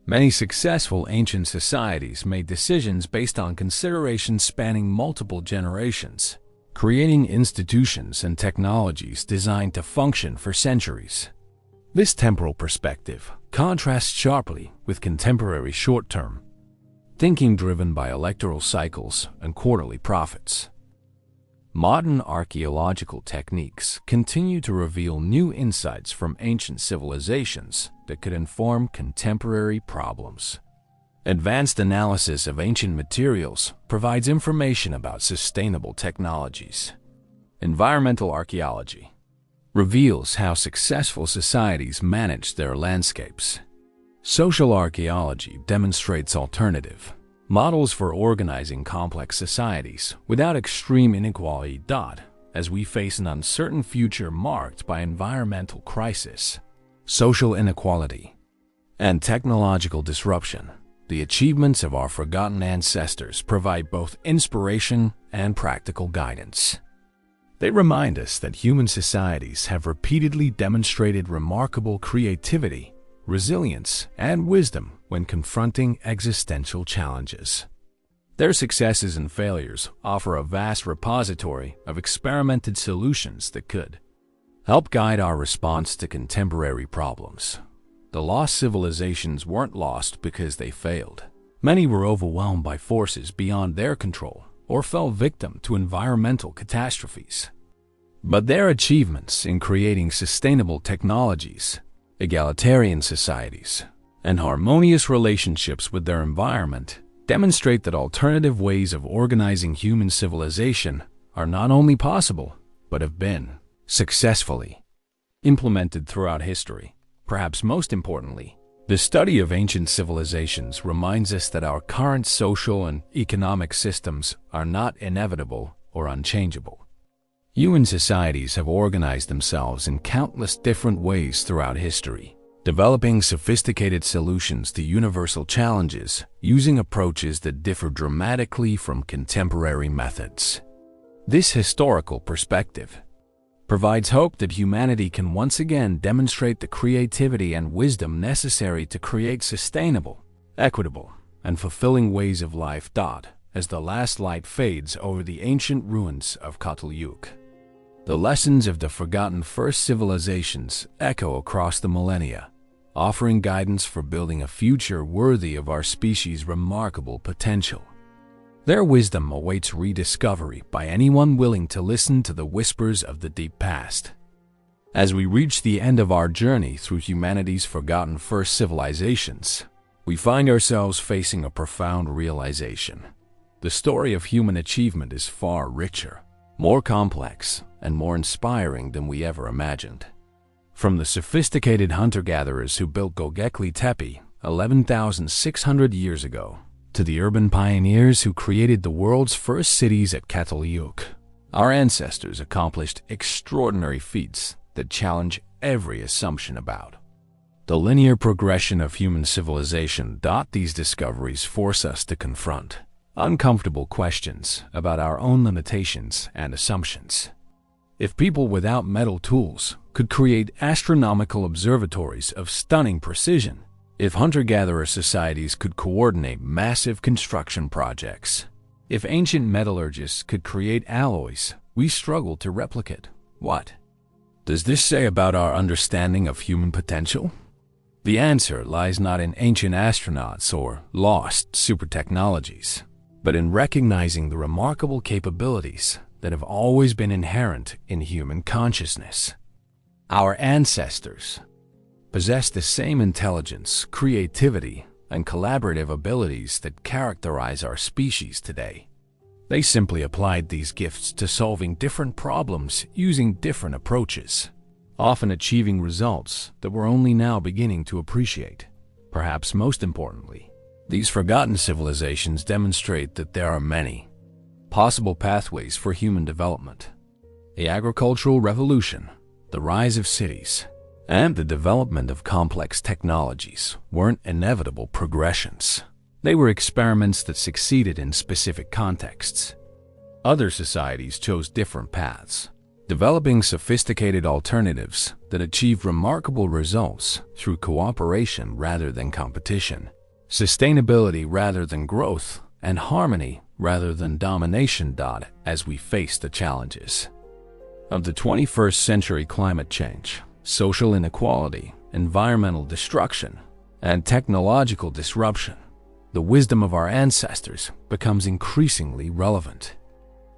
Many successful ancient societies made decisions based on considerations spanning multiple generations, creating institutions and technologies designed to function for centuries. This temporal perspective contrasts sharply with contemporary short-term thinking driven by electoral cycles and quarterly profits. Modern archaeological techniques continue to reveal new insights from ancient civilizations that could inform contemporary problems. Advanced analysis of ancient materials provides information about sustainable technologies. Environmental archaeology reveals how successful societies manage their landscapes. Social archaeology demonstrates alternative models for organizing complex societies without extreme inequality. As we face an uncertain future marked by environmental crisis, social inequality, and technological disruption, the achievements of our forgotten ancestors provide both inspiration and practical guidance. They remind us that human societies have repeatedly demonstrated remarkable creativity, resilience, and wisdom when confronting existential challenges. Their successes and failures offer a vast repository of experimented solutions that could help guide our response to contemporary problems. The lost civilizations weren't lost because they failed. Many were overwhelmed by forces beyond their control or fell victim to environmental catastrophes. But their achievements in creating sustainable technologies, egalitarian societies, and harmonious relationships with their environment demonstrate that alternative ways of organizing human civilization are not only possible, but have been successfully implemented throughout history. Perhaps most importantly, the study of ancient civilizations reminds us that our current social and economic systems are not inevitable or unchangeable. Human societies have organized themselves in countless different ways throughout history, developing sophisticated solutions to universal challenges using approaches that differ dramatically from contemporary methods. This historical perspective provides hope that humanity can once again demonstrate the creativity and wisdom necessary to create sustainable, equitable, and fulfilling ways of life. As the last light fades over the ancient ruins of Cataluyuk, the lessons of the forgotten first civilizations echo across the millennia, offering guidance for building a future worthy of our species' remarkable potential. Their wisdom awaits rediscovery by anyone willing to listen to the whispers of the deep past. As we reach the end of our journey through humanity's forgotten first civilizations, we find ourselves facing a profound realization. The story of human achievement is far richer, more complex, and more inspiring than we ever imagined. From the sophisticated hunter-gatherers who built Göbekli Tepe 11,600 years ago, to the urban pioneers who created the world's first cities at Cataluyuk, our ancestors accomplished extraordinary feats that challenge every assumption about the linear progression of human civilization. These discoveries force us to confront uncomfortable questions about our own limitations and assumptions. If people without metal tools could create astronomical observatories of stunning precision, if hunter-gatherer societies could coordinate massive construction projects, if ancient metallurgists could create alloys we struggle to replicate, what does this say about our understanding of human potential? The answer lies not in ancient astronauts or lost super technologies, but in recognizing the remarkable capabilities that have always been inherent in human consciousness. Our ancestors possessed the same intelligence, creativity, and collaborative abilities that characterize our species today. They simply applied these gifts to solving different problems using different approaches. often achieving results that we're only now beginning to appreciate. Perhaps most importantly, these forgotten civilizations demonstrate that there are many possible pathways for human development. The agricultural revolution, the rise of cities, and the development of complex technologies weren't inevitable progressions. They were experiments that succeeded in specific contexts. Other societies chose different paths, developing sophisticated alternatives that achieved remarkable results through cooperation rather than competition, sustainability rather than growth, and harmony rather than domination. As we face the challenges of the 21st century: climate change, social inequality, environmental destruction, and technological disruption, the wisdom of our ancestors becomes increasingly relevant.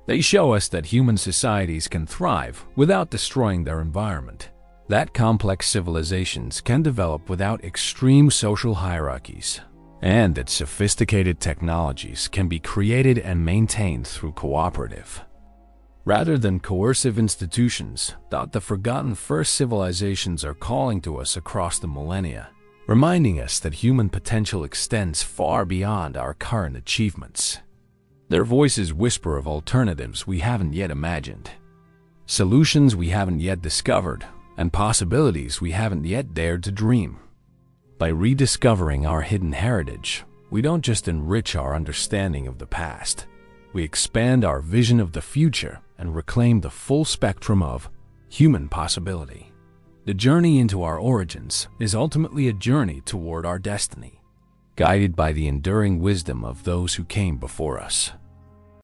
They show us that human societies can thrive without destroying their environment, that complex civilizations can develop without extreme social hierarchies, and that sophisticated technologies can be created and maintained through cooperative rather than coercive institutions. The forgotten first civilizations are calling to us across the millennia, reminding us that human potential extends far beyond our current achievements. Their voices whisper of alternatives we haven't yet imagined, solutions we haven't yet discovered, and possibilities we haven't yet dared to dream. By rediscovering our hidden heritage, we don't just enrich our understanding of the past, we expand our vision of the future and reclaim the full spectrum of human possibility. The journey into our origins is ultimately a journey toward our destiny, guided by the enduring wisdom of those who came before us.